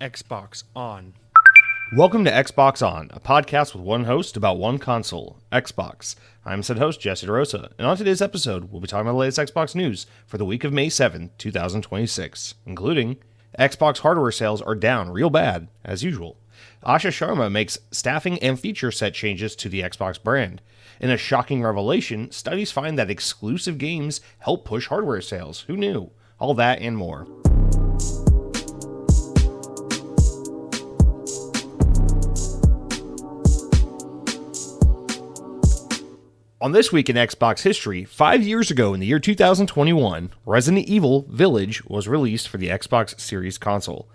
Xbox On. Welcome to Xbox On, a podcast with one host about one console, Xbox. I'm said host, Jesse DeRosa, and on today's episode, we'll be talking about the latest Xbox news for the week of May 7, 2026, including Xbox hardware sales are down real bad, as usual. Asha Sharma makes staffing and feature set changes to the Xbox brand. In a shocking revelation, studies find that exclusive games help push hardware sales. Who knew? All that and more. On this week in Xbox history, 5 years ago in the year 2021, Resident Evil Village was released for the Xbox Series console.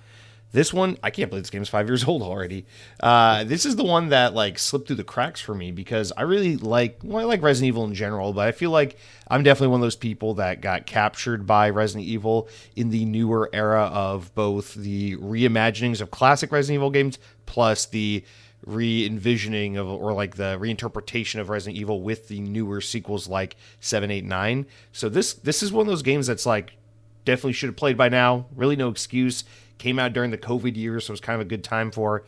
This one, I can't believe this game is 5 years old already. This is the one that slipped through the cracks for me because I really I like Resident Evil in general, but I feel like I'm definitely one of those people that got captured by Resident Evil in the newer era of both the reimaginings of classic Resident Evil games plus the re-envisioning of the reinterpretation of Resident Evil with the newer sequels like 7, 8, 9. So this is one of those games that's definitely should have played by now. Really no excuse. Came out during the COVID years, so it was kind of a good time for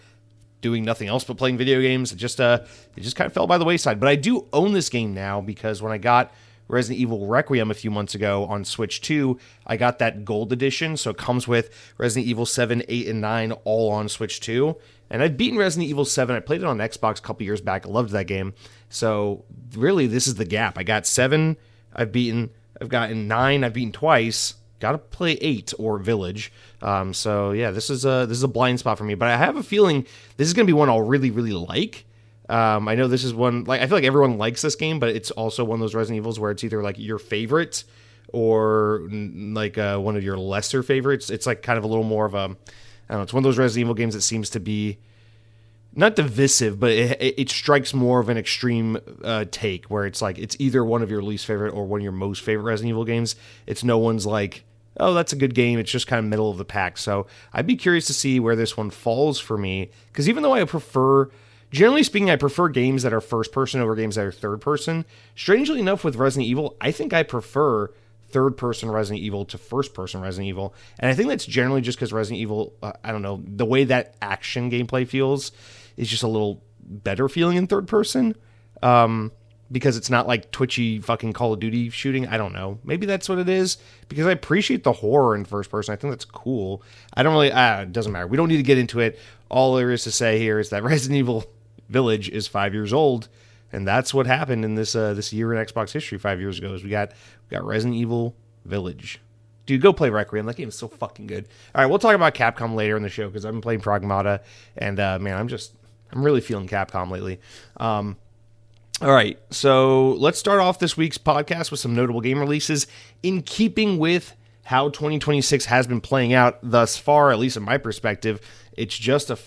doing nothing else but playing video games. It just kind of fell by the wayside. But I do own this game now because when I got Resident Evil Requiem a few months ago on Switch 2, I got that gold edition, so it comes with Resident Evil 7, 8, and 9 all on Switch 2. And I'd beaten Resident Evil 7. I played it on Xbox a couple years back. I loved that game. So really, this is the gap. I got 7, I've gotten 9, I've beaten twice. Got to play 8 or Village. So yeah, this is a blind spot for me. But I have a feeling this is going to be one I'll really, really like. I know this is one, I feel like everyone likes this game, but it's also one of those Resident Evils where it's either your favorite or one of your lesser favorites. It's kind of a little more of a, I don't know, it's one of those Resident Evil games that seems to be not divisive, but it strikes more of an extreme take where it's it's either one of your least favorite or one of your most favorite Resident Evil games. It's no one's oh, that's a good game. It's just kind of middle of the pack. So I'd be curious to see where this one falls for me, because even though generally speaking, I prefer games that are first person over games that are third person. Strangely enough, with Resident Evil, I think I prefer third-person Resident Evil to first-person Resident Evil. And I think that's generally just because Resident Evil, I don't know, the way that action gameplay feels is just a little better feeling in third-person. Because it's not twitchy fucking Call of Duty shooting. I don't know. Maybe that's what it is. Because I appreciate the horror in first-person. I think that's cool. I don't really, it doesn't matter. We don't need to get into it. All there is to say here is that Resident Evil Village is 5 years old. And that's what happened in this year in Xbox history 5 years ago. Is we got Resident Evil Village. Dude, go play Requiem. That game is so fucking good. All right, we'll talk about Capcom later in the show because I've been playing Pragmata, and man, I'm really feeling Capcom lately. All right, so let's start off this week's podcast with some notable game releases in keeping with how 2026 has been playing out thus far. At least in my perspective, it's just a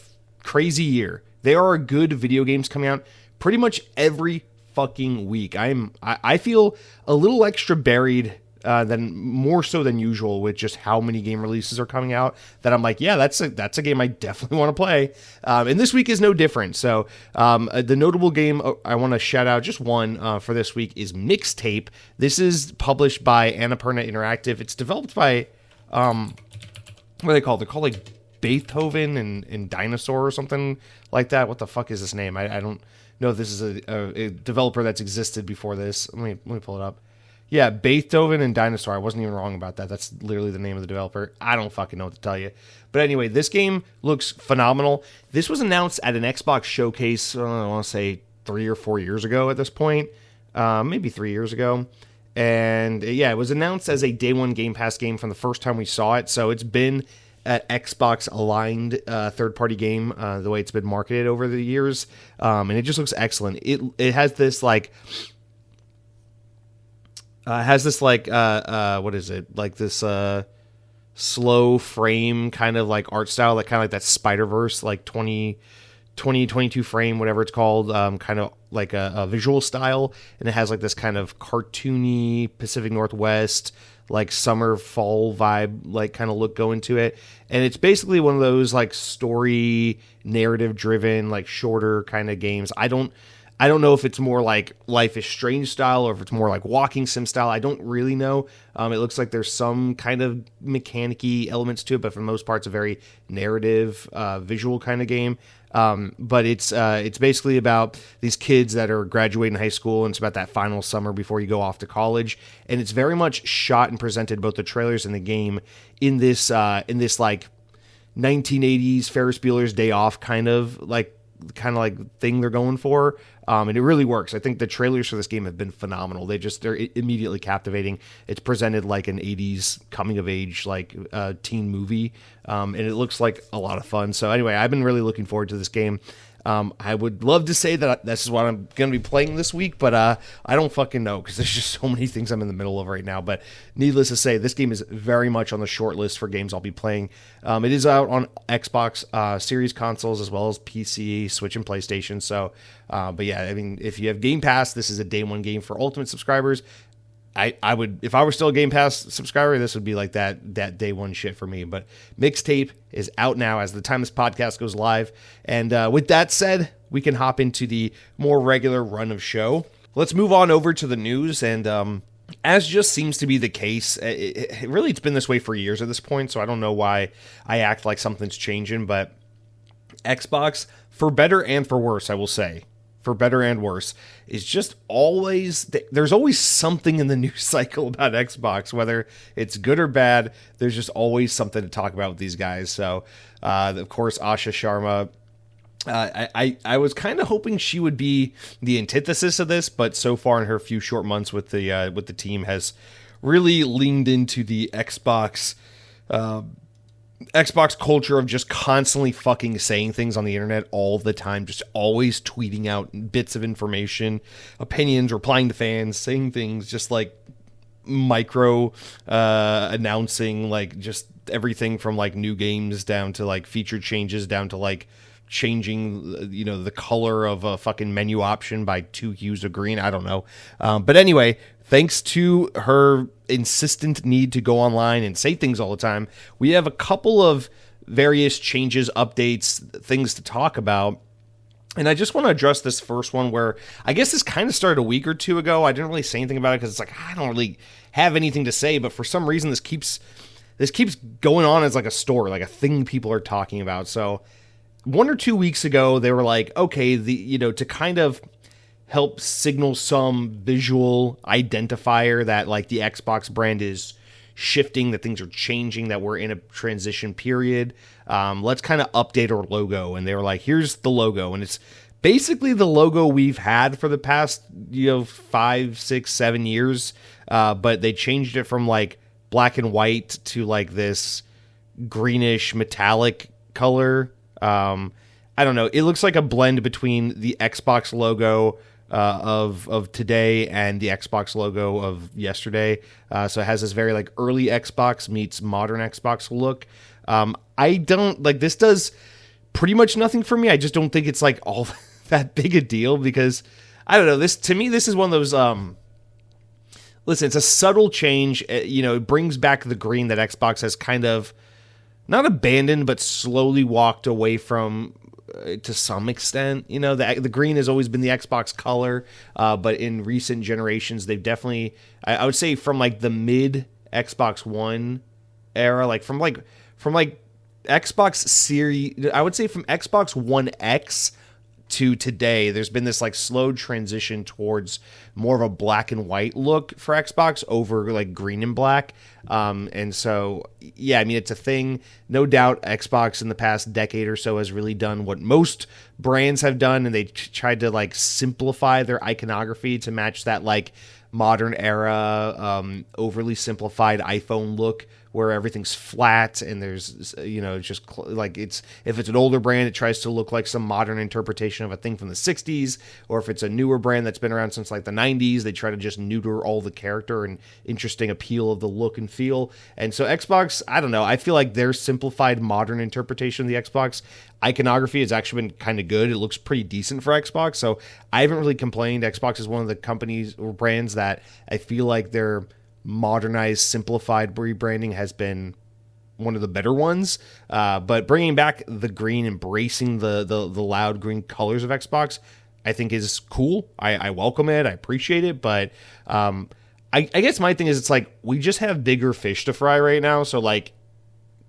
crazy year. There are good video games coming out pretty much every fucking week. I feel a little extra buried than more so than usual with just how many game releases are coming out that I'm yeah, that's a game I definitely want to play. And this week is no different. So the notable game I want to shout out, just one for this week, is Mixtape. This is published by Annapurna Interactive. It's developed by what are they called? They're called Beethoven and Dinosaur or something like that. What the fuck is this name? I don't know if this is a developer that's existed before this. Let me pull it up. Yeah, Beethoven and Dinosaur. I wasn't even wrong about that. That's literally the name of the developer. I don't fucking know what to tell you. But anyway, this game looks phenomenal. This was announced at an Xbox showcase, I want to say 3 or 4 years ago at this point. Maybe 3 years ago. And yeah, it was announced as a day one Game Pass game from the first time we saw it. So it's been an Xbox aligned third-party game, the way it's been marketed over the years. And it just looks excellent. It has this what is it? This slow frame kind of art style, kind of that Spider-Verse, 2022 frame, whatever it's called, kind of a visual style. And it has this kind of cartoony Pacific Northwest, summer fall vibe, kind of look going to it. And it's basically one of those story narrative driven, shorter kind of games. I don't know if it's more like Life is Strange style or if it's more like walking sim style. I don't really know. It looks like there's some kind of mechanic-y elements to it, but for the most part, it's a very narrative, visual kind of game. But it's basically about these kids that are graduating high school, and it's about that final summer before you go off to college. And it's very much shot and presented, both the trailers and the game, in this like 1980s Ferris Bueller's Day Off kind of like thing they're going for. And it really works. I think the trailers for this game have been phenomenal. They're immediately captivating. It's presented like an 80s coming of age, like teen movie. And it looks like a lot of fun. So anyway, I've been really looking forward to this game. I would love to say that this is what I'm going to be playing this week, but I don't fucking know because there's just so many things I'm in the middle of right now. But needless to say, this game is very much on the short list for games I'll be playing. It is out on Xbox Series consoles as well as PC, Switch, and PlayStation. So, but yeah, I mean, if you have Game Pass, this is a day one game for Ultimate subscribers. I would, if I were still a Game Pass subscriber, this would be like that day one shit for me. But Mixtape is out now as the time this podcast goes live. And with that said, we can hop into the more regular run of show. Let's move on over to the news. And as just seems to be the case, it's been this way for years at this point. So I don't know why I act like something's changing. But Xbox, for better and for worse, I will say, for better and worse, is just always, there's always something in the news cycle about Xbox, whether it's good or bad. There's just always something to talk about with these guys. So, of course, Asha Sharma, I was kind of hoping she would be the antithesis of this, but so far in her few short months with the team has really leaned into the Xbox culture of just constantly fucking saying things on the internet all the time, just always tweeting out bits of information, opinions, replying to fans, saying things, just like micro announcing, like just everything from like new games down to like feature changes down to like changing, the color of a fucking menu option by 2 hues of green. I don't know. But anyway, thanks to her insistent need to go online and say things all the time, we have a couple of various changes, updates, things to talk about. And I just want to address this first one where I guess this kind of started a week or two ago. I didn't really say anything about it because it's like, I don't really have anything to say. But for some reason, this keeps going on as like a story, like a thing people are talking about. So 1 or 2 weeks ago, they were like, okay, to kind of help signal some visual identifier that like the Xbox brand is shifting, that things are changing, that we're in a transition period. Let's kind of update our logo. And they were like, here's the logo. And it's basically the logo we've had for the past, 5, 6, 7 years. But they changed it from like black and white to like this greenish metallic color. I don't know. It looks like a blend between the Xbox logo of today and the Xbox logo of yesterday. So it has this very like early Xbox meets modern Xbox look. I don't like, this does pretty much nothing for me. I just don't think it's like all that big a deal because I don't know. This, to me, this is one of those, listen, it's a subtle change. It brings back the green that Xbox has kind of not abandoned, but slowly walked away from to some extent. The green has always been the Xbox color, but in recent generations, they've definitely, I would say from like the mid Xbox One era, like from Xbox Series, I would say from Xbox One X to today, there's been this like slow transition towards more of a black and white look for Xbox over like green and black. And so, yeah, I mean, it's a thing. No doubt Xbox in the past decade or so has really done what most brands have done. And they tried to like simplify their iconography to match that like modern era, overly simplified iPhone look where everything's flat and there's, just like if it's an older brand, it tries to look like some modern interpretation of a thing from the 60s, or if it's a newer brand that's been around since like the 90s, they try to just neuter all the character and interesting appeal of the look and feel. And so Xbox, I don't know, I feel like their simplified modern interpretation of the Xbox iconography has actually been kind of good. It looks pretty decent for Xbox, so I haven't really complained. Xbox is one of the companies or brands that I feel like their modernized, simplified rebranding has been one of the better ones. But bringing back the green, embracing the loud green colors of Xbox, I think is cool. I welcome it. I appreciate it. But I guess my thing is, it's like, we just have bigger fish to fry right now. So like,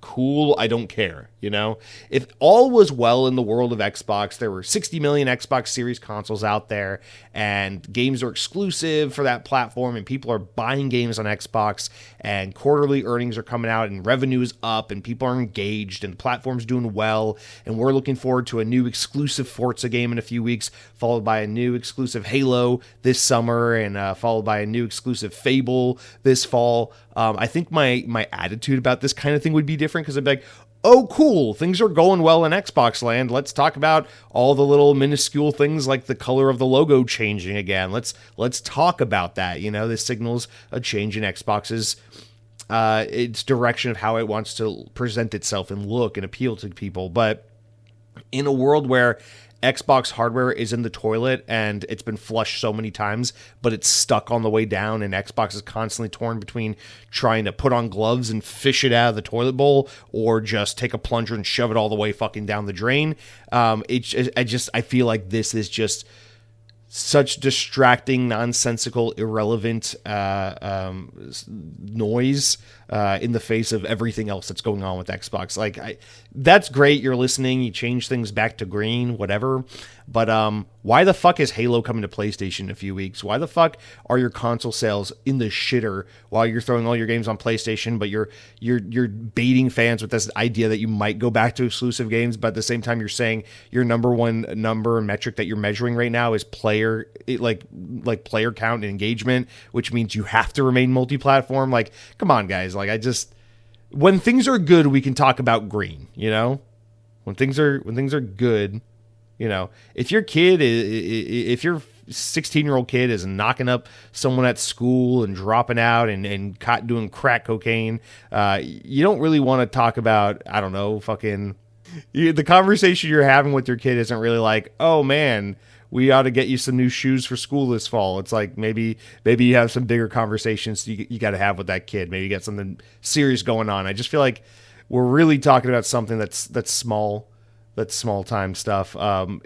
cool, I don't care, you know? If all was well in the world of Xbox, there were 60 million Xbox Series consoles out there, and games are exclusive for that platform, and people are buying games on Xbox, and quarterly earnings are coming out, and revenue is up, and people are engaged, and the platform's doing well, and we're looking forward to a new exclusive Forza game in a few weeks, followed by a new exclusive Halo this summer, and followed by a new exclusive Fable this fall. I think my attitude about this kind of thing would be different, because I'd be like, oh, cool, things are going well in Xbox land. Let's talk about all the little minuscule things like the color of the logo changing again. Let's talk about that. You know, this signals a change in Xbox's its direction of how it wants to present itself and look and appeal to people. But in a world where Xbox hardware is in the toilet and it's been flushed so many times, but it's stuck on the way down, and Xbox is constantly torn between trying to put on gloves and fish it out of the toilet bowl, or just take a plunger and shove it all the way fucking down the drain. I feel like this is just such distracting, nonsensical, irrelevant noise in the face of everything else that's going on with Xbox. Like, that's great. You're listening. You change things back to green, whatever. But why the fuck is Halo coming to PlayStation in a few weeks? Why the fuck are your console sales in the shitter while you're throwing all your games on PlayStation, but you're baiting fans with this idea that you might go back to exclusive games, but at the same time you're saying your number one metric that you're measuring right now is player count and engagement, which means you have to remain multi-platform. Like, come on, guys. Like, when things are good, we can talk about green, you know? When things are good, you know, if your 16-year-old kid is knocking up someone at school and dropping out and caught doing crack cocaine, you don't really want to talk about, I don't know, the conversation you're having with your kid isn't really like, oh man, we ought to get you some new shoes for school this fall. It's like, maybe you have some bigger conversations you got to have with that kid. Maybe you got something serious going on. I just feel like we're really talking about something that's small time stuff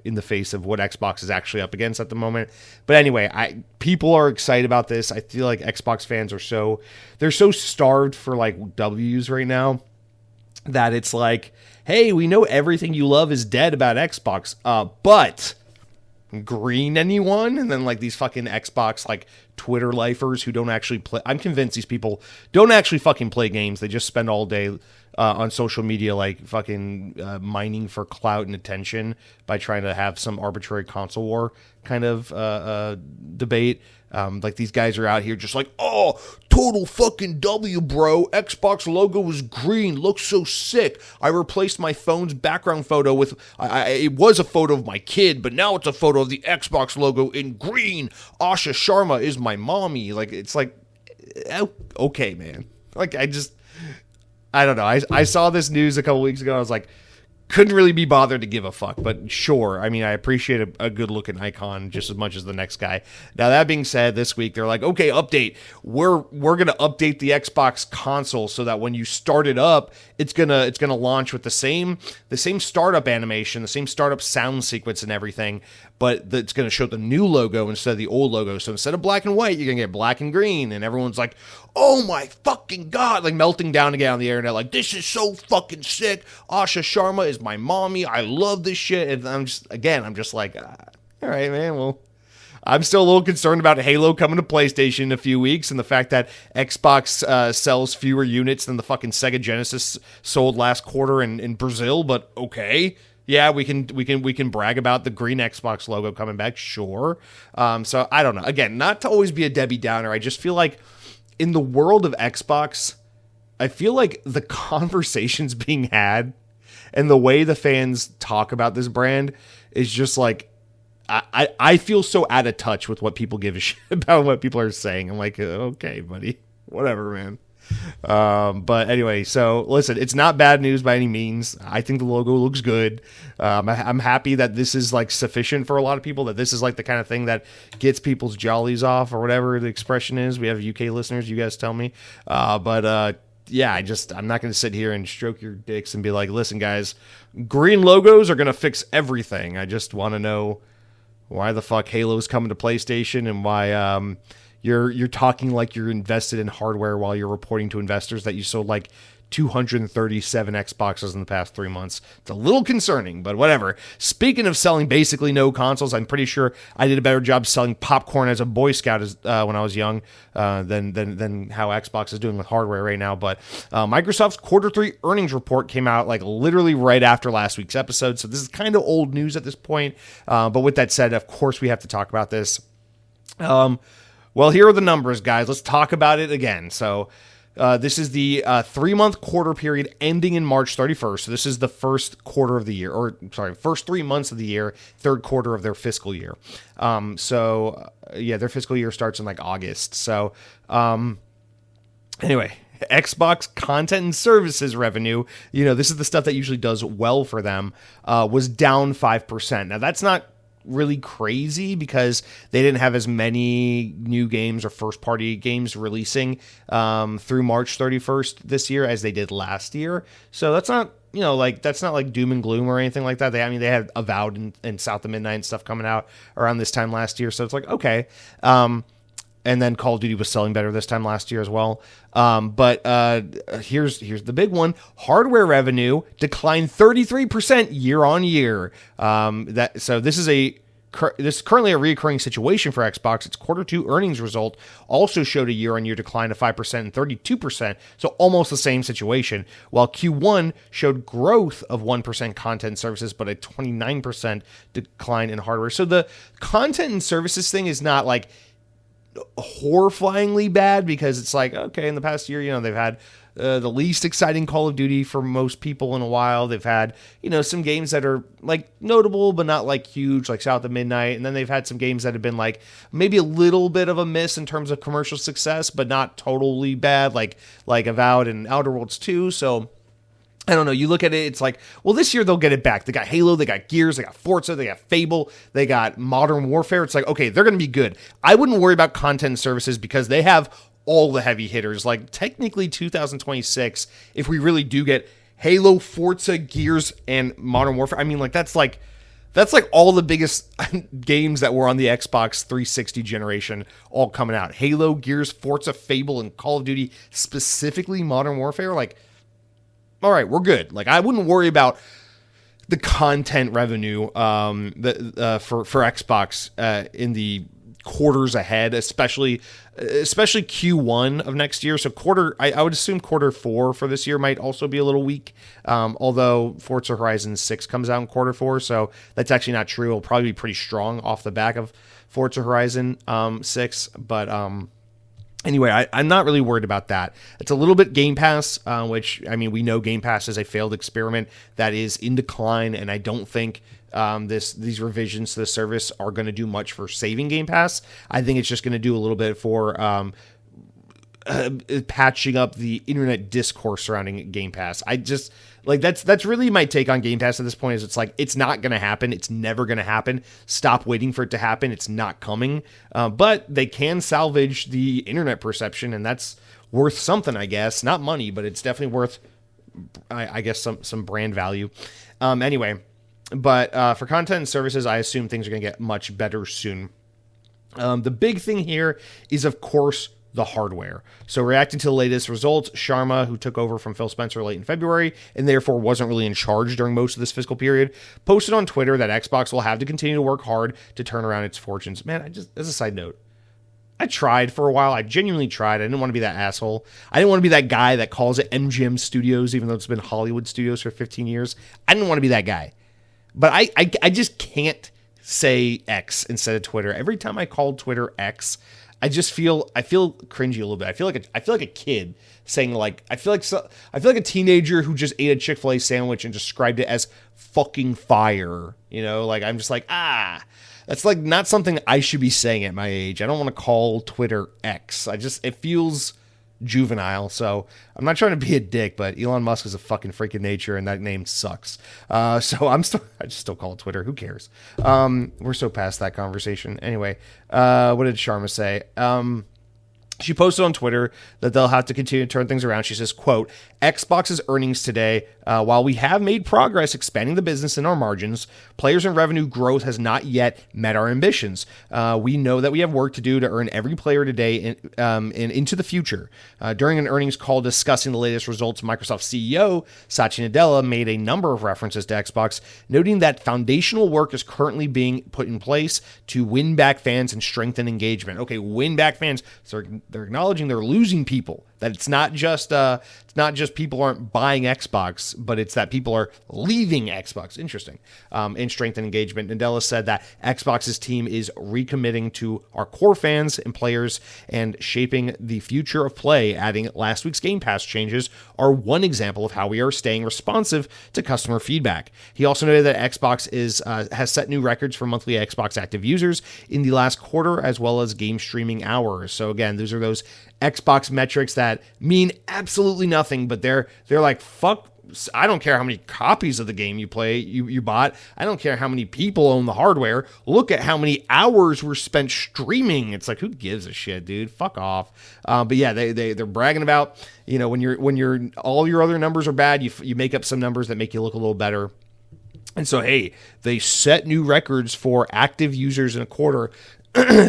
in the face of what Xbox is actually up against at the moment. But anyway, people are excited about this. I feel like Xbox fans are so starved for like W's right now that it's like, hey, we know everything you love is dead about Xbox, but green, anyone? And then like these fucking Xbox like Twitter lifers who don't actually play. I'm convinced these people don't actually fucking play games. They just spend all day on social media like fucking mining for clout and attention by trying to have some arbitrary console war kind of debate. Like these guys are out here just like, oh, total fucking W, bro. Xbox logo was green. Looks so sick. I replaced my phone's background photo with, it was a photo of my kid, but now it's a photo of the Xbox logo in green. Asha Sharma is my mommy. Like, it's like, okay, man. Like, I don't know. I saw this news a couple weeks ago. I was like, couldn't really be bothered to give a fuck, but sure. I mean, I appreciate a good looking icon just as much as the next guy. Now, that being said, this week they're like, okay, update. We're going to update the Xbox console so that when you start it up, it's going to launch with the same startup animation, the same startup sound sequence and everything, but it's going to show the new logo instead of the old logo. So instead of black and white, you're going to get black and green, and everyone's like, oh my fucking God, like melting down again on the internet, like, this is so fucking sick. Asha Sharma is my mommy. I love this shit. And I'm just like, all right, man, well, I'm still a little concerned about Halo coming to PlayStation in a few weeks, and the fact that Xbox sells fewer units than the fucking Sega Genesis sold last quarter in Brazil, but okay. Yeah, we can brag about the green Xbox logo coming back, sure. So I don't know. Again, not to always be a Debbie Downer. I just feel like in the world of Xbox, I feel like the conversations being had and the way the fans talk about this brand is just like, I feel so out of touch with what people give a shit about, what people are saying. I'm like, okay, buddy, whatever, man. But anyway, so listen, it's not bad news by any means. I think the logo looks good. I'm happy that this is like sufficient for a lot of people, that this is like the kind of thing that gets people's jollies off, or whatever the expression is. We have UK listeners, you guys tell me. Yeah, I'm not going to sit here and stroke your dicks and be like, listen, guys, green logos are going to fix everything. I just want to know why the fuck Halo's coming to PlayStation and why you're talking like you're invested in hardware while you're reporting to investors that you sold like 237 Xboxes in the past 3 months. It's a little concerning, but whatever. Speaking of selling basically no consoles, I'm pretty sure I did a better job selling popcorn as a Boy Scout when I was young than how Xbox is doing with hardware right now. But Microsoft's Q3 earnings report came out like literally right after last week's episode, so this is kind of old news at this point. But with that said, of course we have to talk about this. Well, here are the numbers, guys. Let's talk about it again. So this is the 3-month quarter period ending in March 31st. So this is the first quarter of the year, first 3 months of the year, third quarter of their fiscal year. Their fiscal year starts in like August. So anyway, Xbox content and services revenue, this is the stuff that usually does well for them, was down 5%. Now that's not really crazy because they didn't have as many new games or first party games releasing through March 31st this year as they did last year. So that's not, that's not like doom and gloom or anything like that. They had Avowed and South of Midnight and stuff coming out around this time last year. So it's like, okay. And then Call of Duty was selling better this time last year as well. But here's the big one. Hardware revenue declined 33% year on year. This is currently a recurring situation for Xbox. Its Q2 earnings result also showed a year-on-year decline of 5% and 32%, so almost the same situation, while Q1 showed growth of 1% content services, but a 29% decline in hardware. So the content and services thing is not like horrifyingly bad because it's like, okay, in the past year, they've had the least exciting Call of Duty for most people in a while. They've had, some games that are like notable, but not like huge, like South of Midnight. And then they've had some games that have been like maybe a little bit of a miss in terms of commercial success, but not totally bad, like Avowed and Outer Worlds 2. So I don't know. You look at it, it's like, well, this year they'll get it back. They got Halo, they got Gears, they got Forza, they got Fable, they got Modern Warfare. It's like, okay, they're going to be good. I wouldn't worry about content and services because they have all the heavy hitters. Like technically 2026, if we really do get Halo, Forza, Gears, and Modern Warfare, I mean, like that's like all the biggest games that were on the Xbox 360 generation all coming out. Halo, Gears, Forza, Fable, and Call of Duty, specifically Modern Warfare, like, all right, we're good. Like, I wouldn't worry about the content revenue for Xbox in the quarters ahead, especially Q1 of next year. So I would assume Q4 for this year might also be a little weak, although Forza Horizon 6 comes out in Q4, so that's actually not true. It'll probably be pretty strong off the back of Forza Horizon 6, but anyway, I'm not really worried about that. It's a little bit Game Pass, which, I mean, we know Game Pass is a failed experiment that is in decline, and I don't think these revisions to the service are going to do much for saving Game Pass. I think it's just going to do a little bit for patching up the internet discourse surrounding Game Pass. I just like that's really my take on Game Pass at this point. Is it's like it's not going to happen. It's never going to happen. Stop waiting for it to happen. It's not coming. But they can salvage the internet perception, and that's worth something, I guess. Not money, but it's definitely worth, I guess, some brand value. Anyway, but for content and services, I assume things are going to get much better soon. The big thing here is, of course, the hardware. So reacting to the latest results, Sharma, who took over from Phil Spencer late in February and therefore wasn't really in charge during most of this fiscal period, posted on Twitter that Xbox will have to continue to work hard to turn around its fortunes. Man, as a side note, I tried for a while. I genuinely tried. I didn't want to be that asshole. I didn't want to be that guy that calls it MGM Studios, even though it's been Hollywood Studios for 15 years. I didn't want to be that guy. But I just can't say X instead of Twitter. Every time I call Twitter X, I feel cringy a little bit. I feel like a kid saying I feel like a teenager who just ate a Chick-fil-A sandwich and described it as fucking fire. I'm just like, that's like not something I should be saying at my age. I don't want to call Twitter X. It feels juvenile. So I'm not trying to be a dick, but Elon Musk is a fucking freak of nature, and that name sucks. So I just still call it Twitter. Who cares? We're so past that conversation. Anyway, what did Sharma say? She posted on Twitter that they'll have to continue to turn things around. She says, quote, Xbox's earnings today, while we have made progress expanding the business and our margins, players and revenue growth has not yet met our ambitions. We know that we have work to do to earn every player today and into the future. During an earnings call discussing the latest results, Microsoft CEO Satya Nadella made a number of references to Xbox, noting that foundational work is currently being put in place to win back fans and strengthen engagement. Okay, win back fans. So they're acknowledging they're losing people. That it's not just people aren't buying Xbox, but it's that people are leaving Xbox. Interesting. And strengthen engagement. Nadella said that Xbox's team is recommitting to our core fans and players and shaping the future of play, adding last week's Game Pass changes are one example of how we are staying responsive to customer feedback. He also noted that Xbox has set new records for monthly Xbox active users in the last quarter, as well as game streaming hours. So again, those are those Xbox metrics that mean absolutely nothing, but they're like, fuck, I don't care how many copies of the game you bought. I don't care how many people own the hardware. Look at how many hours were spent streaming. It's like, who gives a shit, dude? Fuck off. But yeah, they're bragging about, when you're all your other numbers are bad, you make up some numbers that make you look a little better. And so, hey, they set new records for active users in a quarter.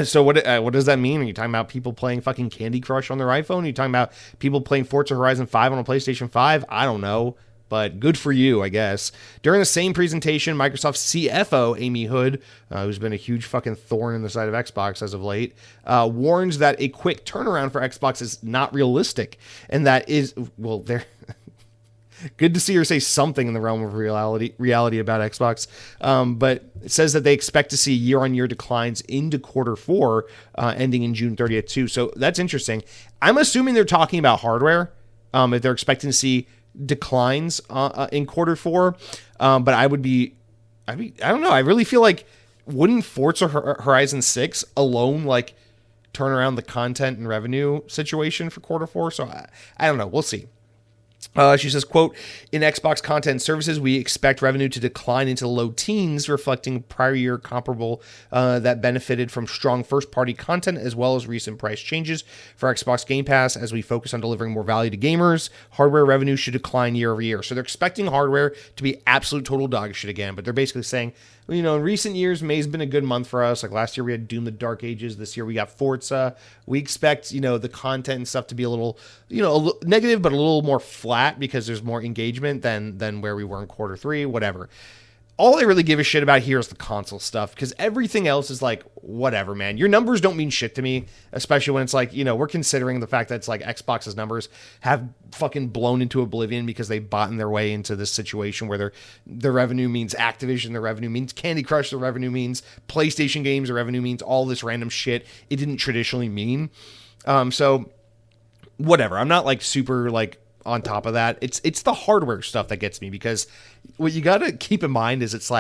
So what does that mean? Are you talking about people playing fucking Candy Crush on their iPhone? Are you talking about people playing Forza Horizon 5 on a PlayStation 5? I don't know, but good for you, I guess. During the same presentation, Microsoft CFO Amy Hood, who's been a huge fucking thorn in the side of Xbox as of late, warns that a quick turnaround for Xbox is not realistic, and that is, well, they're... Good to see her say something in the realm of reality about Xbox. But it says that they expect to see year-on-year declines into quarter four, ending in June 30th too. So that's interesting. I'm assuming they're talking about hardware. If they're expecting to see declines in quarter four. But I don't know. I really feel like wouldn't Forza Horizon 6 alone like turn around the content and revenue situation for quarter four? So I don't know. We'll see. She says, quote, in Xbox content services, we expect revenue to decline into the low teens, reflecting prior year comparable that benefited from strong first-party content as well as recent price changes for Xbox Game Pass. As we focus on delivering more value to gamers, hardware revenue should decline year over year. So they're expecting hardware to be absolute total dog shit again, but they're basically saying, in recent years, May's been a good month for us. Like last year we had Doom the Dark Ages. This year we got Forza. We expect, the content and stuff to be a little, negative, but a little more flat because there's more engagement than where we were in quarter three, whatever. All I really give a shit about here is the console stuff, because everything else is like, whatever, man. Your numbers don't mean shit to me, especially when it's like, we're considering the fact that it's like Xbox's numbers have fucking blown into oblivion because they bought in their way into this situation where their revenue means Activision, their revenue means Candy Crush, their revenue means PlayStation games, their revenue means all this random shit it didn't traditionally mean. So whatever. I'm not like super like on top of that. It's the hardware stuff that gets me, because what you got to keep in mind is it's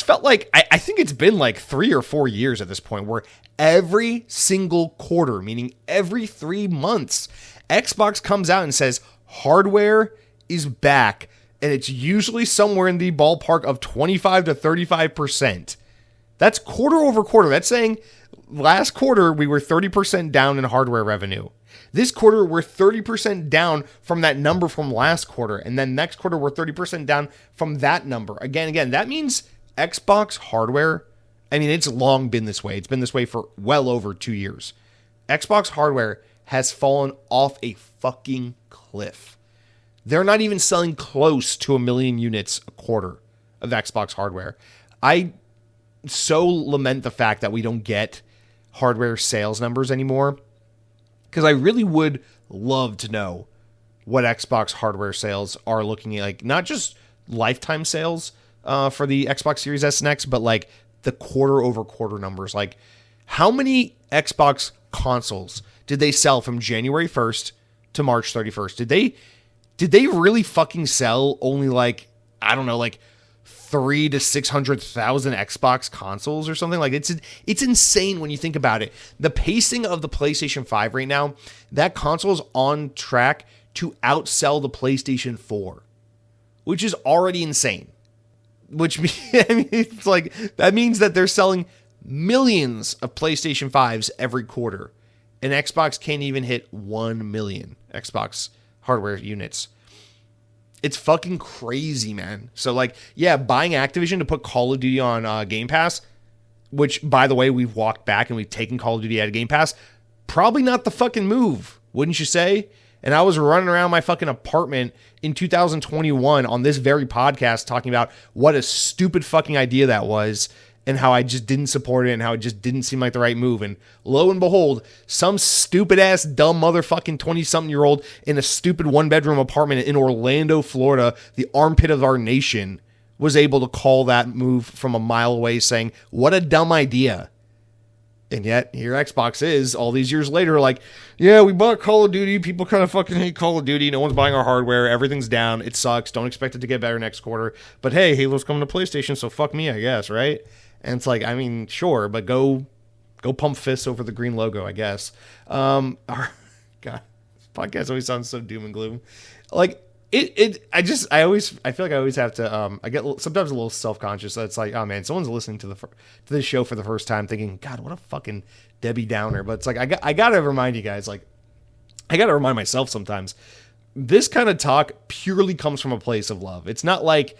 felt like, I think it's been like 3 or 4 years at this point where every single quarter, meaning every 3 months, Xbox comes out and says hardware is back, and it's usually somewhere in the ballpark of 25 to 35%. That's quarter over quarter. That's saying last quarter we were 30% down in hardware revenue. This quarter, we're 30% down from that number from last quarter. And then next quarter, we're 30% down from that number. Again, that means Xbox hardware, it's long been this way. It's been this way for well over 2 years. Xbox hardware has fallen off a fucking cliff. They're not even selling close to 1 million units a quarter of Xbox hardware. I so lament the fact that we don't get hardware sales numbers anymore, because I really would love to know what Xbox hardware sales are looking like. Not just lifetime sales for the Xbox Series S and X, but like the quarter over quarter numbers. Like how many Xbox consoles did they sell from January 1st to March 31st? Did they really fucking sell only like, I don't know, like 300,000 to 600,000 Xbox consoles or something? Like it's insane when you think about it. The pacing of the PlayStation 5 right now, that console is on track to outsell the PlayStation 4, which is already insane. Which it's like, that means that they're selling millions of PlayStation 5s every quarter. and Xbox can't even hit 1 million Xbox hardware units. It's fucking crazy, man. So, like, yeah, buying Activision to put Call of Duty on Game Pass, which, by the way, we've walked back and we've taken Call of Duty out of Game Pass, probably not the fucking move, wouldn't you say? And I was running around my fucking apartment in 2021 on this very podcast talking about what a stupid fucking idea that was and how I just didn't support it and how it just didn't seem like the right move. And lo and behold, some stupid ass dumb motherfucking 20-something-year-old in a stupid one-bedroom apartment in Orlando, Florida, the armpit of our nation, was able to call that move from a mile away saying, what a dumb idea. And yet, here Xbox is, all these years later, like, yeah, we bought Call of Duty. People kind of fucking hate Call of Duty. No one's buying our hardware. Everything's down. It sucks. Don't expect it to get better next quarter. But hey, Halo's coming to PlayStation, so fuck me, I guess, right? And it's like, I mean, sure, but go pump fists over the green logo, I guess. God, this podcast always sounds so doom and gloom. Like, I feel like I always have to, I get sometimes a little self-conscious. That's like, oh man, someone's listening to this show for the first time thinking, God, what a fucking Debbie Downer. But it's like, I gotta remind you guys, like, I gotta remind myself sometimes, this kind of talk purely comes from a place of love. It's not like,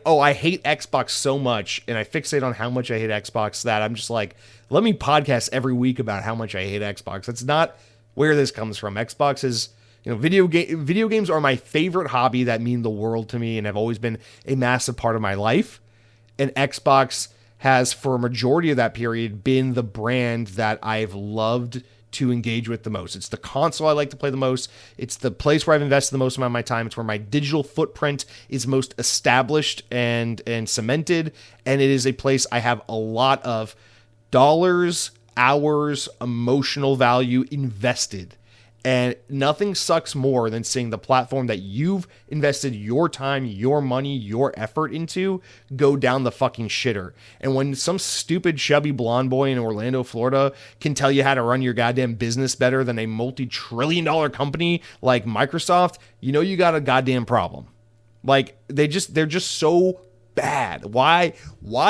oh, I hate Xbox so much and I fixate on how much I hate Xbox that I'm just like, let me podcast every week about how much I hate Xbox. That's not where this comes from. Xbox is, you know, video games are my favorite hobby that mean the world to me and have always been a massive part of my life. And Xbox has, for a majority of that period, been the brand that I've loved to engage with the most. It's the console I like to play the most. It's the place where I've invested the most amount of my time. It's where my digital footprint is most established and cemented. And it is a place I have a lot of dollars, hours, emotional value invested. And nothing sucks more than seeing the platform that you've invested your time, your money, your effort into go down the fucking shitter. And when some stupid chubby blonde boy in Orlando, Florida can tell you how to run your goddamn business better than a multi-trillion-dollar company like Microsoft, you know you got a goddamn problem. Like, they're just so bad. Why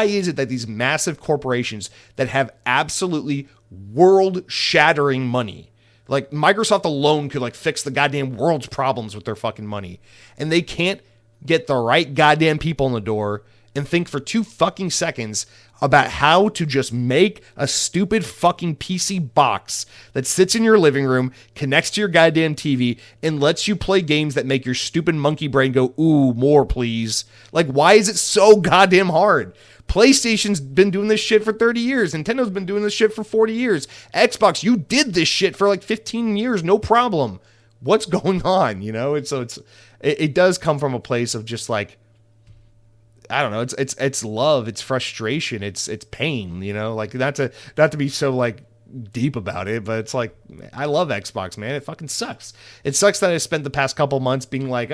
is it that these massive corporations that have absolutely world-shattering money, like Microsoft alone could like fix the goddamn world's problems with their fucking money, and they can't get the right goddamn people in the door and think for 2 fucking seconds about how to just make a stupid fucking PC box that sits in your living room, connects to your goddamn TV, and lets you play games that make your stupid monkey brain go, ooh, more please. Like, why is it so goddamn hard? PlayStation's been doing this shit for 30 years. Nintendo's been doing this shit for 40 years. Xbox, you did this shit for like 15 years, no problem. What's going on? You know, it does come from a place of just like, I don't know. It's love, it's frustration, it's pain. You know, like not to be so like deep about it, but it's like, I love Xbox, man. It fucking sucks. It sucks that I spent the past couple months being like,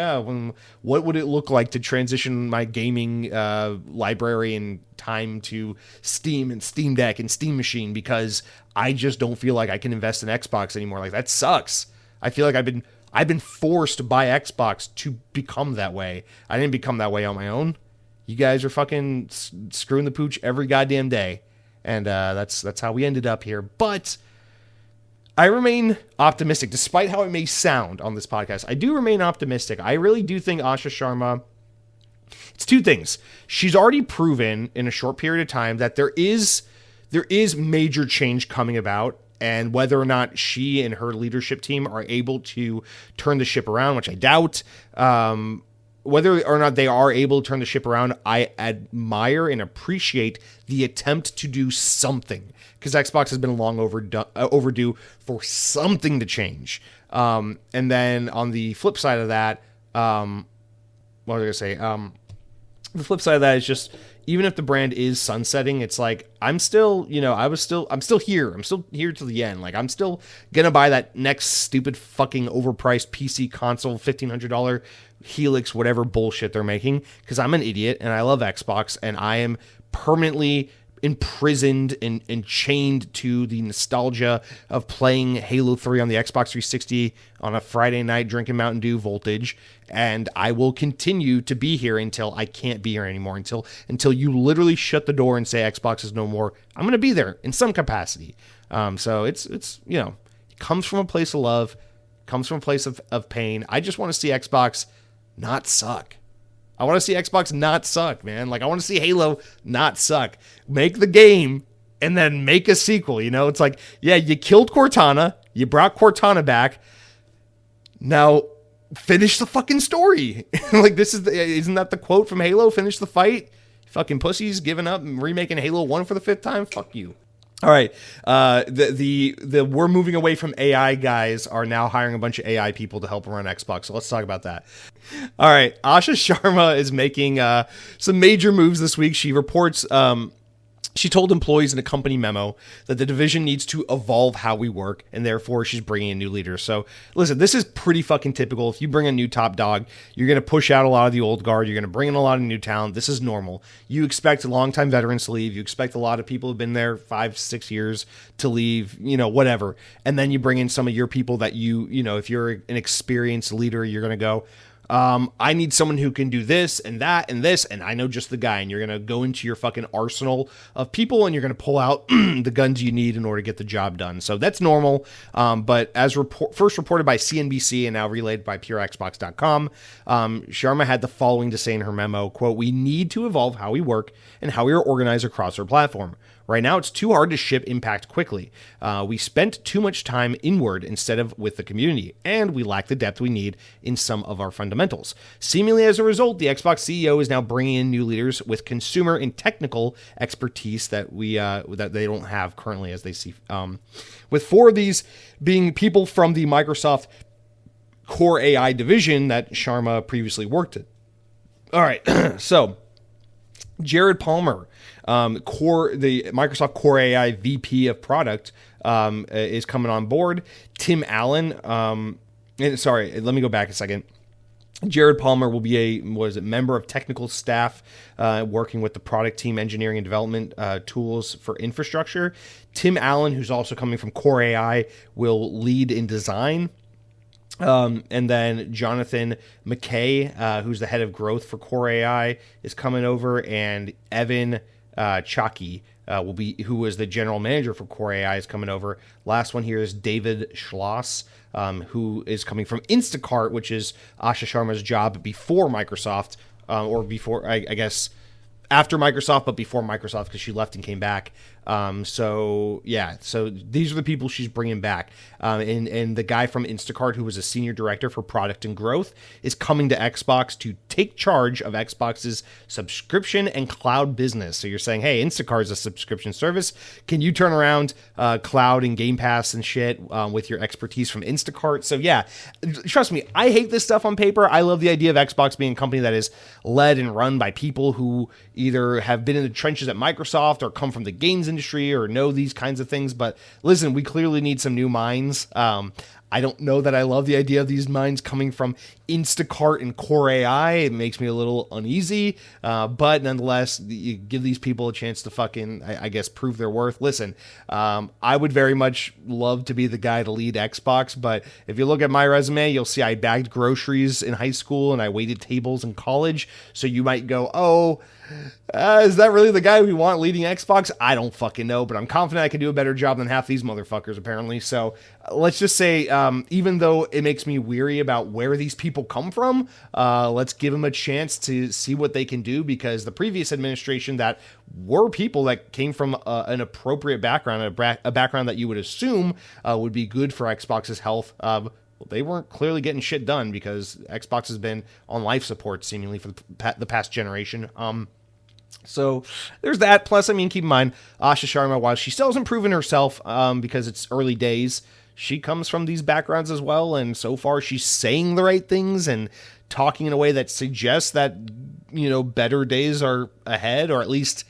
what would it look like to transition my gaming library and time to Steam and Steam Deck and Steam Machine, because I just don't feel like I can invest in Xbox anymore. Like, that sucks. I feel like I've been forced by Xbox to become that way. I didn't become that way on my own. You guys are fucking screwing the pooch every goddamn day. And that's how we ended up here. But I remain optimistic, despite how it may sound on this podcast. I do remain optimistic. I really do think Asha Sharma, it's 2 things. She's already proven in a short period of time that there is major change coming about. And whether or not she and her leadership team are able to turn the ship around, which I doubt, whether or not they are able to turn the ship around, I admire and appreciate the attempt to do something, because Xbox has been long overdue for something to change. And then on the flip side of that, what was I going to say? The flip side of that is just, even if the brand is sunsetting, it's like, I'm still here. I'm still here till the end. Like, I'm still going to buy that next stupid fucking overpriced PC console, $1,500 Helix, whatever bullshit they're making, because I'm an idiot and I love Xbox, and I am permanently imprisoned and chained to the nostalgia of playing Halo 3 on the Xbox 360 on a Friday night drinking Mountain Dew voltage. And I will continue to be here until I can't be here anymore, until you literally shut the door and say Xbox is no more. I'm going to be there in some capacity. So it's comes from a place of love, comes from a place of pain. I just want to see Xbox not suck. I want to see Xbox not suck, man. Like, I want to see Halo not suck. Make the game and then make a sequel, you know? It's like, yeah, you killed Cortana. You brought Cortana back. Now, finish the fucking story. Like, isn't that the quote from Halo? Finish the fight. Fucking pussies giving up and remaking Halo 1 for the 5th time? Fuck you. All right. The we're moving away from AI guys are now hiring a bunch of AI people to help run Xbox. So let's talk about that. All right. Asha Sharma is making some major moves this week. She reports she told employees in a company memo that the division needs to evolve how we work, and therefore she's bringing in new leaders. So listen, this is pretty fucking typical. If you bring a new top dog, you're going to push out a lot of the old guard. You're going to bring in a lot of new talent. This is normal. You expect longtime veterans to leave. You expect a lot of people who've been there 5-6 years to leave, you know, whatever. And then you bring in some of your people that you know, if you're an experienced leader, you're going to go, I need someone who can do this and that and this, and I know just the guy. And you're going to go into your fucking arsenal of people and you're going to pull out the guns you need in order to get the job done. So that's normal. But as first reported by CNBC and now relayed by PureXbox.com, Sharma had the following to say in her memo, quote, "We need to evolve how we work and how we are organized across our platform. Right now, it's too hard to ship impact quickly. We spent too much time inward instead of with the community, and we lack the depth we need in some of our fundamentals. Seemingly as a result, the Xbox CEO is now bringing in new leaders with consumer and technical expertise that that they don't have currently, as they see. With 4 of these being people from the Microsoft Core AI division that Sharma previously worked at. All right, so Jared Palmer, the Microsoft Core AI VP of product, is coming on board. Tim Allen, sorry, let me go back a second. Jared Palmer will be a member of technical staff, working with the product team, engineering and development tools for infrastructure. Tim Allen, who's also coming from Core AI, will lead in design. And then Jonathan McKay, who's the head of growth for Core AI, is coming over, and Evan Chaki who was the general manager for Core AI, is coming over. Last one here is David Schloss, who is coming from Instacart, which is Asha Sharma's job before Microsoft, or before, I guess, after Microsoft, but before Microsoft, because she left and came back. So these are the people she's bringing back. And the guy from Instacart, who was a senior director for product and growth, is coming to Xbox to take charge of Xbox's subscription and cloud business. So you're saying, hey, Instacart is a subscription service. Can you turn around cloud and Game Pass and shit with your expertise from Instacart? So yeah, trust me, I hate this stuff on paper. I love the idea of Xbox being a company that is led and run by people who either have been in the trenches at Microsoft or come from the games industry or know these kinds of things. But listen, we clearly need some new minds. I don't know that I love the idea of these minds coming from Instacart and Core AI. It makes me a little uneasy, but nonetheless, you give these people a chance to fucking, I guess, prove their worth. Listen, I would very much love to be the guy to lead Xbox, but if you look at my resume, you'll see I bagged groceries in high school and I waited tables in college. So you might go, oh, is that really the guy we want leading Xbox? I don't fucking know, but I'm confident I can do a better job than half these motherfuckers, apparently. So let's just say, even though it makes me weary about where these people come from, let's give them a chance to see what they can do, because the previous administration that were people that came from an appropriate background, a background that you would assume would be good for Xbox's health, they weren't clearly getting shit done, because Xbox has been on life support seemingly for the past generation. So there's that. Plus, I mean, keep in mind, Asha Sharma, while she still hasn't proven herself, because it's early days, she comes from these backgrounds as well. And so far, she's saying the right things and talking in a way that suggests that, you know, better days are ahead, or at least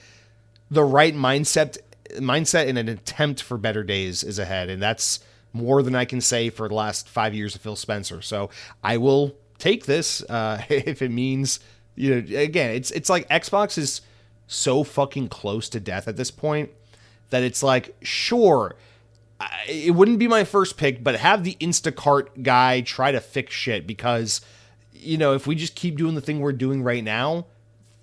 the right mindset in an attempt for better days is ahead. And that's more than I can say for the last 5 years of Phil Spencer. So I will take this if it means, you know, again, it's like Xbox is so fucking close to death at this point that it's like, sure, it wouldn't be my first pick, but have the Instacart guy try to fix shit, because, you know, if we just keep doing the thing we're doing right now,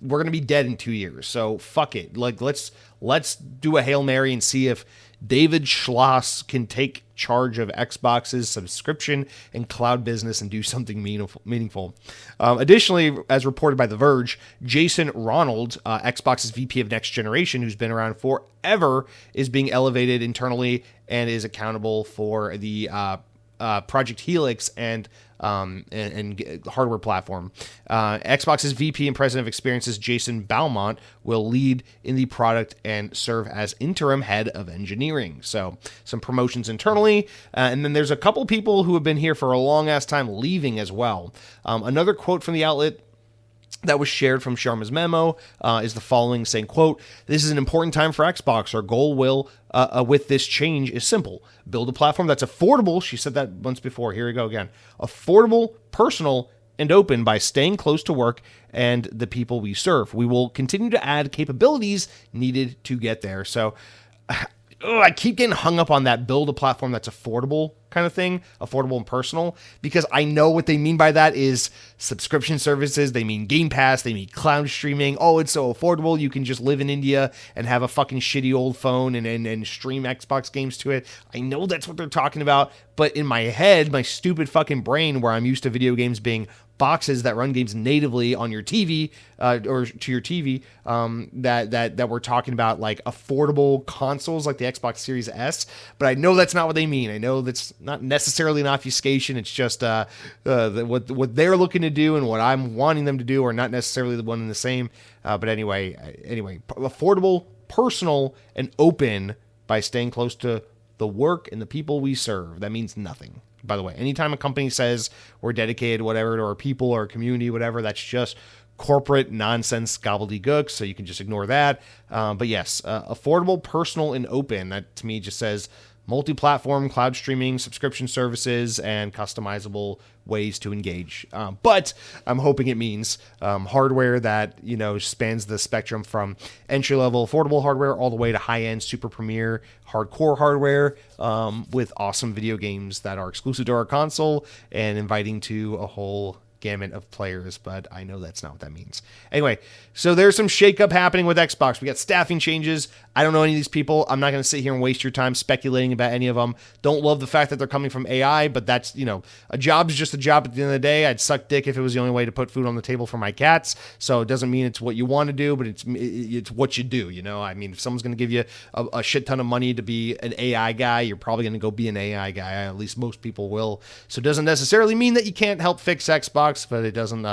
we're going to be dead in 2 years. So fuck it. Like, let's do a Hail Mary and see if David Schloss can take charge of Xbox's subscription and cloud business and do something meaningful. Additionally, as reported by The Verge, Jason Ronald, Xbox's VP of Next Generation, who's been around forever, is being elevated internally and is accountable for the Project Helix and hardware platform. Xbox's VP and President of Experiences, Jason Beaumont, will lead in the product and serve as interim head of engineering. So some promotions internally. And then there's a couple people who have been here for a long ass time leaving as well. Another quote from the outlet that was shared from Sharma's memo is the following, saying, quote, "This is an important time for Xbox. Our goal with this change is simple. Build a platform that's affordable." She said that once before. Here we go again. "Affordable, personal, and open by staying close to work and the people we serve. We will continue to add capabilities needed to get there." So I keep getting hung up on that build a platform that's affordable kind of thing, affordable and personal, because I know what they mean by that is subscription services. They mean Game Pass. They mean cloud streaming. Oh, it's so affordable. You can just live in India and have a fucking shitty old phone and stream Xbox games to it. I know that's what they're talking about, but in my head, my stupid fucking brain, where I'm used to video games being boxes that run games natively on your TV or to your TV, that we're talking about like affordable consoles like the Xbox Series S. But I know that's not what they mean. I know that's not necessarily an obfuscation. It's just what they're looking to do and what I'm wanting them to do are not necessarily the one and the same. But anyway, affordable, personal, and open by staying close to the work and the people we serve. That means nothing. By the way, anytime a company says we're dedicated, whatever, to our people or community, whatever, that's just corporate nonsense gobbledygook. So you can just ignore that. But yes, affordable, personal, and open. That to me just says multi-platform, cloud streaming, subscription services, and customizable ways to engage. But I'm hoping it means hardware that, spans the spectrum from entry-level affordable hardware all the way to high-end super premier hardcore hardware with awesome video games that are exclusive to our console and inviting to a whole gamut of players, but I know that's not what that means. Anyway, so there's some shakeup happening with Xbox. We got staffing changes. I don't know any of these people. I'm not going to sit here and waste your time speculating about any of them. Don't love the fact that they're coming from AI, but that's, a job is just a job at the end of the day. I'd suck dick if it was the only way to put food on the table for my cats. So it doesn't mean it's what you want to do, but it's what you do. I mean, if someone's going to give you a shit ton of money to be an AI guy, you're probably going to go be an AI guy. At least most people will. So it doesn't necessarily mean that you can't help fix Xbox, but it doesn't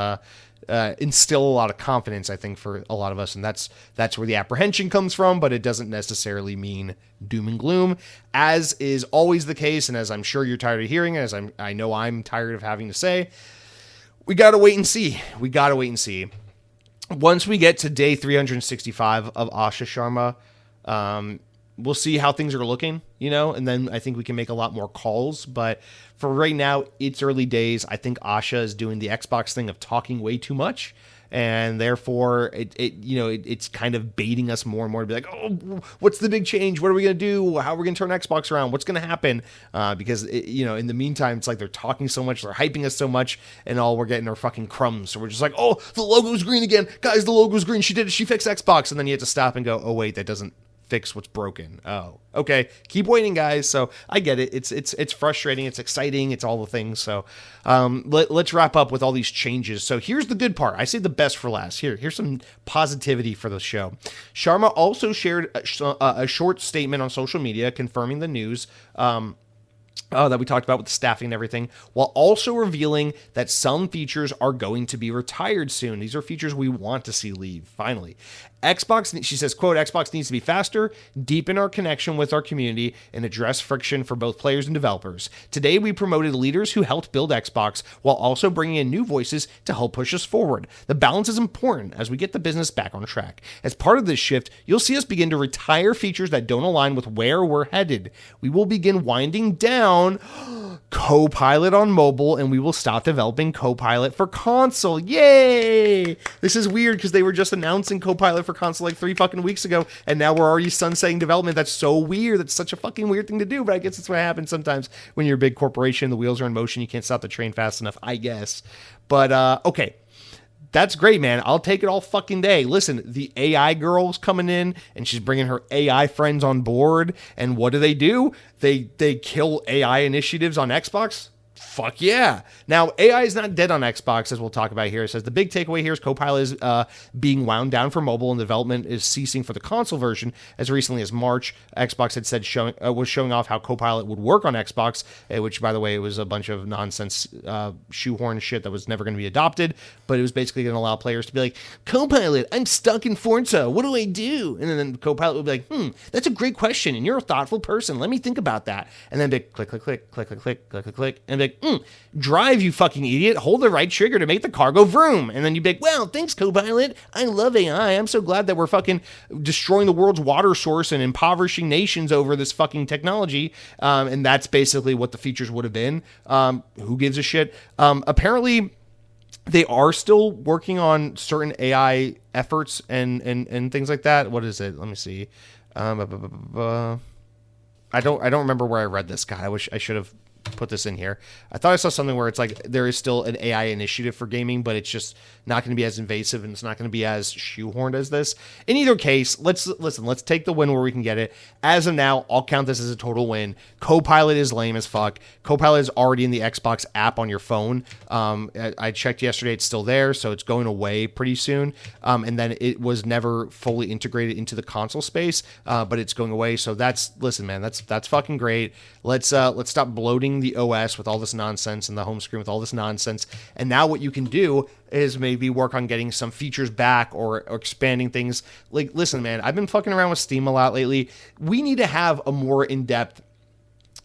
instill a lot of confidence, I think, for a lot of us, and that's where the apprehension comes from, but it doesn't necessarily mean doom and gloom, as is always the case, and as I'm sure you're tired of hearing, as I know I'm tired of having to say, we gotta wait and see. Once we get to day 365 of Asha Sharma, we'll see how things are looking, and then I think we can make a lot more calls. But for right now, it's early days. I think Asha is doing the Xbox thing of talking way too much, and therefore it's kind of baiting us more and more to be like, oh, what's the big change? What are we going to do? How are we going to turn Xbox around? What's going to happen? Because in the meantime, it's like they're talking so much, they're hyping us so much, and all we're getting are fucking crumbs. So we're just like, oh, the logo's green again, guys. The logo's green. She did it. She fixed Xbox, and then you have to stop and go, oh wait, that doesn't fix what's broken. Oh, okay. Keep waiting, guys. So I get it. It's frustrating. It's exciting. It's all the things. So let's wrap up with all these changes. So here's the good part. I say the best for last. Here's some positivity for the show. Sharma also shared a short statement on social media confirming the news that we talked about with the staffing and everything, while also revealing that some features are going to be retired soon. These are features we want to see leave, finally. She says, quote, "Xbox needs to be faster, deepen our connection with our community, and address friction for both players and developers. Today, we promoted leaders who helped build Xbox while also bringing in new voices to help push us forward. The balance is important as we get the business back on track. As part of this shift, you'll see us begin to retire features that don't align with where we're headed. We will begin winding down Copilot on mobile, and we will stop developing Copilot for console." Yay! This is weird because they were just announcing Copilot for console like 3 fucking weeks ago, and now we're already sunsetting development. That's so weird. That's such a fucking weird thing to do, but I guess that's what happens sometimes when you're a big corporation. The wheels are in motion. You can't stop the train fast enough, I guess. But, okay. That's great, man. I'll take it all fucking day. Listen, the AI girl's coming in and she's bringing her AI friends on board. And what do? They kill AI initiatives on Xbox. Fuck yeah. Now, AI is not dead on Xbox, as we'll talk about here. It says the big takeaway here is Copilot is being wound down for mobile and development is ceasing for the console version. As recently as March, Xbox had said was showing off how Copilot would work on Xbox, which, by the way, was a bunch of nonsense shoehorn shit that was never going to be adopted. But it was basically going to allow players to be like, Copilot, I'm stuck in Forza. What do I do? And then Copilot would be like, that's a great question. And you're a thoughtful person. Let me think about that. And then be click, click, click, click, click, click, click, click, click. And be like, drive, you fucking idiot. Hold the right trigger to make the car go vroom. And then you'd be like, well, thanks, Copilot. I love AI. I'm so glad that we're fucking destroying the world's water source and impoverishing nations over this fucking technology. And that's basically what the features would have been. Who gives a shit? Apparently, they are still working on certain AI efforts and things like that. What is it? Let me see. I don't remember where I read this. God, I wish I should have put this in here. I thought I saw something where it's like there is still an AI initiative for gaming, but it's just not going to be as invasive and it's not going to be as shoehorned as this. In either case, let's take the win where we can get it. As of now, I'll count this as a total win. Copilot is lame as fuck. Copilot is already in the Xbox app on your phone. I checked yesterday; it's still there, so it's going away pretty soon. And then it was never fully integrated into the console space, but it's going away. So listen, man, that's fucking great. Let's stop bloating the OS with all this nonsense and the home screen with all this nonsense. And now what you can do is maybe work on getting some features back or expanding things. Like, listen, man, I've been fucking around with Steam a lot lately. We need to have a more in-depth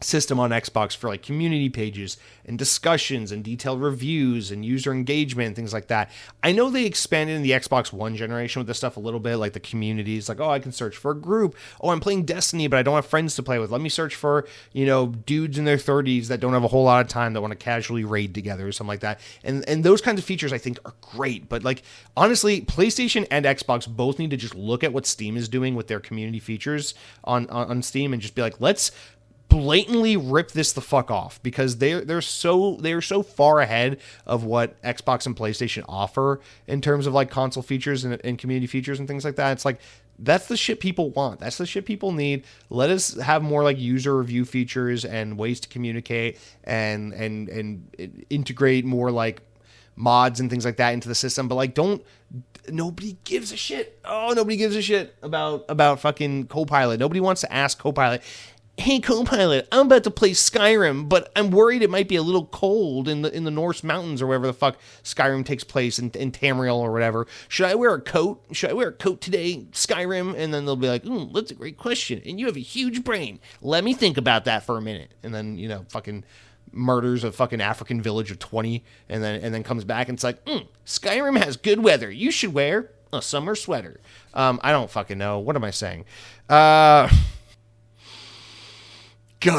system on Xbox for like community pages and discussions and detailed reviews and user engagement and things like that. I know they expanded in the Xbox One generation with this stuff a little bit, like the communities, like, oh, I can search for a group. Oh, I'm playing Destiny, but I don't have friends to play with. Let me search for, dudes in their 30s that don't have a whole lot of time that want to casually raid together or something like that. And those kinds of features I think are great. But like, honestly, PlayStation and Xbox both need to just look at what Steam is doing with their community features on Steam and just be like, let's blatantly rip this the fuck off, because they're so far ahead of what Xbox and PlayStation offer in terms of like console features and community features and things like that. It's like, that's the shit people want. That's the shit people need. Let us have more like user review features and ways to communicate and integrate more like mods and things like that into the system. But like, nobody gives a shit. Oh, nobody gives a shit about fucking Copilot. Nobody wants to ask Copilot, hey, Copilot, I'm about to play Skyrim, but I'm worried it might be a little cold in the Norse mountains or wherever the fuck Skyrim takes place in Tamriel or whatever. Should I wear a coat? Should I wear a coat today, Skyrim? And then they'll be like, that's a great question. And you have a huge brain. Let me think about that for a minute. And then, fucking murders a fucking African village of 20 and then comes back and it's like, Skyrim has good weather. You should wear a summer sweater. I don't fucking know. What am I saying? God,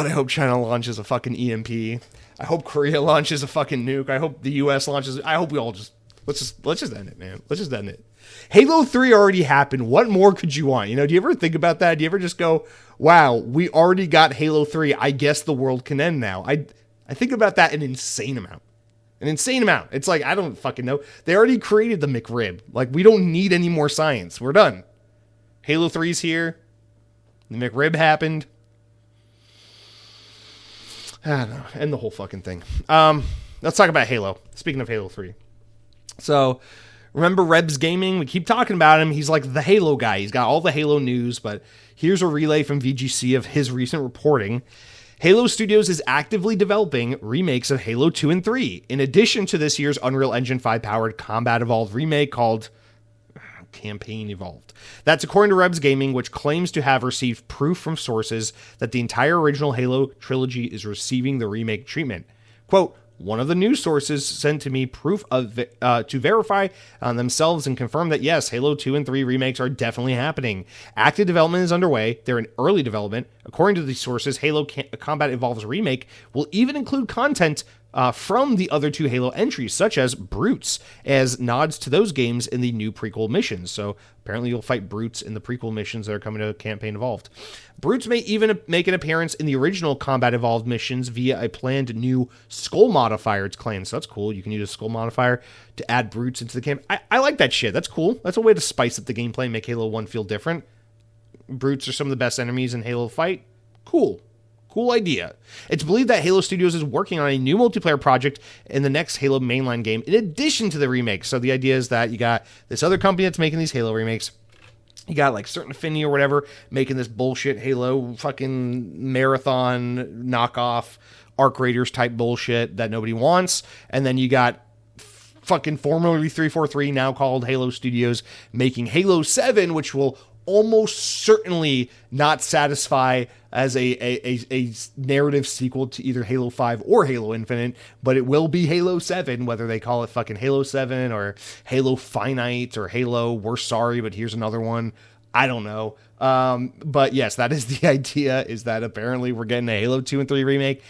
I hope China launches a fucking EMP. I hope Korea launches a fucking nuke. I hope the US launches. I hope we all let's just end it, man. Let's just end it. Halo 3 already happened. What more could you want? Do you ever think about that? Do you ever just go, wow, we already got Halo 3. I guess the world can end now. I think about that an insane amount. It's like, I don't fucking know. They already created the McRib. Like, we don't need any more science. We're done. Halo 3's here. The McRib happened. I don't know. And the whole fucking thing. Let's talk about Halo. Speaking of Halo 3. So, remember Rebs Gaming? We keep talking about him. He's like the Halo guy. He's got all the Halo news, but here's a relay from VGC of his recent reporting. Halo Studios is actively developing remakes of Halo 2 and 3, in addition to this year's Unreal Engine 5-powered Combat Evolved remake called Campaign Evolved. That's according to Rebs Gaming, which claims to have received proof from sources that the entire original Halo trilogy is receiving the remake treatment. Quote, one of the news sources sent to me proof of to verify themselves and confirm that yes, Halo 2 and 3 remakes are definitely happening. Active development is underway. They're in early development. According to these sources, Halo Combat Evolved's remake will even include content from the other two Halo entries, such as Brutes, as nods to those games in the new prequel missions. So apparently you'll fight Brutes in the prequel missions that are coming to Campaign Evolved. Brutes may even make an appearance in the original Combat Evolved missions via a planned new Skull modifier, it's claimed. So that's cool. You can use a Skull modifier to add Brutes into the game. I like that shit. That's cool. That's a way to spice up the gameplay and make Halo 1 feel different. Brutes are some of the best enemies in Halo Fight. Cool. Cool idea. It's believed that Halo Studios is working on a new multiplayer project in the next Halo mainline game, in addition to the remake. So the idea is that you got this other company that's making these Halo remakes. You got like Certain Affinity or whatever making this bullshit Halo fucking marathon knockoff Arc Raiders type bullshit that nobody wants. And then you got fucking formerly 343, now called Halo Studios, making Halo 7, which will almost certainly not satisfy as a narrative sequel to either Halo 5 or Halo Infinite, but it will be Halo 7, whether they call it fucking Halo 7 or Halo Finite or Halo We're Sorry, but here's another one. I don't know. But yes, that is the idea, is that apparently we're getting a Halo 2 and 3 remake.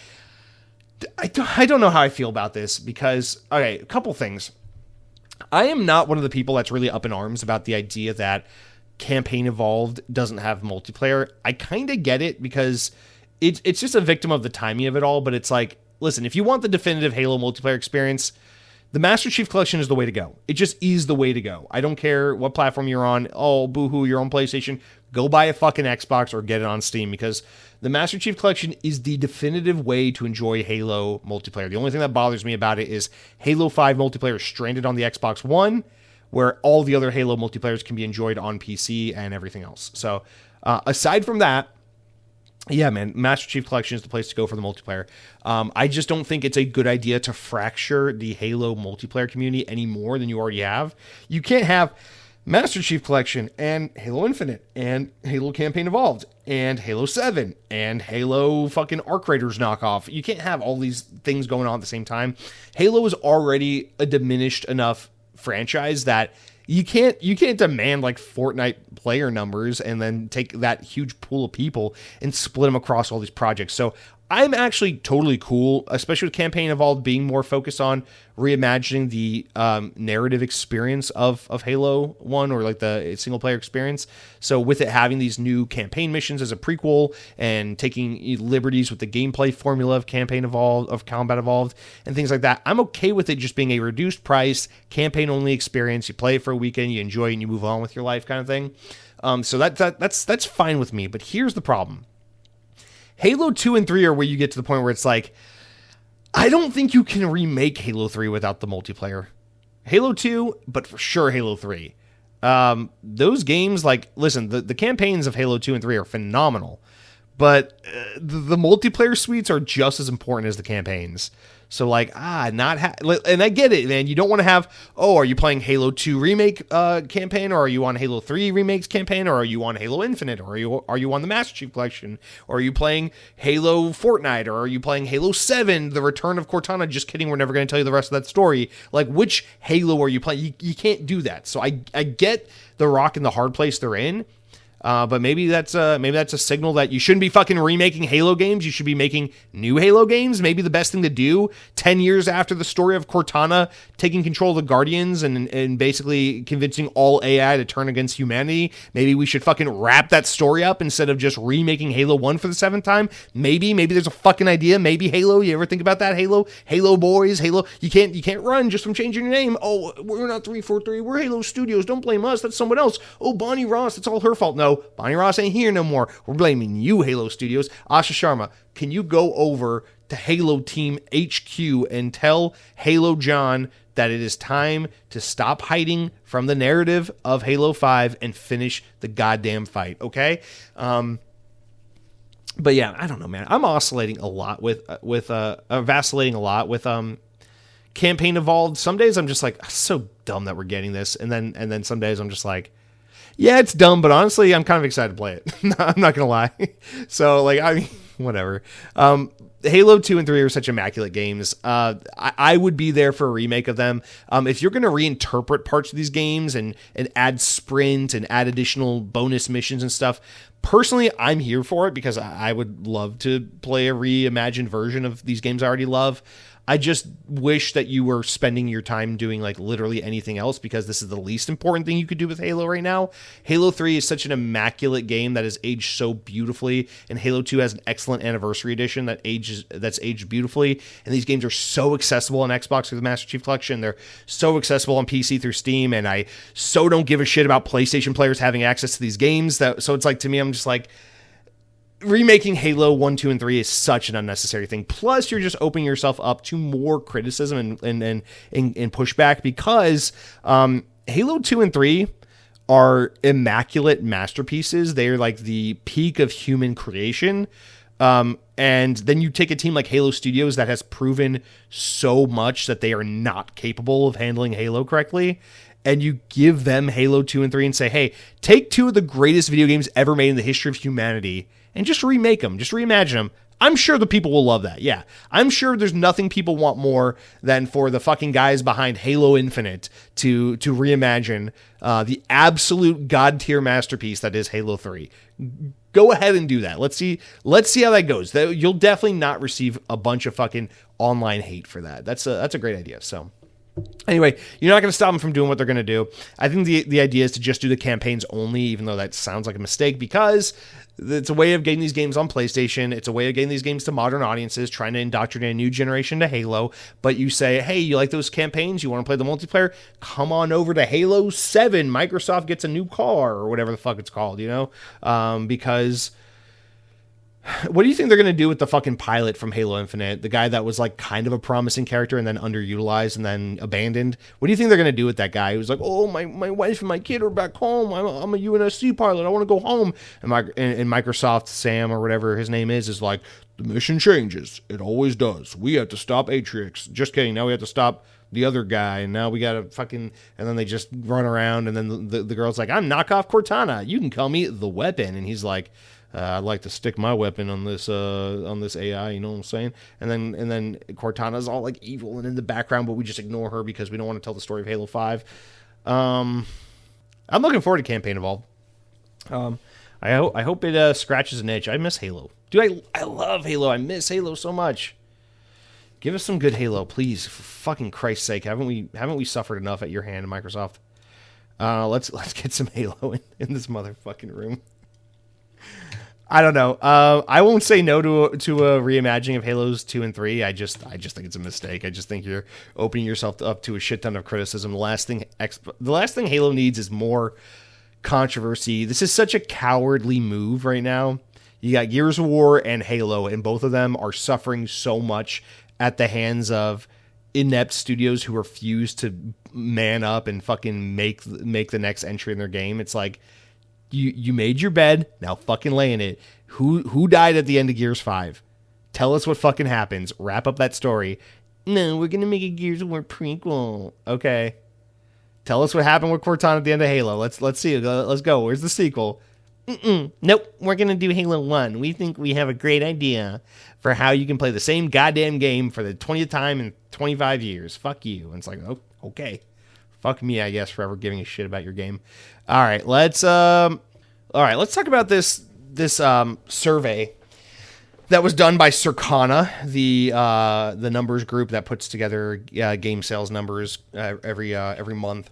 I don't know how I feel about this because, okay, a couple things. I am not one of the people that's really up in arms about the idea that Campaign Evolved doesn't have multiplayer. I kind of get it because it's just a victim of the timing of it all, but it's like, listen, if you want the definitive Halo multiplayer experience, the Master Chief Collection is the way to go. It just is the way to go. I don't care what platform you're on. Oh, boohoo, you're on PlayStation. Go buy a fucking Xbox or get it on Steam, because the Master Chief Collection is the definitive way to enjoy Halo multiplayer. The only thing that bothers me about it is Halo 5 multiplayer is stranded on the Xbox One, where all the other Halo multiplayers can be enjoyed on PC and everything else. So aside from that, yeah, man, Master Chief Collection is the place to go for the multiplayer. I just don't think it's a good idea to fracture the Halo multiplayer community any more than you already have. You can't have Master Chief Collection and Halo Infinite and Halo Campaign Evolved and Halo 7 and Halo fucking Arc Raiders knockoff. You can't have all these things going on at the same time. Halo is already a diminished enough franchise that you can't demand like Fortnite player numbers and then take that huge pool of people and split them across all these projects. So I'm actually totally cool, especially with Campaign Evolved being more focused on reimagining the narrative experience of Halo 1, or like the single player experience. So with it having these new campaign missions as a prequel and taking liberties with the gameplay formula of Campaign Evolved, of Combat Evolved, and things like that, I'm okay with it just being a reduced price, campaign only experience. You play it for a weekend, you enjoy it, and you move on with your life kind of thing. So that's fine with me. But here's the problem. Halo 2 and 3 are where you get to the point where it's like, I don't think you can remake Halo 3 without the multiplayer. Halo 2, but for sure Halo 3. Those games, like, listen, the campaigns of Halo 2 and 3 are phenomenal, but the multiplayer suites are just as important as the campaigns. So like, and I get it, man. You don't want to have, are you playing Halo 2 remake campaign, or are you on Halo 3 remakes campaign, or are you on Halo Infinite, or are you on the Master Chief Collection, or are you playing Halo Fortnite, or are you playing Halo 7, The Return of Cortana? Just kidding, we're never going to tell you the rest of that story. Like, which Halo are you playing? You can't do that. So I get the rock and the hard place they're in. But maybe that's a signal that you shouldn't be fucking remaking Halo games. You should be making new Halo games. Maybe the best thing to do 10 years after the story of Cortana taking control of the Guardians and basically convincing all AI to turn against humanity. Maybe we should fucking wrap that story up instead of just remaking Halo 1 for the 7th time. Maybe there's a fucking idea. Maybe Halo. You ever think about that? Halo boys, Halo. You can't run just from changing your name. Oh, we're not 343. We're Halo Studios. Don't blame us. That's someone else. Oh, Bonnie Ross. It's all her fault. No. Bonnie Ross ain't here no more. We're blaming you, Halo Studios. Asha Sharma, can you go over to Halo Team HQ and tell Halo John that it is time to stop hiding from the narrative of Halo 5 and finish the goddamn fight, okay? But yeah, I don't know, man. I'm vacillating a lot with Campaign Evolved. Some days I'm just like, so dumb that we're getting this, and then some days I'm just like, yeah, it's dumb, but honestly, I'm kind of excited to play it. I'm not going to lie. So, like, I mean, whatever. Halo 2 and 3 are such immaculate games. I would be there for a remake of them. If you're going to reinterpret parts of these games and add sprint and add additional bonus missions and stuff, personally, I'm here for it because I would love to play a reimagined version of these games I already love. I just wish that you were spending your time doing like literally anything else, because this is the least important thing you could do with Halo right now. Halo 3 is such an immaculate game that has aged so beautifully, and Halo 2 has an excellent anniversary edition that's aged beautifully. And these games are so accessible on Xbox through the Master Chief Collection. They're so accessible on PC through Steam, and I so don't give a shit about PlayStation players having access to these games. So it's like, to me, I'm just like, remaking Halo 1, 2, and 3 is such an unnecessary thing. Plus, you're just opening yourself up to more criticism and pushback, because Halo 2 and 3 are immaculate masterpieces. They're like the peak of human creation. And then you take a team like Halo Studios that has proven so much that they are not capable of handling Halo correctly, and you give them Halo 2 and 3 and say, hey, take two of the greatest video games ever made in the history of humanity and just remake them, just reimagine them. I'm sure the people will love that. Yeah, I'm sure there's nothing people want more than for the fucking guys behind Halo Infinite to reimagine the absolute god tier masterpiece that is Halo 3. Go ahead and do that. Let's see how that goes. You'll definitely not receive a bunch of fucking online hate for that. That's a great idea. So anyway, you're not going to stop them from doing what they're going to do. I think the idea is to just do the campaigns only, even though that sounds like a mistake, because it's a way of getting these games on PlayStation. It's a way of getting these games to modern audiences, trying to indoctrinate a new generation to Halo. But you say, hey, you like those campaigns? You want to play the multiplayer? Come on over to Halo 7. Microsoft gets a new car, or whatever the fuck it's called, because what do you think they're going to do with the fucking pilot from Halo Infinite? The guy that was like kind of a promising character and then underutilized and then abandoned. What do you think they're going to do with that guy who was like, oh, my wife and my kid are back home. I'm a UNSC pilot. I want to go home. And Microsoft Sam, or whatever his name is like, the mission changes. It always does. We have to stop Atrix. Just kidding. Now we have to stop the other guy, and now we got to fucking, and then they just run around, and then the girl's like, I'm knockoff Cortana. You can call me the Weapon. And he's like, I'd like to stick my weapon on this AI, you know what I'm saying? And then Cortana's all like evil and in the background, but we just ignore her because we don't want to tell the story of Halo 5. I'm looking forward to Campaign Evolved. I hope it scratches an itch. I miss Halo. Dude, I love Halo. I miss Halo so much. Give us some good Halo, please. For fucking Christ's sake. Haven't we suffered enough at your hand, Microsoft? Let's get some Halo in this motherfucking room. I don't know. I won't say no to a reimagining of Halos 2 and 3. I just think it's a mistake. I just think you're opening yourself up to a shit ton of criticism. The last thing Halo needs is more controversy. This is such a cowardly move right now. You got Gears of War and Halo, and both of them are suffering so much at the hands of inept studios who refuse to man up and fucking make the next entry in their game. It's like, You made your bed, now fucking lay in it. Who died at the end of Gears 5? Tell us what fucking happens. Wrap up that story. No, we're going to make a Gears of War prequel. Okay. Tell us what happened with Cortana at the end of Halo. Let's see. Let's go. Where's the sequel? Nope. We're going to do Halo 1. We think we have a great idea for how you can play the same goddamn game for the 20th time in 25 years. Fuck you. And it's like, oh, okay. Fuck me, I guess, for ever giving a shit about your game. All right, let's talk about this survey that was done by Circana, the numbers group that puts together game sales numbers every month.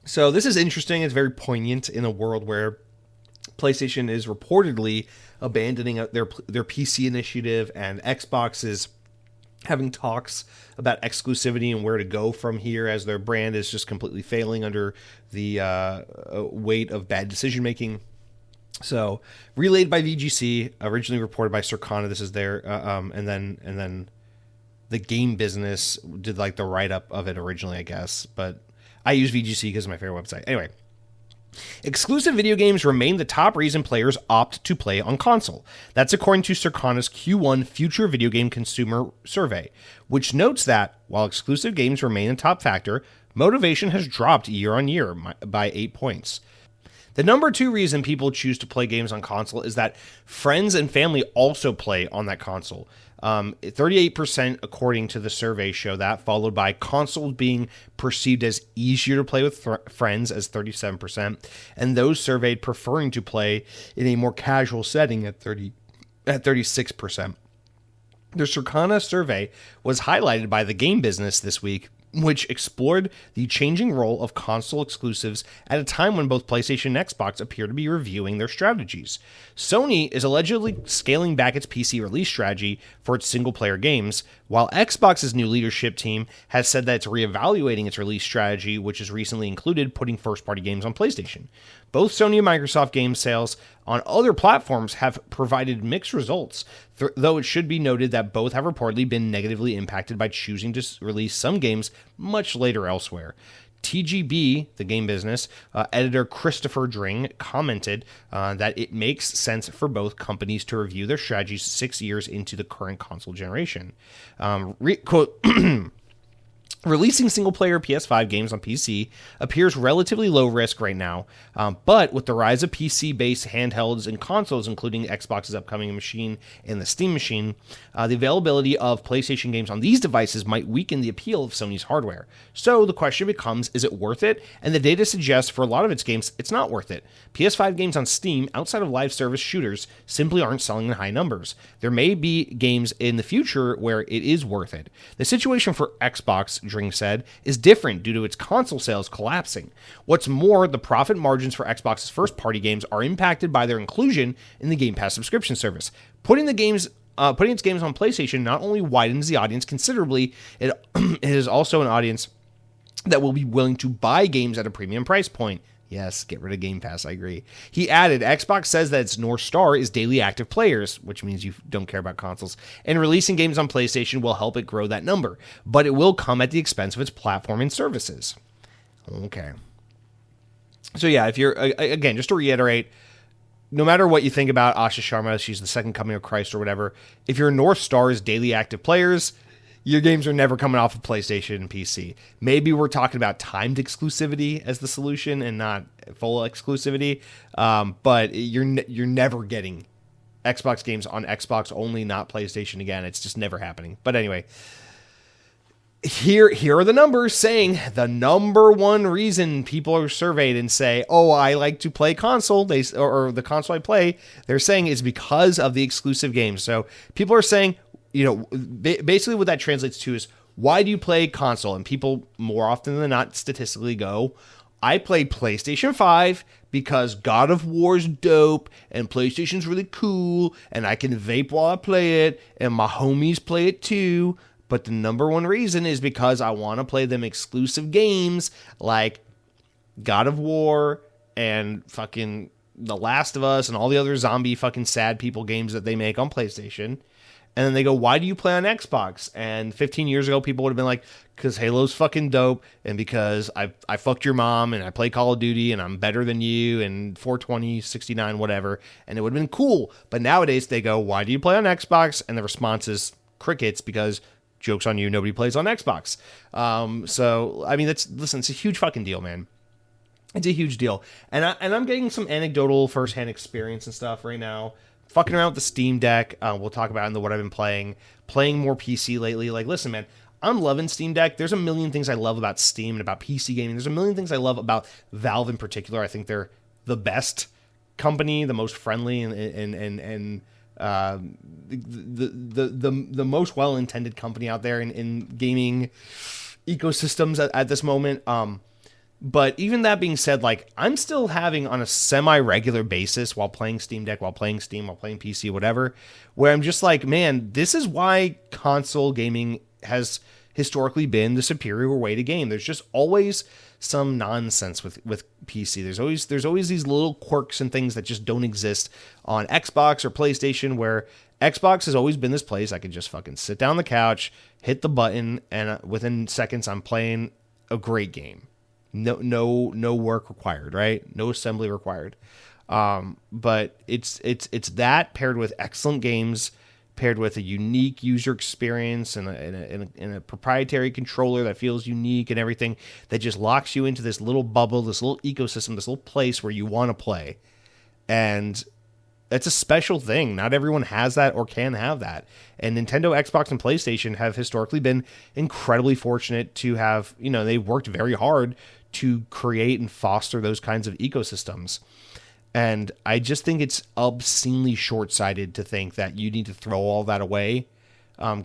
So this is interesting. It's very poignant in a world where PlayStation is reportedly abandoning their PC initiative, and Xbox is having talks about exclusivity and where to go from here, as their brand is just completely failing under the weight of bad decision making. So, relayed by VGC, originally reported by Circana. This is their, and then the Game Business did like the write up of it originally, I guess. But I use VGC because it's my favorite website. Anyway. Exclusive video games remain the top reason players opt to play on console. That's according to Circana's Q1 Future Video Game Consumer Survey, which notes that, while exclusive games remain a top factor, motivation has dropped year on year by 8 points. The number 2 reason people choose to play games on console is that friends and family also play on that console. 38% according to the survey show that, followed by consoles being perceived as easier to play with friends as 37%, and those surveyed preferring to play in a more casual setting at 36%. The Circana survey was highlighted by the game business this week, which explored the changing role of console exclusives at a time when both PlayStation and Xbox appear to be reviewing their strategies. Sony is allegedly scaling back its PC release strategy for its single-player games, while Xbox's new leadership team has said that it's reevaluating its release strategy, which has recently included putting first-party games on PlayStation. Both Sony and Microsoft game sales on other platforms have provided mixed results, though it should be noted that both have reportedly been negatively impacted by choosing to release some games much later elsewhere. TGB, the game business, editor Christopher Dring commented that it makes sense for both companies to review their strategies 6 years into the current console generation. Quote, releasing single-player PS5 games on PC appears relatively low risk right now, but with the rise of PC-based handhelds and consoles, including Xbox's upcoming machine and the Steam machine, the availability of PlayStation games on these devices might weaken the appeal of Sony's hardware. So the question becomes, is it worth it? And the data suggests for a lot of its games, it's not worth it. PS5 games on Steam, outside of live service shooters, simply aren't selling in high numbers. There may be games in the future where it is worth it. The situation for Xbox, Dring said, is different due to its console sales collapsing. What's more, the profit margins for Xbox's first-party games are impacted by their inclusion in the Game Pass subscription service. Putting its games on PlayStation not only widens the audience considerably, it is also an audience that will be willing to buy games at a premium price point. Yes, get rid of Game Pass, I agree. He added, Xbox says that its North Star is daily active players, which means you don't care about consoles, and releasing games on PlayStation will help it grow that number, but it will come at the expense of its platform and services. Okay. So yeah, if you're, again, just to reiterate, no matter what you think about Asha Sharma, she's the second coming of Christ or whatever, if your North Star is daily active players, your games are never coming off of PlayStation and PC. Maybe we're talking about timed exclusivity as the solution and not full exclusivity, but you're never getting Xbox games on Xbox only, not PlayStation again. It's just never happening. But anyway, here are the numbers saying the number one reason people are surveyed and say, oh, I like to play console, or the console I play, they're saying is because of the exclusive games. So people are saying, you know, basically what that translates to is, why do you play console? And people more often than not statistically go, I play PlayStation 5 because God of War's dope and PlayStation's really cool and I can vape while I play it and my homies play it too. But the number one reason is because I want to play them exclusive games like God of War and fucking The Last of Us and all the other zombie fucking sad people games that they make on PlayStation. And then they go, why do you play on Xbox? And 15 years ago, people would have been like, because Halo's fucking dope, and because I fucked your mom, and I play Call of Duty, and I'm better than you, and 420, 69, whatever. And it would have been cool. But nowadays, they go, why do you play on Xbox? And the response is crickets, because joke's on you, nobody plays on Xbox. So, I mean, listen, it's a huge fucking deal, man. It's a huge deal. And I'm getting some anecdotal firsthand experience and stuff right now. Fucking around with the Steam Deck. We'll talk about what I've been playing more PC lately. Like, listen, man, I'm loving Steam Deck. There's a million things I love about Steam and about PC gaming. There's a million things I love about Valve in particular. I think they're the best company, the most friendly, and the most well-intended company out there in gaming ecosystems at this moment. But even that being said, like, I'm still having on a semi-regular basis while playing Steam Deck, while playing Steam, while playing PC, whatever, where I'm just like, man, this is why console gaming has historically been the superior way to game. There's just always some nonsense with PC. There's always these little quirks and things that just don't exist on Xbox or PlayStation, where Xbox has always been this place I can just fucking sit down on the couch, hit the button, and within seconds I'm playing a great game. No work required, right? No assembly required. But it's that paired with excellent games, paired with a unique user experience and a proprietary controller that feels unique and everything, that just locks you into this little bubble, this little ecosystem, this little place where you want to play. And that's a special thing. Not everyone has that or can have that. And Nintendo, Xbox, and PlayStation have historically been incredibly fortunate to have, they worked very hard to create and foster those kinds of ecosystems. And I just think it's obscenely short-sighted to think that you need to throw all that away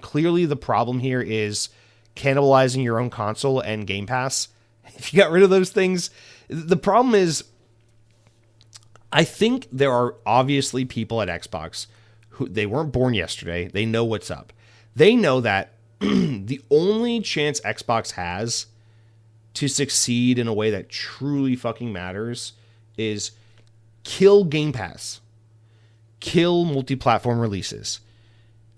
Clearly, the problem here is cannibalizing your own console and Game Pass. If you got rid of those things, the problem is, I think there are obviously people at Xbox who they weren't born yesterday. They know what's up. They know that the only chance Xbox has to succeed in a way that truly fucking matters is kill Game Pass, kill multi-platform releases,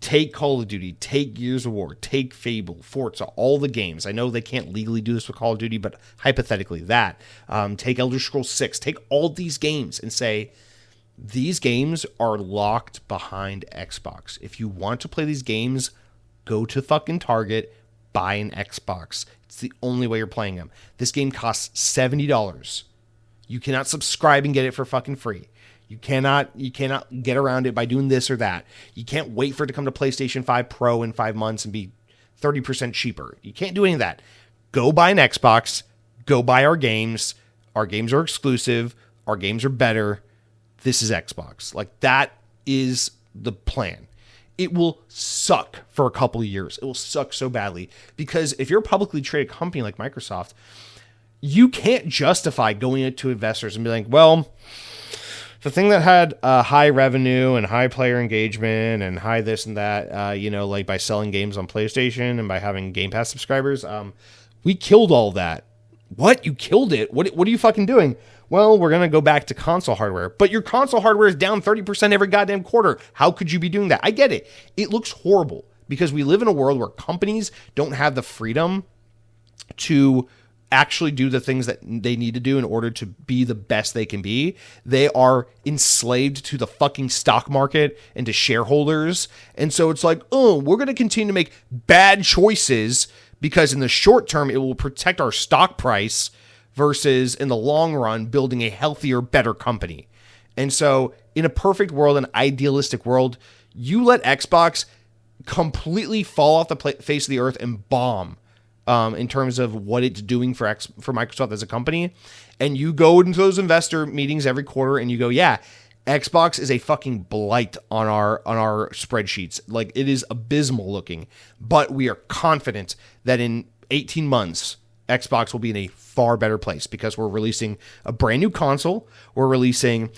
take Call of Duty, take Gears of War, take Fable, Forza, all the games. I know they can't legally do this with Call of Duty, but hypothetically that. Take Elder Scrolls 6, take all these games and say, these games are locked behind Xbox. If you want to play these games, go to fucking Target, buy an Xbox. It's the only way you're playing them. This game costs $70. You cannot subscribe and get it for fucking free. You cannot get around it by doing this or that. You can't wait for it to come to PlayStation 5 Pro in 5 months and be 30% cheaper. You can't do any of that. Go buy an Xbox. Go buy our games. Our games are exclusive. Our games are better. This is Xbox. Like, that is the plan. It will suck for a couple of years. It will suck so badly because if you're a publicly traded company like Microsoft, you can't justify going into investors and be like, well, the thing that had high revenue and high player engagement and high this and that, like by selling games on PlayStation and by having Game Pass subscribers, we killed all that. What? You killed it? What are you fucking doing? Well, we're going to go back to console hardware. But your console hardware is down 30% every goddamn quarter. How could you be doing that? I get it. It looks horrible because we live in a world where companies don't have the freedom to actually do the things that they need to do in order to be the best they can be. They are enslaved to the fucking stock market and to shareholders. And so it's like, oh, we're going to continue to make bad choices because in the short term, it will protect our stock price versus in the long run, building a healthier, better company. And so in a perfect world, an idealistic world, you let Xbox completely fall off the face of the earth and bomb. In terms of what it's doing for Microsoft as a company. And you go into those investor meetings every quarter and you go, yeah, Xbox is a fucking blight on our spreadsheets. Like, it is abysmal looking. But we are confident that in 18 months, Xbox will be in a far better place because we're releasing a brand new console. We're releasing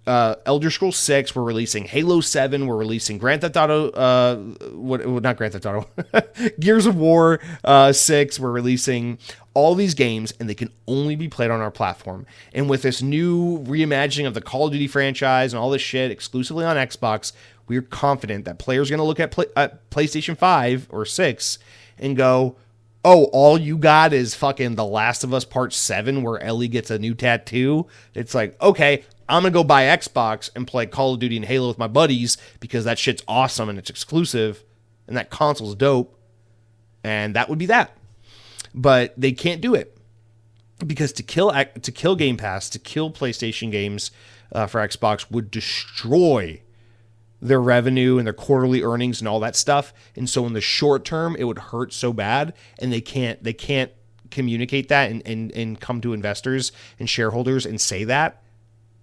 Elder Scrolls 6, we're releasing Halo 7, we're releasing Grand Theft Auto, not Grand Theft Auto, Gears of War 6, we're releasing all these games, and they can only be played on our platform. And with this new reimagining of the Call of Duty franchise and all this shit exclusively on Xbox, we're confident that players are going to look at PlayStation 5 or 6 and go, oh, all you got is fucking The Last of Us Part 7 where Ellie gets a new tattoo. It's like, okay, I'm going to go buy Xbox and play Call of Duty and Halo with my buddies because that shit's awesome and it's exclusive and that console's dope. And that would be that. But they can't do it because to kill Game Pass, to kill PlayStation games for Xbox would destroy their revenue and their quarterly earnings and all that stuff. And so in the short term, it would hurt so bad and they can't communicate that and come to investors and shareholders and say that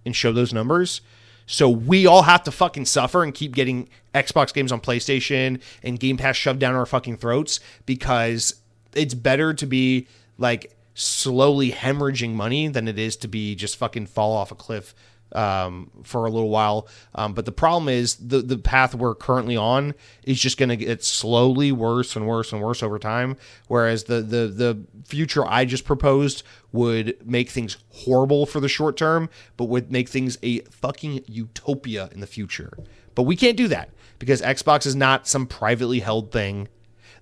and show those numbers. So we all have to fucking suffer and keep getting Xbox games on PlayStation and Game Pass shoved down our fucking throats because it's better to be like slowly hemorrhaging money than it is to be just fucking fall off a cliff for a little while. But the problem is the path we're currently on is just going to get slowly worse and worse and worse over time. Whereas the future I just proposed would make things horrible for the short term, but would make things a fucking utopia in the future. But we can't do that because Xbox is not some privately held thing.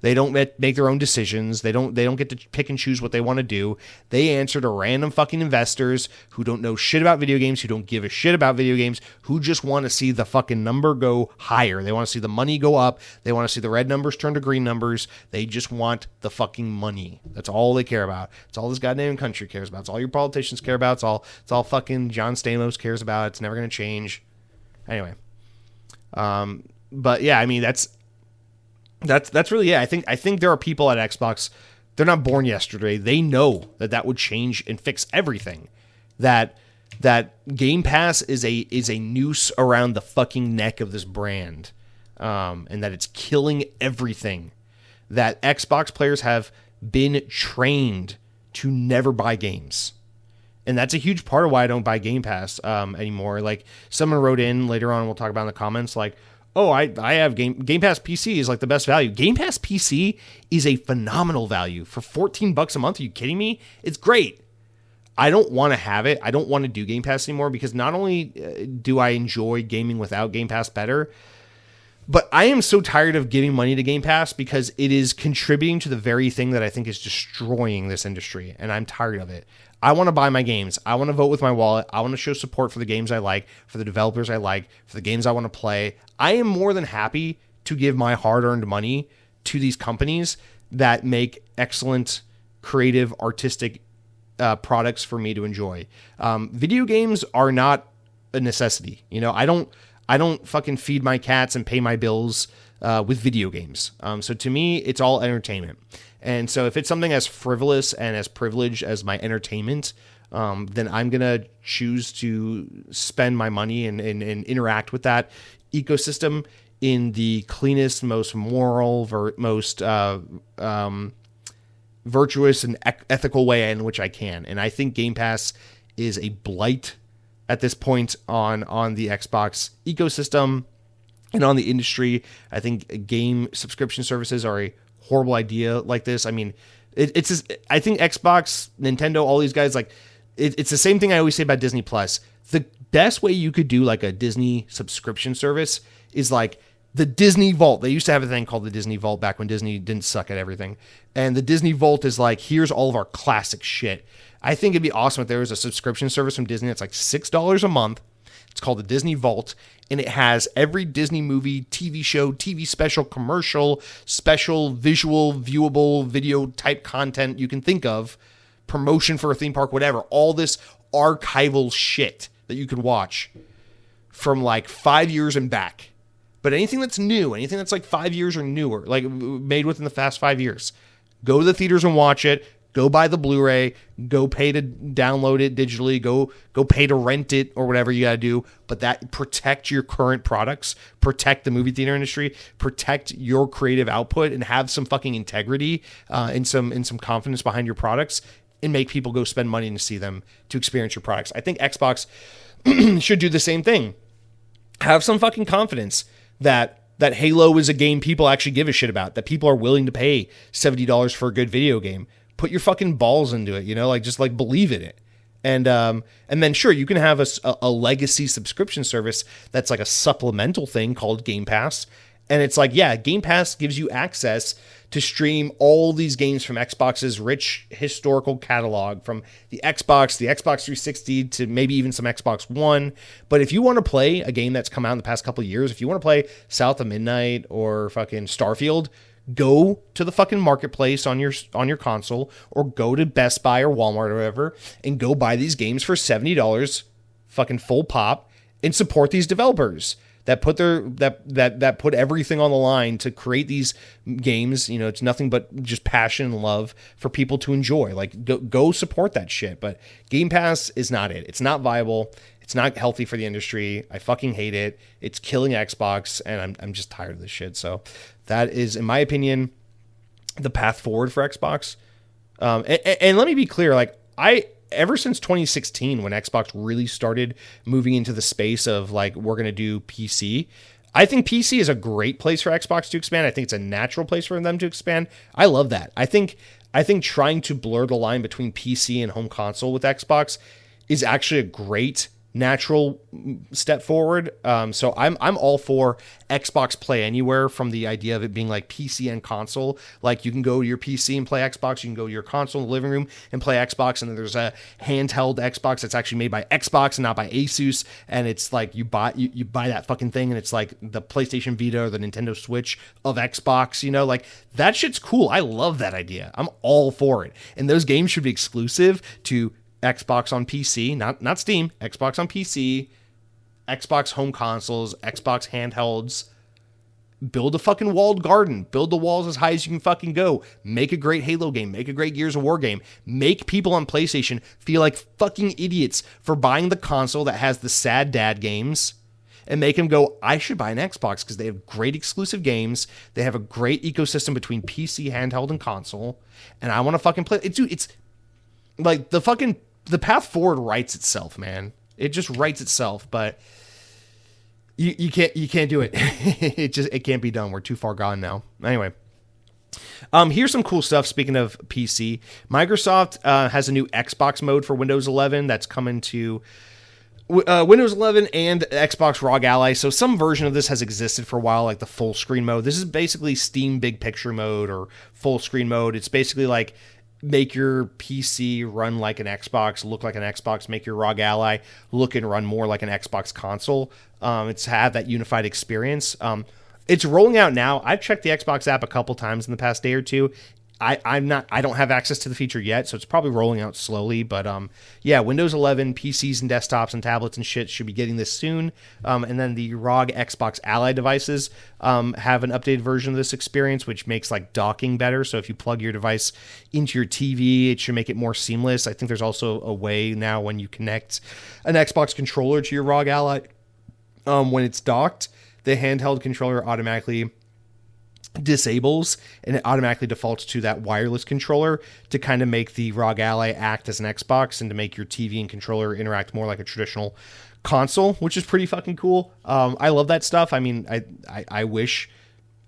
They don't make their own decisions. They don't get to pick and choose what they want to do. They answer to random fucking investors who don't know shit about video games, who don't give a shit about video games, who just want to see the fucking number go higher. They want to see the money go up. They want to see the red numbers turn to green numbers. They just want the fucking money. That's all they care about. It's all this goddamn country cares about. It's all your politicians care about. It's all fucking John Stamos cares about. It's never going to change. Anyway. But yeah, I mean, that's really it. I think there are people at Xbox, they're not born yesterday. They know that would change and fix everything. That Game Pass is a noose around the fucking neck of this brand. and that it's killing everything. That Xbox players have been trained to never buy games. And that's a huge part of why I don't buy Game Pass anymore. Like, someone wrote in later on, we'll talk about in the comments, like, oh, I have Game Pass PC is like the best value. Game Pass PC is a phenomenal value. For $14 a month, are you kidding me? It's great. I don't want to have it. I don't want to do Game Pass anymore because not only do I enjoy gaming without Game Pass better, but I am so tired of giving money to Game Pass because it is contributing to the very thing that I think is destroying this industry, and I'm tired of it. I want to buy my games. I want to vote with my wallet. I want to show support for the games I like, for the developers I like, for the games I want to play. I am more than happy to give my hard-earned money to these companies that make excellent, creative, artistic products for me to enjoy. Video games are not a necessity. You know, I don't fucking feed my cats and pay my bills with video games. So to me, it's all entertainment. And so if it's something as frivolous and as privileged as my entertainment, then I'm going to choose to spend my money and interact with that ecosystem in the cleanest, most moral, most virtuous and ethical way in which I can. And I think Game Pass is a blight at this point on the Xbox ecosystem and on the industry. I think game subscription services are a horrible idea like this. I mean, it's just, I think Xbox, Nintendo, all these guys, like, it's the same thing I always say about Disney Plus. The best way you could do like a Disney subscription service is like the Disney Vault. They used to have a thing called the Disney Vault back when Disney didn't suck at everything. And the Disney Vault is like, here's all of our classic shit. I think it'd be awesome if there was a subscription service from Disney that's like $6 a month. It's called the Disney Vault, and it has every Disney movie, TV show, TV special, commercial, special, visual, viewable, video type content you can think of, promotion for a theme park, whatever. All this archival shit that you can watch from like 5 years and back. But anything that's new, anything that's like 5 years or newer, like made within the past 5 years, go to the theaters and watch it. Go buy the Blu-ray, go pay to download it digitally, go pay to rent it or whatever you got to do. But that protect your current products, protect the movie theater industry, protect your creative output, and have some fucking integrity and some confidence behind your products, and make people go spend money to see them, to experience your products. I think Xbox should do the same thing. Have some fucking confidence that Halo is a game people actually give a shit about, that people are willing to pay $70 for a good video game. Put your fucking balls into it, you know, like just like believe in it. And then sure, you can have a legacy subscription service that's like a supplemental thing called Game Pass. And it's like, yeah, Game Pass gives you access to stream all these games from Xbox's rich historical catalog, from the Xbox 360 to maybe even some Xbox One. But if you want to play a game that's come out in the past couple of years, if you want to play South of Midnight or fucking Starfield, go to the fucking marketplace on your console, or go to Best Buy or Walmart or whatever, and go buy these games for $70 fucking full pop, and support these developers that put that put everything on the line to create these games. You know, it's nothing but just passion and love for people to enjoy. Like, go support that shit. But Game Pass is not it. It's not viable. It's not healthy for the industry. I fucking hate it. It's killing Xbox, and I'm just tired of this shit. So that is, in my opinion, the path forward for Xbox. And let me be clear, like, ever since 2016, when Xbox really started moving into the space of like, we're going to do PC, I think PC is a great place for Xbox to expand. I think it's a natural place for them to expand. I love that. I think trying to blur the line between PC and home console with Xbox is actually a great natural step forward. So I'm all for Xbox Play Anywhere, from the idea of it being like PC and console. Like, you can go to your PC and play Xbox, you can go to your console in the living room and play Xbox, and then there's a handheld Xbox that's actually made by Xbox and not by Asus, and it's like you buy that fucking thing, and it's like the PlayStation Vita or the Nintendo Switch of Xbox, you know, like, that shit's cool. I love that idea. I'm all for it. And those games should be exclusive to Xbox on PC, not Steam, Xbox on PC, Xbox home consoles, Xbox handhelds. Build a fucking walled garden. Build the walls as high as you can fucking go. Make a great Halo game. Make a great Gears of War game. Make people on PlayStation feel like fucking idiots for buying the console that has the sad dad games and make them go, I should buy an Xbox because they have great exclusive games. They have a great ecosystem between PC, handheld, and console. And I want to fucking play it. Dude, it's like the path forward writes itself, man. It just writes itself, but you can't do it. It can't be done. We're too far gone now. Anyway. Here's some cool stuff. Speaking of PC, Microsoft has a new Xbox mode for Windows 11 that's coming to Windows 11 and Xbox ROG Ally. So some version of this has existed for a while, like the full screen mode. This is basically Steam Big Picture mode or full screen mode. It's basically like make your PC run like an Xbox, look like an Xbox, make your ROG Ally look and run more like an Xbox console. It's have that unified experience. It's rolling out now. I've checked the Xbox app a couple times in the past day or two. I don't have access to the feature yet, so it's probably rolling out slowly. But yeah, Windows 11 PCs and desktops and tablets and shit should be getting this soon. And then the ROG Xbox Ally devices have an updated version of this experience, which makes like docking better. So if you plug your device into your TV, it should make it more seamless. I think there's also a way now when you connect an Xbox controller to your ROG Ally, when it's docked, the handheld controller automatically disables and it automatically defaults to that wireless controller to kind of make the ROG Ally act as an Xbox and to make your TV and controller interact more like a traditional console, which is pretty fucking cool. I love that stuff. I mean, I wish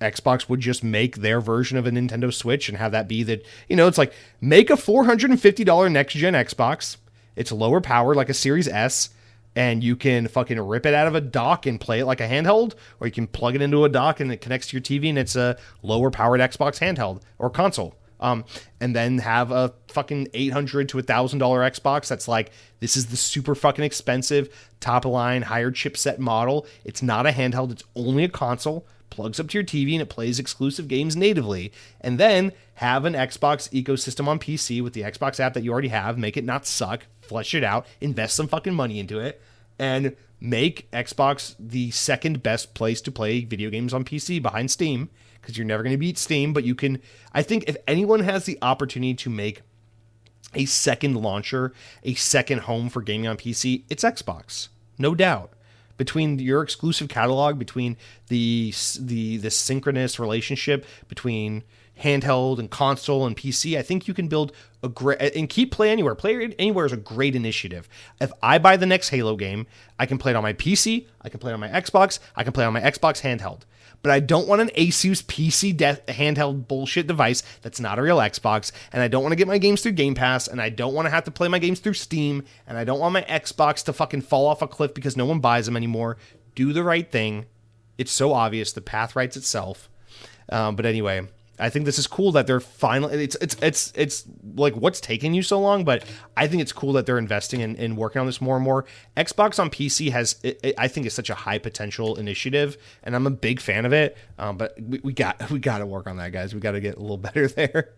Xbox would just make their version of a Nintendo Switch and have that be that, it's like make a $450 next gen Xbox. It's lower power like a Series S. And you can fucking rip it out of a dock and play it like a handheld, or you can plug it into a dock and it connects to your TV and it's a lower powered Xbox handheld or console. And then have a fucking $800 to $1,000 Xbox that's like, this is the super fucking expensive, top of line, higher chipset model. It's not a handheld, it's only a console. Plugs up to your TV and it plays exclusive games natively. And then have an Xbox ecosystem on PC with the Xbox app that you already have. Make it not suck. Flesh it out. Invest some fucking money into it. And make Xbox the second best place to play video games on PC behind Steam. Because you're never going to beat Steam. But you can, I think if anyone has the opportunity to make a second launcher, a second home for gaming on PC, it's Xbox. No doubt. Between your exclusive catalog, between the synchronous relationship between handheld and console and PC, I think you can build a great, and keep Play Anywhere. Play Anywhere is a great initiative. If I buy the next Halo game, I can play it on my PC, I can play it on my Xbox, I can play it on my Xbox handheld. But I don't want an Asus PC handheld bullshit device that's not a real Xbox, and I don't want to get my games through Game Pass, and I don't want to have to play my games through Steam, and I don't want my Xbox to fucking fall off a cliff because no one buys them anymore. Do the right thing. It's so obvious. The path writes itself. But anyway, I think this is cool that they're finally, it's like, what's taking you so long? But I think it's cool that they're investing in working on this more and more. Xbox on PC I think is such a high potential initiative, and I'm a big fan of it. But we got to work on that, guys. We got to get a little better there.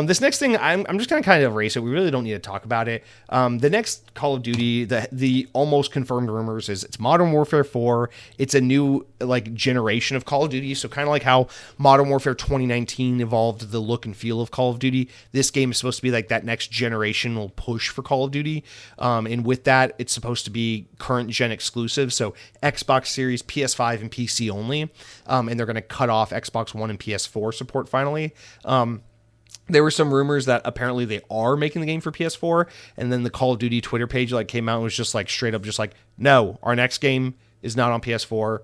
This next thing, I'm just going to kind of erase it. We really don't need to talk about it. The next Call of Duty, the almost confirmed rumors is it's Modern Warfare 4. It's a new like generation of Call of Duty. So kind of like how Modern Warfare 2019 evolved the look and feel of Call of Duty. This game is supposed to be like that next generational push for Call of Duty. And with that, it's supposed to be current gen exclusive. So Xbox Series, PS5, and PC only. And they're going to cut off Xbox One and PS4 support finally. There were some rumors that apparently they are making the game for PS4, and then the Call of Duty Twitter page like came out and was just like straight up just like, no, our next game is not on PS4.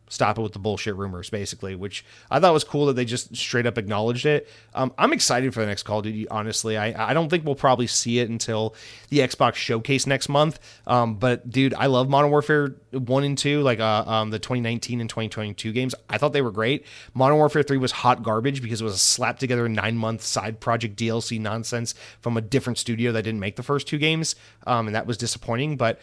Stop it with the bullshit rumors, basically, which I thought was cool that they just straight up acknowledged it. I'm excited for the next Call of Duty, honestly. I don't think we'll probably see it until the Xbox Showcase next month. But, dude, I love Modern Warfare 1 and 2, like the 2019 and 2022 games. I thought they were great. Modern Warfare 3 was hot garbage because it was a slapped-together 9-month side project DLC nonsense from a different studio that didn't make the first two games, and that was disappointing. But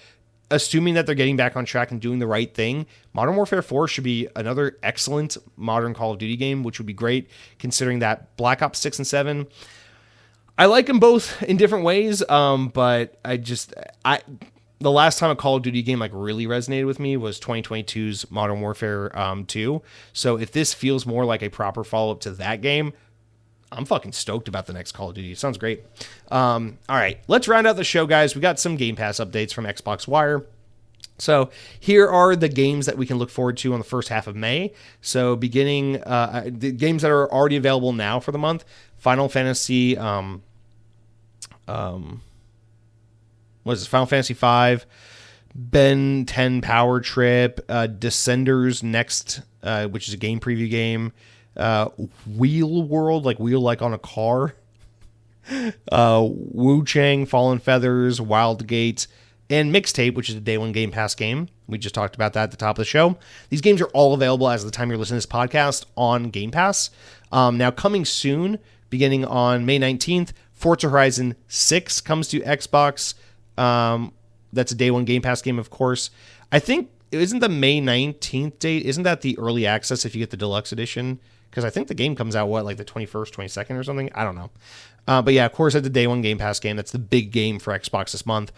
assuming that they're getting back on track and doing the right thing, Modern Warfare 4 should be another excellent modern Call of Duty game, which would be great considering that Black Ops 6 and 7, I like them both in different ways, but the last time a Call of Duty game like really resonated with me was 2022's Modern Warfare 2. So if this feels more like a proper follow-up to that game, I'm fucking stoked about the next Call of Duty. It sounds great. All right, let's round out the show, guys. We got some Game Pass updates from Xbox Wire. So here are the games that we can look forward to on the first half of May. So beginning the games that are already available now for the month: Final Fantasy, Final Fantasy V, Ben 10 Power Trip, Descenders Next, which is a game preview game, Wheel World, like wheel like on a car, Wu Chang, Fallen Feathers, Wildgate, and Mixtape, which is a Day 1 Game Pass game. We just talked about that at the top of the show. These games are all available as of the time you're listening to this podcast on Game Pass. Now, coming soon, beginning on May 19th, Forza Horizon 6 comes to Xbox. That's a Day 1 Game Pass game, of course. I think, isn't the May 19th date, isn't that the early access if you get the deluxe edition? Because I think the game comes out, like the 21st, 22nd or something? I don't know. But yeah, of course, it's a Day 1 Game Pass game. That's the big game for Xbox this month.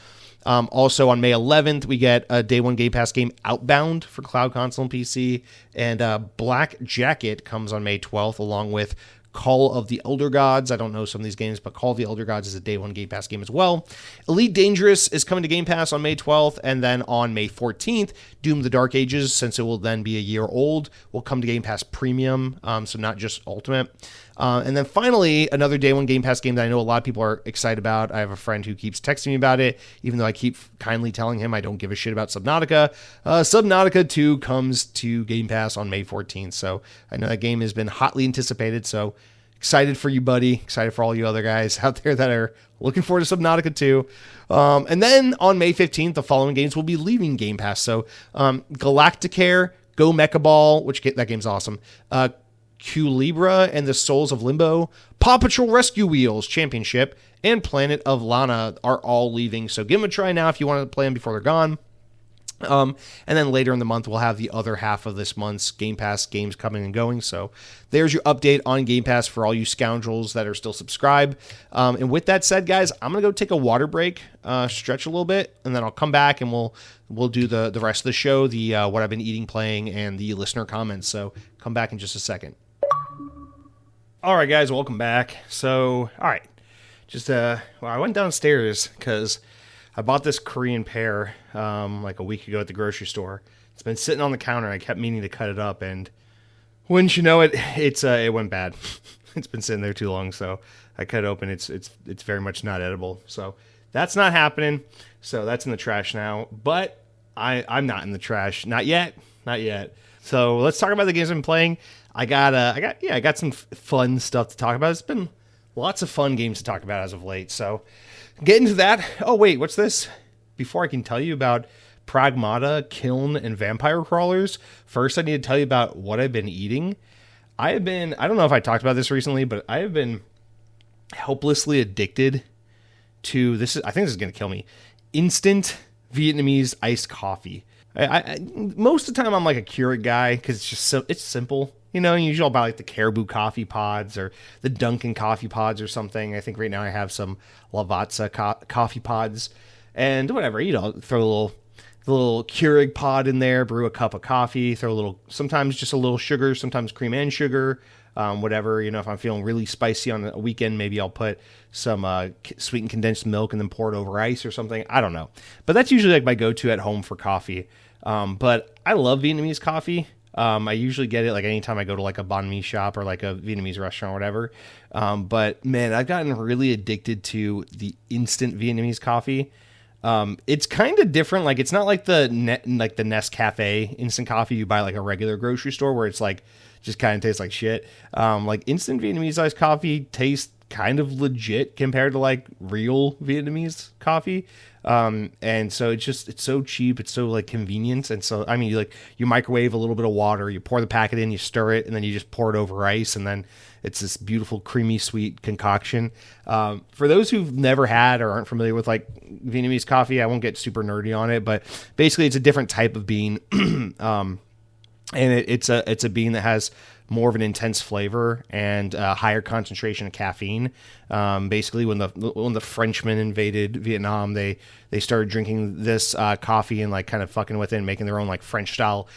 Also, on May 11th, we get a Day 1 Game Pass game, Outbound, for cloud, console, and PC. And Black Jacket comes on May 12th, along with Call of the Elder Gods. I don't know some of these games, but Call of the Elder Gods is a Day 1 Game Pass game as well. Elite Dangerous is coming to Game Pass on May 12th, and then on May 14th, Doom the Dark Ages, since it will then be a year old, will come to Game Pass Premium, so not just Ultimate. And then finally, another Day 1 Game Pass game that I know a lot of people are excited about. I have a friend who keeps texting me about it, even though I keep kindly telling him I don't give a shit about Subnautica. Subnautica 2 comes to Game Pass on May 14th, so I know that game has been hotly anticipated, so excited for you, buddy. Excited for all you other guys out there that are looking forward to Subnautica 2. And then on May 15th, the following games will be leaving Game Pass. So Galacticare, Go Mecha Ball, that game's awesome. Culebra and the Souls of Limbo, Paw Patrol Rescue Wheels Championship, and Planet of Lana are all leaving. So give them a try now if you want to play them before they're gone. And then later in the month, we'll have the other half of this month's Game Pass games coming and going. So there's your update on Game Pass for all you scoundrels that are still subscribed. And with that said, guys, I'm going to go take a water break, stretch a little bit, and then I'll come back and we'll do the rest of the show, the what I've been eating, playing, and the listener comments. So come back in just a second. All right, guys, welcome back. So, all right, I went downstairs because I bought this Korean pear like a week ago at the grocery store. It's been sitting on the counter, and I kept meaning to cut it up, and wouldn't you know it, it went bad. It's been sitting there too long, so I cut it open. It's very much not edible. So that's not happening. So that's in the trash now. But I'm not in the trash. Not yet. So let's talk about the games I've been playing. I got some fun stuff to talk about. It's been lots of fun games to talk about as of late. So get into that. Oh, wait, what's this? Before I can tell you about Pragmata, Kiln, and Vampire Crawlers, first I need to tell you about what I've been eating. I don't know if I talked about this recently, but I have been helplessly addicted to this. I think this is going to kill me. Instant Vietnamese iced coffee. I most of the time I'm like a Keurig guy because it's just it's simple. You know, usually I'll buy like the Caribou coffee pods or the Dunkin' coffee pods or something. I think right now I have some Lavazza coffee pods and whatever. You know, throw the little Keurig pod in there, brew a cup of coffee, sometimes just a little sugar, sometimes cream and sugar, whatever. You know, if I'm feeling really spicy on a weekend, maybe I'll put some sweetened condensed milk and then pour it over ice or something. I don't know. But that's usually like my go-to at home for coffee. But I love Vietnamese coffee. I usually get it like anytime I go to like a banh mi shop or like a Vietnamese restaurant or whatever. But man, I've gotten really addicted to the instant Vietnamese coffee. It's kind of different. Like it's not like the Nescafe instant coffee you buy like a regular grocery store where it's like just kind of tastes like shit. Like instant Vietnamese iced coffee tastes kind of legit compared to like real Vietnamese coffee. And so it's so cheap. It's so like convenient. And so, I mean, you microwave a little bit of water, you pour the packet in, you stir it, and then you just pour it over ice. And then it's this beautiful, creamy, sweet concoction. For those who've never had or aren't familiar with like Vietnamese coffee, I won't get super nerdy on it, but basically it's a different type of bean. And it's a bean that has more of an intense flavor and higher concentration of caffeine. Basically, when the Frenchmen invaded Vietnam, they started drinking this coffee and like kind of fucking with it and making their own like French style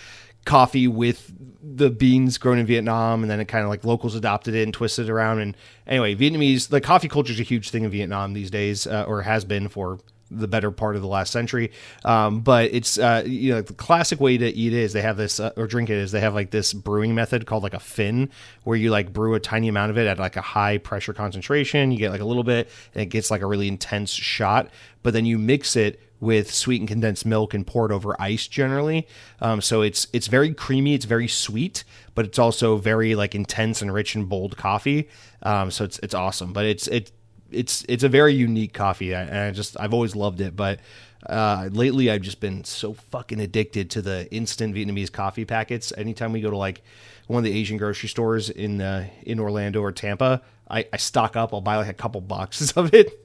coffee with the beans grown in Vietnam, and then it kind of like locals adopted it and twisted it around. And anyway, the coffee culture is a huge thing in Vietnam these days, or has been for the better part of the last century. But it's the classic way to eat it is they have this or drink it is they have like this brewing method called like a fin, where you like brew a tiny amount of it at like a high pressure concentration. You get like a little bit, and it gets like a really intense shot. But then you mix it with sweetened condensed milk and pour it over ice generally. So it's very creamy, it's very sweet, but it's also very like intense and rich and bold coffee. So it's awesome, but it's a very unique coffee. I've always loved it, but lately I've just been so fucking addicted to the instant Vietnamese coffee packets. Anytime we go to like one of the Asian grocery stores in Orlando or Tampa, I stock up. I'll buy like a couple boxes of it.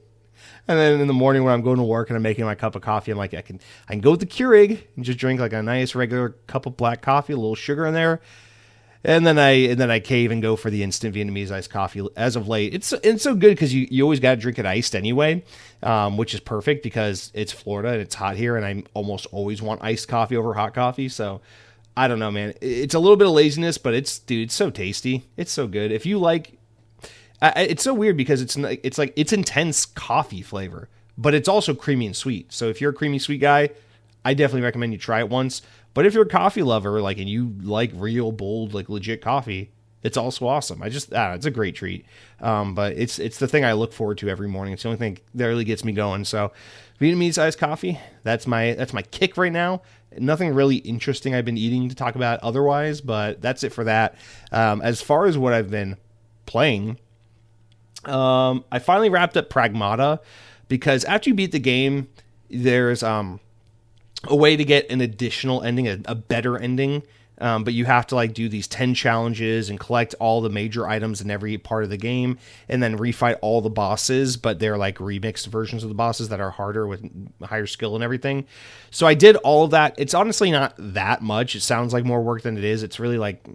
And then in the morning when I'm going to work and I'm making my cup of coffee, I'm like, I can go with the Keurig and just drink like a nice regular cup of black coffee, a little sugar in there. And then I cave and go for the instant Vietnamese iced coffee. As of late, it's so good because you always got to drink it iced anyway, which is perfect because it's Florida and it's hot here, and I almost always want iced coffee over hot coffee. So I don't know, man. It's a little bit of laziness, but it's so tasty. It's so good. If you like. It's so weird because it's intense coffee flavor, but it's also creamy and sweet. So if you're a creamy sweet guy, I definitely recommend you try it once. But if you're a coffee lover, like, and you like real bold, like legit coffee, it's also awesome. It's a great treat. But it's the thing I look forward to every morning. It's the only thing that really gets me going. So Vietnamese iced coffee, that's my kick right now. Nothing really interesting I've been eating to talk about otherwise, but that's it for that. As far as what I've been playing, I finally wrapped up Pragmata because after you beat the game, there's a way to get an additional ending, a better ending. But you have to like do these 10 challenges and collect all the major items in every part of the game, and then refight all the bosses. But they're like remixed versions of the bosses that are harder with higher skill and everything. So I did all of that. It's honestly not that much. It sounds like more work than it is. It's really like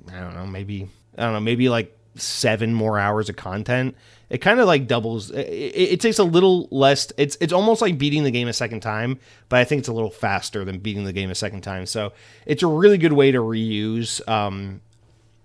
maybe like 7 more hours of content. It kind of like doubles. It takes a little less. It's almost like beating the game a second time, but I think it's a little faster than beating the game a second time. So it's a really good way to reuse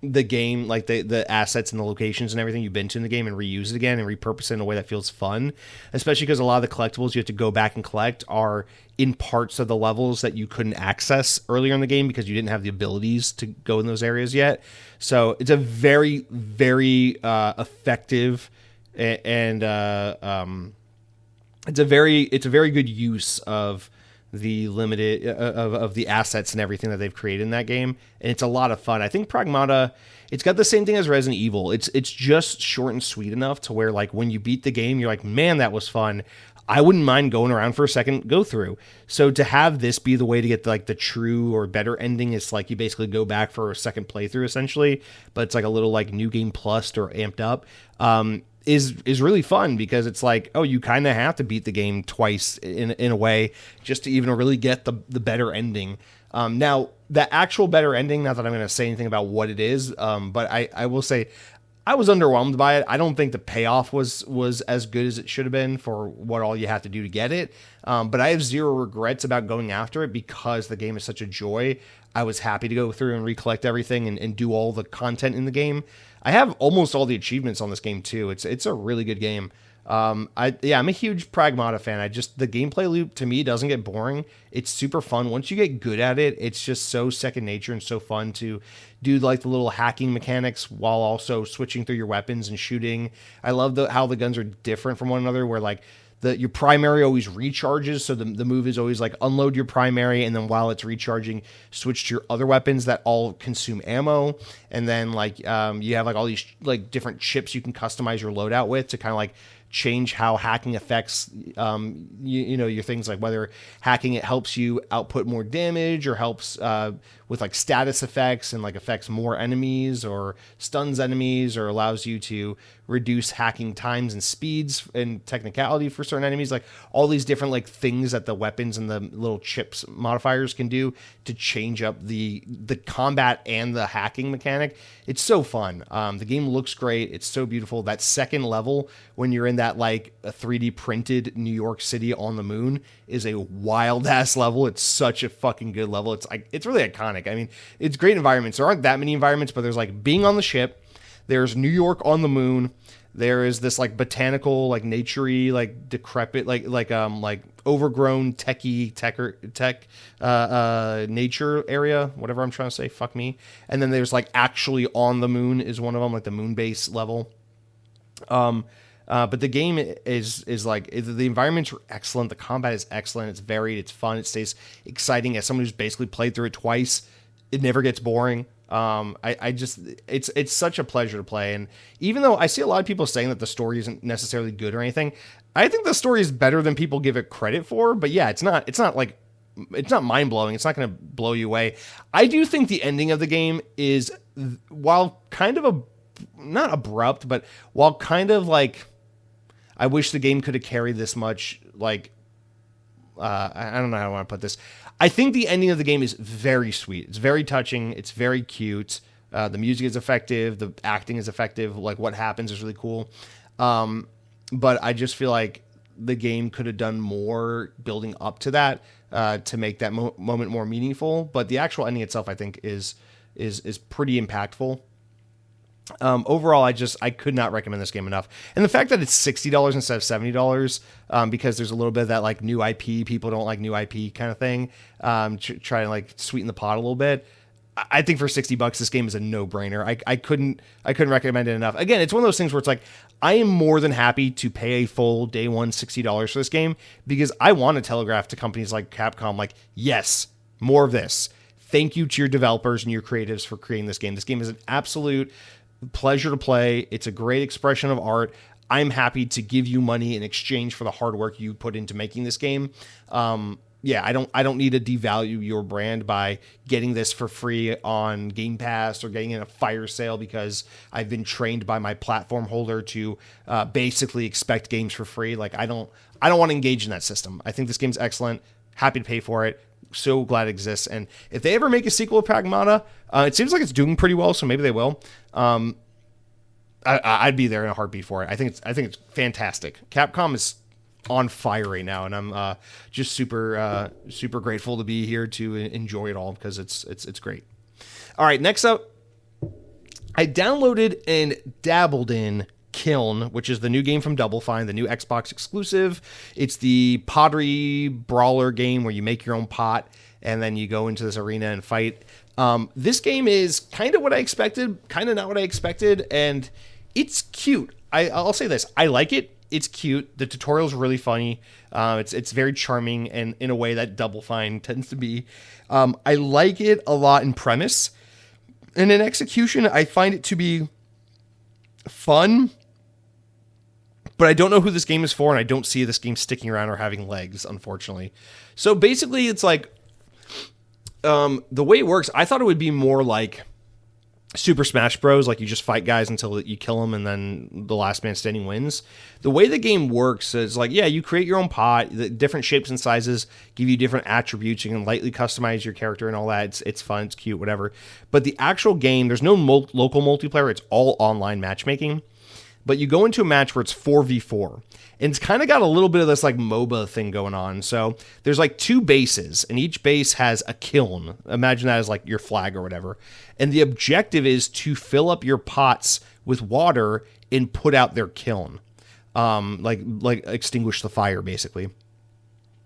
the game, like the assets and the locations and everything you've been to in the game, and reuse it again and repurpose it in a way that feels fun. Especially because a lot of the collectibles you have to go back and collect are in parts of the levels that you couldn't access earlier in the game because you didn't have the abilities to go in those areas yet. So it's a very, very effective and it's a very good use of the limited of the assets and everything that they've created in that game, and it's a lot of fun. I think Pragmata, it's got the same thing as Resident Evil. It's just short and sweet enough to where like when you beat the game, you're like, man, that was fun. I wouldn't mind going around for a second go through. So to have this be the way to get like the true or better ending, is like you basically go back for a second playthrough essentially, but it's like a little like new game plus or amped up. Is really fun because it's like, oh, you kind of have to beat the game twice in a way just to even really get the better ending. Now, the actual better ending, not that I'm going to say anything about what it is, but I will say I was underwhelmed by it. I don't think the payoff was as good as it should have been for what all you have to do to get it. But I have zero regrets about going after it because the game is such a joy. I was happy to go through and recollect everything and do all the content in the game. I have almost all the achievements on this game too. It's a really good game. I'm a huge Pragmata fan. The gameplay loop to me doesn't get boring. It's super fun. Once you get good at it, it's just so second nature and so fun to do like the little hacking mechanics while also switching through your weapons and shooting. I love how the guns are different from one another, where like your primary always recharges, so the move is always like unload your primary, and then while it's recharging, switch to your other weapons that all consume ammo. And then like you have like all these like different chips you can customize your loadout with to kind of like change how hacking affects your things, like whether hacking it helps you output more damage or helps with like status effects and like affects more enemies or stuns enemies or allows you to reduce hacking times and speeds and technicality for certain enemies. Like all these different like things that the weapons and the little chips modifiers can do to change up the combat and the hacking mechanic. It's so fun. The game looks great. It's so beautiful. That second level when you're in that like a 3D printed New York City on the moon is a wild ass level. It's such a fucking good level. It's really iconic. I mean, it's great environments. There aren't that many environments, but there's like being on the ship. There's New York on the moon. There is this like botanical, like naturey, like decrepit, like overgrown tech nature area, whatever I'm trying to say. Fuck me. And then there's like actually on the moon is one of them, like the moon base level. But the game is like the environments are excellent. The combat is excellent. It's varied. It's fun. It stays exciting. As someone who's basically played through it twice, it never gets boring. It's such a pleasure to play. And even though I see a lot of people saying that the story isn't necessarily good or anything, I think the story is better than people give it credit for. But yeah, it's not mind blowing. It's not going to blow you away. I do think the ending of the game is, while kind of not abrupt, but while kind of like, I wish the game could have carried this much, like, I don't know how I want to put this. I think the ending of the game is very sweet. It's very touching. It's very cute. The music is effective. The acting is effective. Like, what happens is really cool. But I just feel like the game could have done more building up to that to make that moment more meaningful. But the actual ending itself, I think, is pretty impactful. Overall, I could not recommend this game enough. And the fact that it's $60 instead of $70, because there's a little bit of that like new IP, people don't like new IP kind of thing. Try to like sweeten the pot a little bit. I think for $60, this game is a no-brainer. I couldn't recommend it enough. Again, it's one of those things where it's like, I am more than happy to pay a full day one $60 for this game, because I want to telegraph to companies like Capcom, like, yes, more of this. Thank you to your developers and your creatives for creating this game. This game is an absolute pleasure to play. It's a great expression of art. I'm happy to give you money in exchange for the hard work you put into making this game. Yeah, I don't need to devalue your brand by getting this for free on Game Pass or getting in a fire sale because I've been trained by my platform holder to basically expect games for free. Like, I don't want to engage in that system. I think this game's excellent. Happy to pay for it. So glad it exists. And if they ever make a sequel to Pragmata, it seems like it's doing pretty well, so maybe they will. I'd be there in a heartbeat for it. I think it's fantastic. Capcom is on fire right now, and I'm just super grateful to be here to enjoy it all, because it's great. All right, next up, I downloaded and dabbled in Kiln, which is the new game from Double Fine, the new Xbox exclusive. It's the pottery brawler game where you make your own pot and then you go into this arena and fight. This game is kind of what I expected, kind of not what I expected, and it's cute. I'll say this. I like it. It's cute. The tutorial's really funny. It's very charming, and in a way that Double Fine tends to be. I like it a lot in premise. And in execution, I find it to be fun, but I don't know who this game is for, and I don't see this game sticking around or having legs, unfortunately. So basically, it's like, the way it works, I thought it would be more like Super Smash Bros. Like, you just fight guys until you kill them, and then the last man standing wins. The way the game works is like, yeah, you create your own pot. The different shapes and sizes give you different attributes. You can lightly customize your character and all that. It's fun, it's cute, whatever. But the actual game, there's no local multiplayer. It's all online matchmaking. But you go into a match where it's 4v4. And it's kind of got a little bit of this like MOBA thing going on. So there's like 2 bases, and each base has a kiln. Imagine that as like your flag or whatever. And the objective is to fill up your pots with water and put out their kiln. Like extinguish the fire, basically.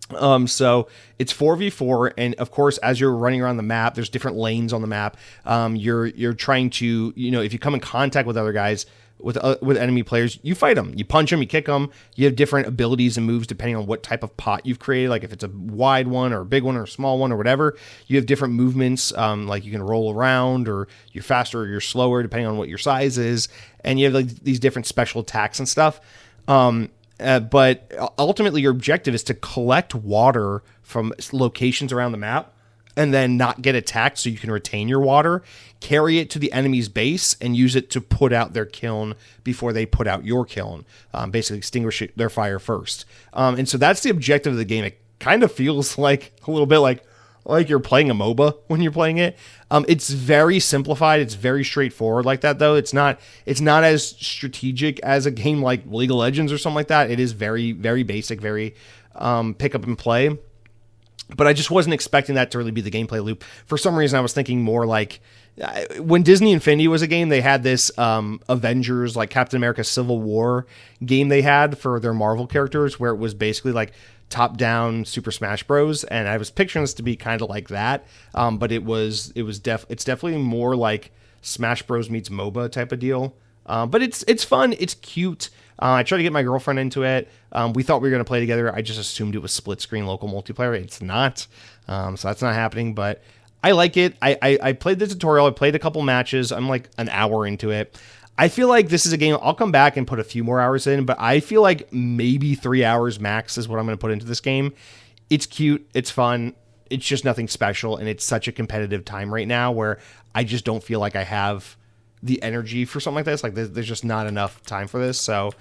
So it's 4v4, and of course, as you're running around the map, there's different lanes on the map. You're trying to, if you come in contact with other guys, with enemy players, you fight them, you punch them, you kick them. You have different abilities and moves depending on what type of pot you've created. Like if it's a wide one or a big one or a small one or whatever, you have different movements. Like you can roll around, or you're faster or you're slower depending on what your size is. And you have like these different special attacks and stuff. But ultimately your objective is to collect water from locations around the map and then not get attacked so you can retain your water, carry it to the enemy's base, and use it to put out their kiln before they put out your kiln. Basically extinguish their fire first. And so that's the objective of the game. It kind of feels like a little bit like you're playing a MOBA when you're playing it. It's very simplified. It's very straightforward like that, though. It's not as strategic as a game like League of Legends or something like that. It is very, very basic, very pick up and play. But I just wasn't expecting that to really be the gameplay loop. For some reason, I was thinking more like, when Disney Infinity was a game, they had this Avengers, like Captain America Civil War game they had for their Marvel characters, where it was basically like top-down Super Smash Bros. And I was picturing this to be kind of like that, but it's definitely more like Smash Bros meets MOBA type of deal. But it's fun, it's cute. I tried to get my girlfriend into it. We thought we were going to play together. I just assumed it was split screen local multiplayer. It's not, so that's not happening. But I like it. I played the tutorial. I played a couple matches. I'm like an hour into it. I feel like this is a game I'll come back and put a few more hours in, but I feel like maybe 3 hours max is what I'm going to put into this game. It's cute. It's fun. It's just nothing special, and it's such a competitive time right now where I just don't feel like I have the energy for something like this. Like there's just not enough time for this. So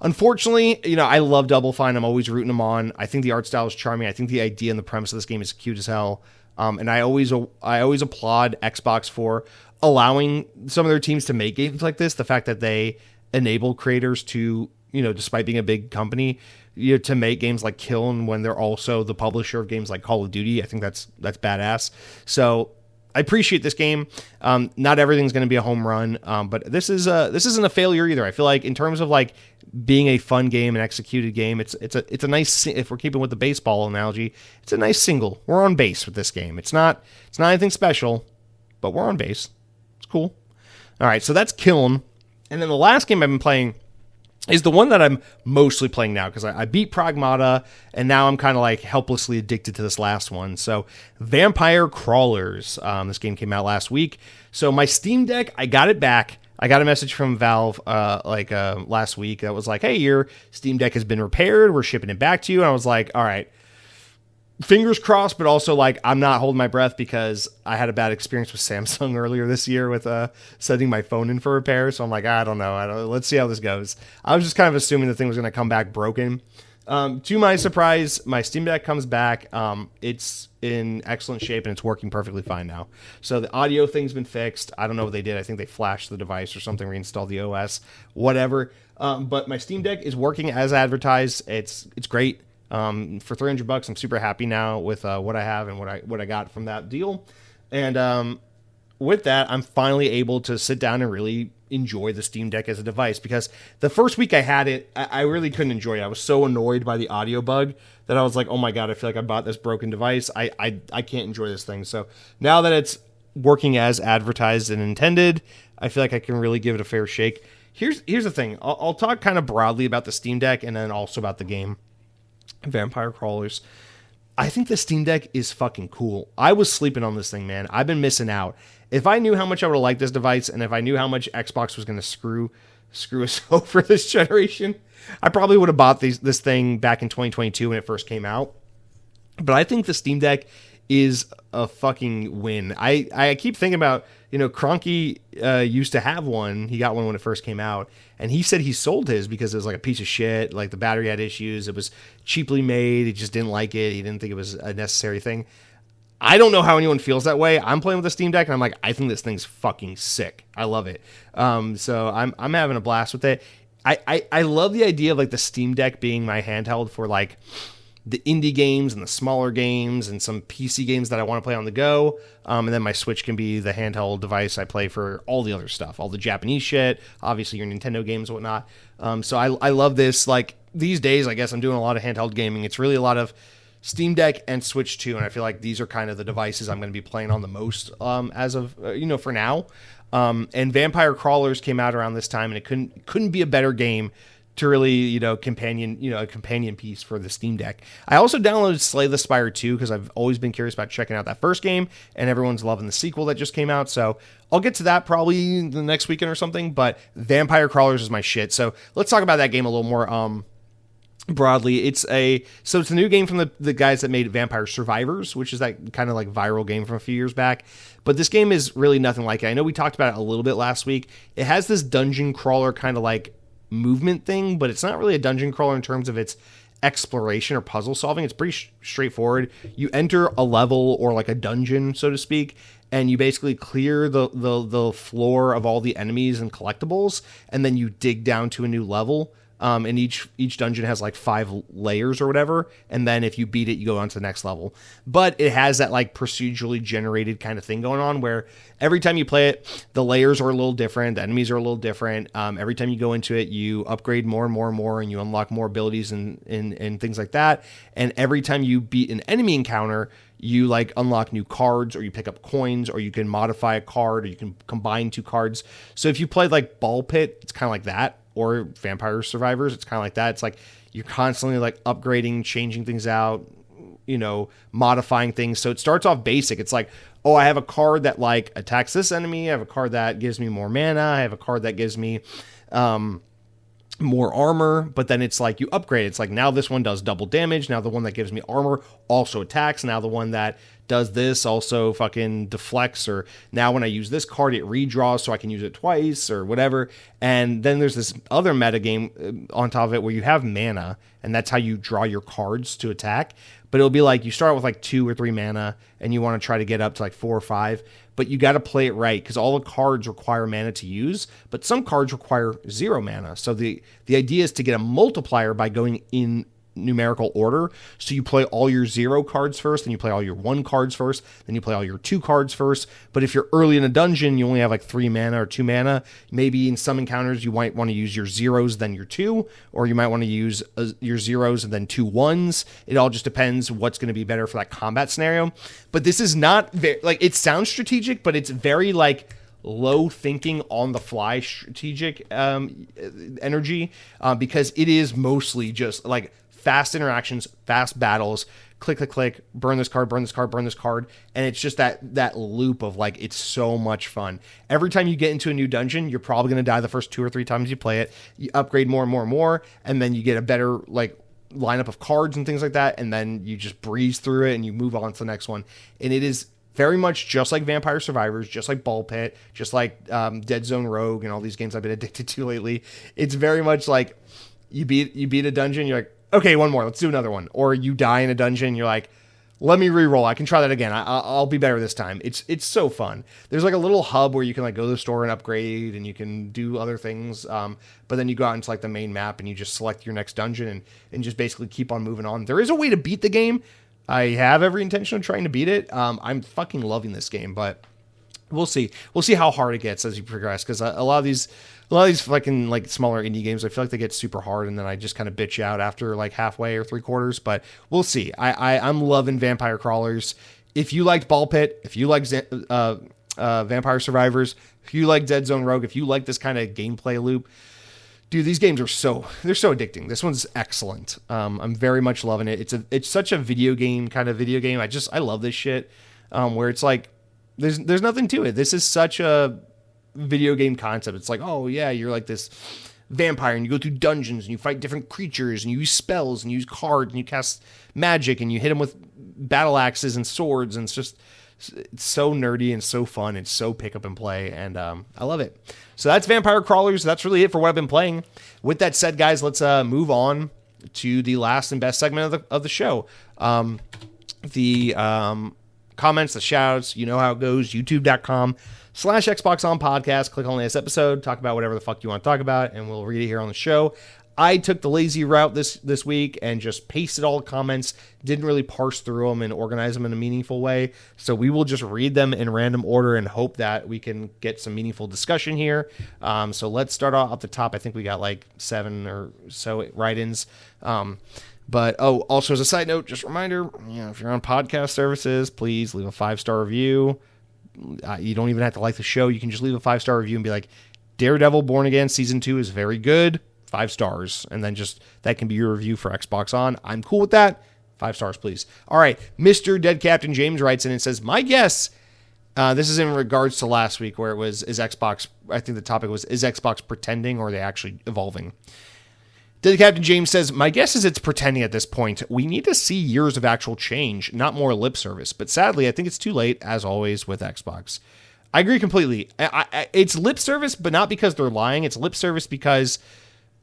unfortunately, I love Double Fine. I'm always rooting them on. I think the art style is charming. I think the idea and the premise of this game is cute as hell. And I always applaud Xbox for allowing some of their teams to make games like this. The fact that they enable creators to, despite being a big company, to make games like Kiln when they're also the publisher of games like Call of Duty. I think that's badass. So I appreciate this game. Not everything's going to be a home run, but this isn't a failure either. I feel like in terms of like being a fun game, an executed game, it's a nice. If we're keeping with the baseball analogy, it's a nice single. We're on base with this game. It's not anything special, but we're on base. It's cool. All right, so that's Kiln, and then the last game I've been playing is the one that I'm mostly playing now because I beat Pragmata, and now I'm kind of like helplessly addicted to this last one. So Vampire Crawlers. This game came out last week. So my Steam Deck, I got it back. I got a message from Valve last week that was like, hey, your Steam Deck has been repaired. We're shipping it back to you. And I was like, all right, fingers crossed, but also like I'm not holding my breath because I had a bad experience with Samsung earlier this year with sending my phone in for repair. So I'm like, I don't know. Let's see how this goes. I was just kind of assuming the thing was going to come back broken. To my surprise, my Steam Deck comes back. It's in excellent shape and it's working perfectly fine now. So the audio thing's been fixed. I don't know what they did. I think they flashed the device or something, reinstalled the OS, whatever. But my Steam Deck is working as advertised. It's great. For $300, I'm super happy now with what I have and what I got from that deal. And with that, I'm finally able to sit down and really enjoy the Steam Deck as a device, because the first week I had it, I really couldn't enjoy it. I was so annoyed by the audio bug that I was like, oh my God, I feel like I bought this broken device. I can't enjoy this thing. So now that it's working as advertised and intended, I feel like I can really give it a fair shake. Here's the thing. I'll talk kind of broadly about the Steam Deck and then also about the game. Vampire Crawlers. I think the Steam Deck is fucking cool. I was sleeping on this thing, man. I've been missing out. If I knew how much I would have liked this device, and if I knew how much Xbox was going to screw us over this generation, I probably would have bought this thing back in 2022 when it first came out. But I think the Steam Deck is a fucking win. I keep thinking about, Cronky used to have one. He got one when it first came out, and he said he sold his because it was like a piece of shit. Like the battery had issues. It was cheaply made. He just didn't like it. He didn't think it was a necessary thing. I don't know how anyone feels that way. I'm playing with the Steam Deck, and I'm like, I think this thing's fucking sick. I love it. So I'm having a blast with it. I love the idea of like the Steam Deck being my handheld for like the indie games and the smaller games and some PC games that I want to play on the go. And then my Switch can be the handheld device I play for all the other stuff, all the Japanese shit, obviously your Nintendo games and whatnot. So I love this. Like these days, I guess I'm doing a lot of handheld gaming. It's really a lot of Steam Deck and Switch 2. And I feel like these are kind of the devices I'm going to be playing on the most as of, for now. And Vampire Crawlers came out around this time, and it couldn't be a better game to really, a companion piece for the Steam Deck. I also downloaded Slay the Spire 2 because I've always been curious about checking out that first game, and everyone's loving the sequel that just came out. So I'll get to that probably the next weekend or something, but Vampire Crawlers is my shit. So let's talk about that game a little more broadly. It's a new game from the guys that made Vampire Survivors, which is that kind of like viral game from a few years back. But this game is really nothing like it. I know we talked about it a little bit last week. It has this dungeon crawler kind of like movement thing, but it's not really a dungeon crawler in terms of its exploration or puzzle solving. It's pretty straightforward. You enter a level or like a dungeon, so to speak, and you basically clear the floor of all the enemies and collectibles, and then you dig down to a new level. And each dungeon has like 5 layers or whatever, and then if you beat it, you go on to the next level. But it has that like procedurally generated kind of thing going on, where every time you play it, the layers are a little different, the enemies are a little different. Every time you go into it, you upgrade more and more and more, and you unlock more abilities and things like that. And every time you beat an enemy encounter, you like unlock new cards, or you pick up coins, or you can modify a card, or you can combine 2 cards. So if you played like Ball Pit, it's kind of like that. Or Vampire Survivors, it's kind of like that. It's like you're constantly like upgrading, changing things out, modifying things. So it starts off basic. It's like, oh, I have a card that like attacks this enemy. I have a card that gives me more mana. I have a card that gives me more armor. But then it's like you upgrade. It's like now this one does double damage. Now the one that gives me armor also attacks. Now the one that does this also fucking deflects, or now when I use this card it redraws so I can use it twice or whatever. And then there's this other meta game on top of it where you have mana, and that's how you draw your cards to attack. But it'll be like you start with like 2 or 3 mana and you want to try to get up to like 4 or 5, but you got to play it right because all the cards require mana to use, but some cards require 0 mana. So the idea is to get a multiplier by going in numerical order. So you play all your 0 cards first, then you play all your 1 cards first, then you play all your 2 cards first. But if you're early in a dungeon, you only have like 3 mana or 2 mana. Maybe in some encounters you might want to use your 0s then your 2, or you might want to use your 0s and then 2 1s. It all just depends what's going to be better for that combat scenario. But this is not very, like, it sounds strategic, but it's very like low thinking on the fly strategic energy, because it is mostly just like fast interactions, fast battles, click, click, click, burn this card, burn this card, burn this card. And it's just that loop of like, it's so much fun. Every time you get into a new dungeon, you're probably going to die the first 2 or 3 times you play it. You upgrade more and more and more, and then you get a better like lineup of cards and things like that. And then you just breeze through it and you move on to the next one. And it is very much just like Vampire Survivors, just like Ball Pit, just like Dead Zone Rogue and all these games I've been addicted to lately. It's very much like you beat a dungeon, you're like, okay, one more, let's do another one. Or you die in a dungeon, you're like, let me re-roll, I can try that again, I'll be better this time. It's so fun. There's like a little hub where you can like go to the store and upgrade, and you can do other things, but then you go out into like the main map and you just select your next dungeon and just basically keep on moving on. There is a way to beat the game. I have every intention of trying to beat it. I'm fucking loving this game, but we'll see how hard it gets as you progress, because a lot of these fucking like smaller indie games, I feel like they get super hard and then I just kind of bitch out after like halfway or 3/4, but we'll see. I'm loving Vampire Crawlers. If you liked Ball Pit, if you like Vampire Survivors, if you like Dead Zone Rogue, if you like this kind of gameplay loop, dude, these games are they're so addicting. This one's excellent. I'm very much loving it. It's such a video game kind of video game. I love this shit, where it's like there's nothing to it. This is such a video game concept. It's like, oh yeah, you're like this vampire and you go through dungeons and you fight different creatures and you use spells and you use cards and you cast magic and you hit them with battle axes and swords, and it's so nerdy and so fun. It's so pick up and play, and I love it. So that's Vampire Crawlers. That's really it for what I've been playing. With that said, guys, let's move on to the last and best segment of the show. The comments, the shoutouts, you know how it goes. YouTube.com/Xbox On Podcast. Click on this episode, talk about whatever the fuck you want to talk about, and we'll read it here on the show. I took the lazy route this week and just pasted all the comments, didn't really parse through them and organize them in a meaningful way. So we will just read them in random order and hope that we can get some meaningful discussion here. So let's start off at the top. I think we got like 7 or so write-ins. But also as a side note, just a reminder, if you're on podcast services, please leave a 5-star review. You don't even have to like the show. You can just leave a 5-star review and be like, Daredevil Born Again Season 2 is very good. 5 stars. And then just that can be your review for Xbox On. I'm cool with that. 5 stars, please. All right. Mr. Dead Captain James writes in and says, my guess, this is in regards to last week where it was, is Xbox, I think the topic was, is Xbox pretending or are they actually evolving? Dead Captain James says, my guess is it's pretending at this point. We need to see years of actual change, not more lip service. But sadly, I think it's too late, as always, with Xbox. I agree completely. It's lip service, but not because they're lying. It's lip service because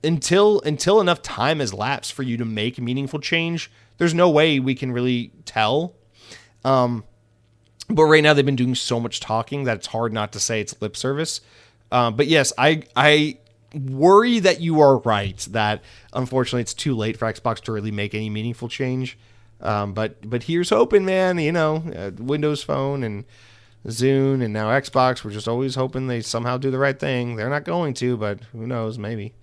until enough time has lapsed for you to make meaningful change, there's no way we can really tell. But right now they've been doing so much talking that it's hard not to say it's lip service. But yes, I worry that you are right, that unfortunately it's too late for Xbox to really make any meaningful change. But here's hoping, man. Windows Phone and Zune and now Xbox, we're just always hoping they somehow do the right thing. They're not going to, but who knows, maybe.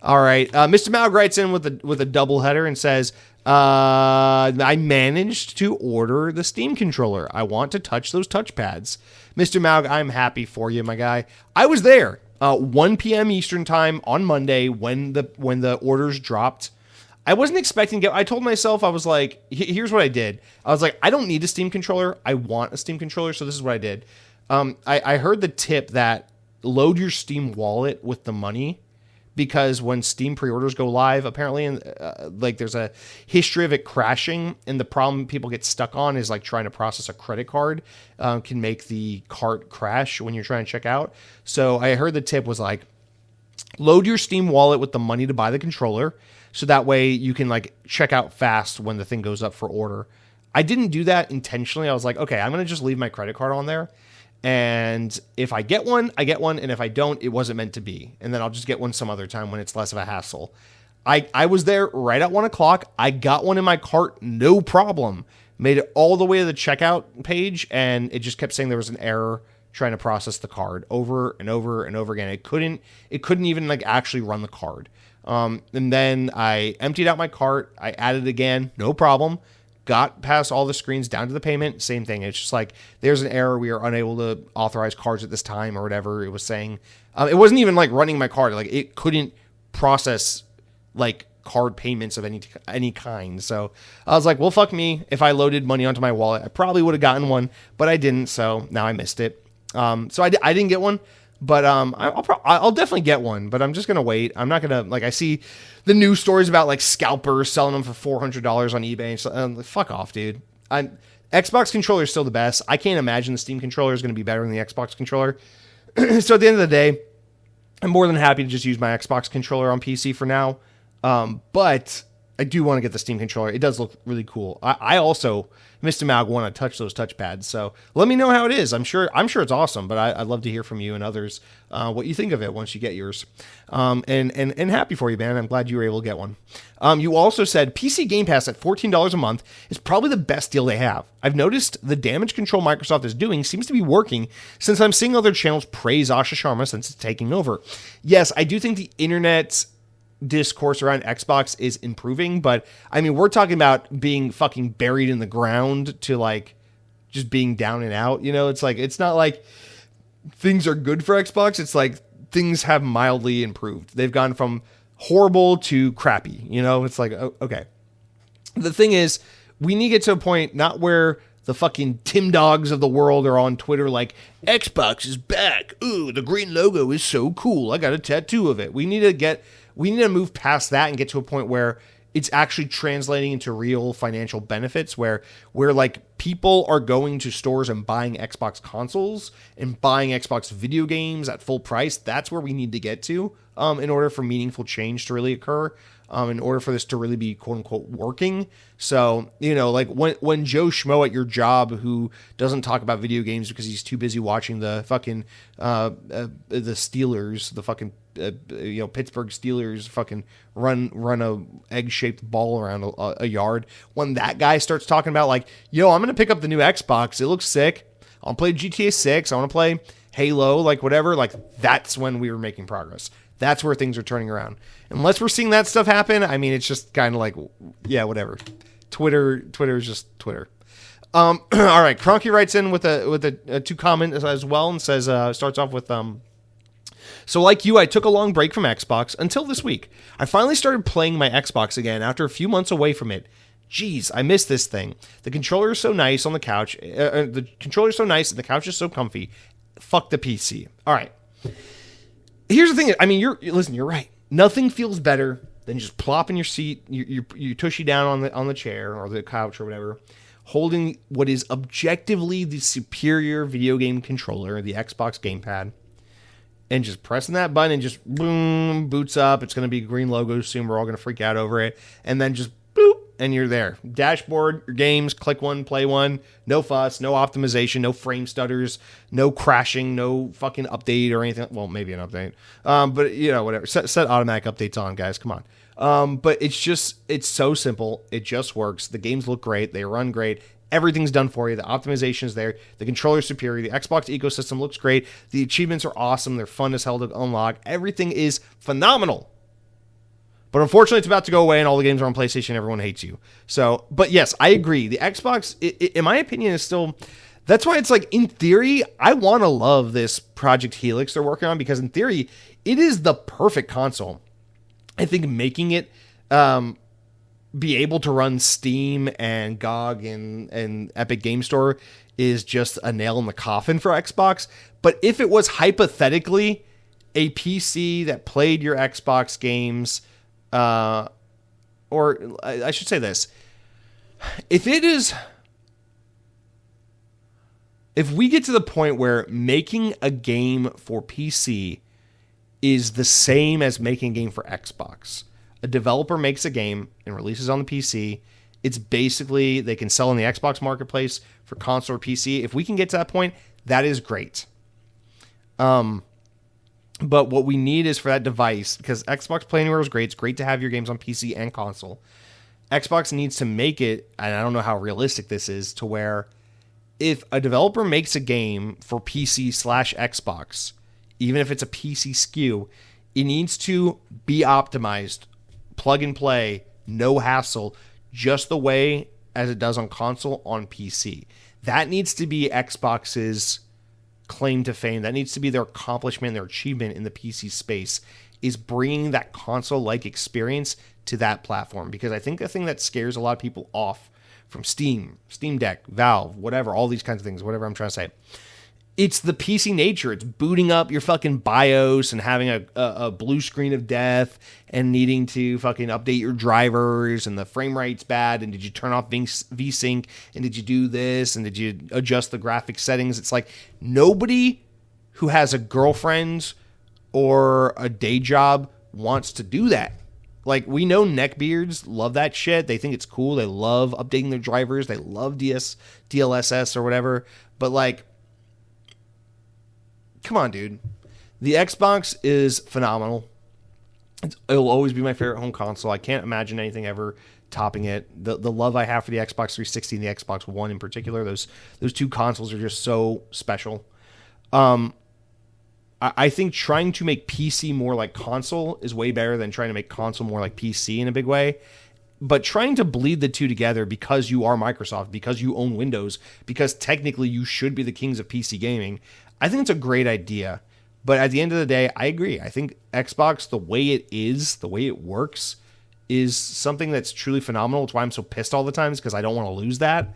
All right, Mr. Maug writes in with a double header and says, I managed to order the Steam controller. I want to touch those touchpads. Mr. Maug, I'm happy for you, my guy. I was there 1 p.m. Eastern time on Monday when the orders dropped. I wasn't expecting to get. I told myself, I was like, here's what I did. I was like, I don't need a Steam controller. I want a Steam controller, so this is what I did. I heard the tip that load your Steam wallet with the money, because when Steam pre-orders go live, apparently, and there's a history of it crashing, and the problem people get stuck on is like trying to process a credit card can make the cart crash when you're trying to check out. So I heard the tip was like, load your Steam wallet with the money to buy the controller, so that way you can like check out fast when the thing goes up for order. I didn't do that intentionally. I was like, okay, I'm going to just leave my credit card on there. And if I get one, I get one. And if I don't, it wasn't meant to be. And then I'll just get one some other time when it's less of a hassle. I was there right at 1 o'clock. I got one in my cart, no problem. Made it all the way to the checkout page, and it just kept saying there was an error trying to process the card over and over and over again. It couldn't even like actually run the card. And then I emptied out my cart. I added again, no problem. Got past all the screens down to the payment, same thing. It's just like, there's an error. We are unable to authorize cards at this time or whatever it was saying. It wasn't even like running my card. Like it couldn't process like card payments of any kind. So I was like, well, fuck me. If I loaded money onto my wallet, I probably would have gotten one, but I didn't. So now I missed it. So I didn't get one, but I'll definitely get one, but I'm just going to wait. I'm not going to, like, I see the news stories about like scalpers selling them for $400 on eBay. And so, like, fuck off, dude. Xbox controller is still the best. I can't imagine the Steam controller is going to be better than the Xbox controller. So at the end of the day, I'm more than happy to just use my Xbox controller on PC for now. But I do want to get the Steam controller. It does look really cool. I also, Mr. Maug, want to touch those touchpads. So let me know how it is. I'm sure it's awesome, but I'd love to hear from you and others what you think of it once you get yours. And happy for you, man. I'm glad you were able to get one. You also said PC Game Pass at $14 a month is probably the best deal they have. I've noticed the damage control Microsoft is doing seems to be working, since I'm seeing other channels praise Asha Sharma since it's taking over. Yes, I do think the internet discourse around Xbox is improving, but I mean, we're talking about being fucking buried in the ground to like just being down and out. You know, it's like, it's not like things are good for Xbox. It's like things have mildly improved. They've gone from horrible to crappy. You know, it's like, okay. The thing is, we need to get to a point not where the fucking Tim Dogs of the world are on Twitter like, Xbox is back. Ooh, the green logo is so cool. I got a tattoo of it. We need to move past that and get to a point where it's actually translating into real financial benefits, where like people are going to stores and buying Xbox consoles and buying Xbox video games at full price. That's where we need to get to in order for meaningful change to really occur, in order for this to really be quote unquote working. So, you know, like when Joe Schmo at your job, who doesn't talk about video games because he's too busy watching the fucking the Steelers, the fucking Pittsburgh Steelers fucking run a egg-shaped ball around a yard. When that guy starts talking about like, yo, I'm going to pick up the new Xbox. It looks sick. I'll play GTA 6. I want to play Halo, like whatever. Like that's when we were making progress. That's where things are turning around. Unless we're seeing that stuff happen, I mean, it's just kind of like, yeah, whatever. Twitter is just Twitter. All right. Cronky writes in with a 2 comment as well and says, starts off with, so like you, I took a long break from Xbox until this week. I finally started playing my Xbox again after a few months away from it. Jeez, I miss this thing. The controller is so nice on the couch. The controller is so nice and the couch is so comfy. Fuck the PC. All right. Here's the thing. I mean, you're right. Nothing feels better than just plop in your seat, you tushy down on the chair or the couch or whatever, holding what is objectively the superior video game controller, the Xbox gamepad, and just pressing that button and just boom, boots up. It's going to be a green logo soon. We're all going to freak out over it. And then just boop, and you're there. Dashboard, your games, click one, play one. No fuss, no optimization, no frame stutters, no crashing, no fucking update or anything. Well, maybe an update. But, whatever. Set automatic updates on, guys. Come on. But it's so simple. It just works. The games look great. They run great. Everything's done for you. The optimization is there. The controller's superior. The Xbox ecosystem looks great. The achievements are awesome. They're fun as hell to unlock. Everything is phenomenal. But unfortunately, it's about to go away and all the games are on PlayStation. Everyone hates you. So, but yes, I agree. The Xbox, in my opinion, is still... That's why it's like, in theory, I want to love this Project Helix they're working on, because in theory, it is the perfect console. I think making it... be able to run Steam and GOG and Epic Game Store is just a nail in the coffin for Xbox. But if it was hypothetically a PC that played your Xbox games, or I should say this, if we get to the point where making a game for PC is the same as making a game for Xbox, a developer makes a game and releases on the PC. It's basically, they can sell in the Xbox marketplace for console or PC. If we can get to that point, that is great. But what we need is for that device, because Xbox Play Anywhere is great. It's great to have your games on PC and console. Xbox needs to make it, and I don't know how realistic this is, to where if a developer makes a game for PC/Xbox, even if it's a PC SKU, it needs to be optimized, plug and play, no hassle, just the way as it does on console on PC. That needs to be Xbox's claim to fame. That needs to be their accomplishment, their achievement in the PC space, is bringing that console-like experience to that platform. Because I think the thing that scares a lot of people off from Steam, Steam Deck, Valve, whatever, all these kinds of things, whatever I'm trying to say, it's the PC nature. It's booting up your fucking BIOS and having a blue screen of death and needing to fucking update your drivers, and the frame rate's bad, and did you turn off VSync, and did you do this, and did you adjust the graphic settings? It's like, nobody who has a girlfriend or a day job wants to do that. Like, we know neckbeards love that shit. They think it's cool. They love updating their drivers. They love DLSS or whatever. But like, come on, dude. The Xbox is phenomenal. It'll always be my favorite home console. I can't imagine anything ever topping it. The love I have for the Xbox 360 and the Xbox One in particular, those two consoles are just so special. I think trying to make PC more like console is way better than trying to make console more like PC in a big way. But trying to bleed the two together because you are Microsoft, because you own Windows, because technically you should be the kings of PC gaming, I think it's a great idea. But at the end of the day, I agree. I think Xbox, the way it is, the way it works, is something that's truly phenomenal. It's why I'm so pissed all the time, is because I don't want to lose that.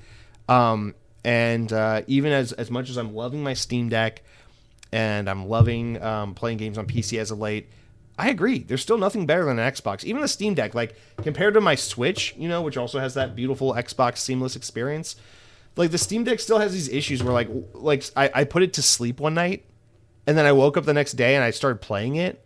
Even as much as I'm loving my Steam Deck and I'm loving playing games on PC as of late, I agree. There's still nothing better than an Xbox. Even the Steam Deck, like, compared to my Switch, which also has that beautiful Xbox seamless experience, like, the Steam Deck still has these issues where, like I put it to sleep one night, and then I woke up the next day and I started playing it,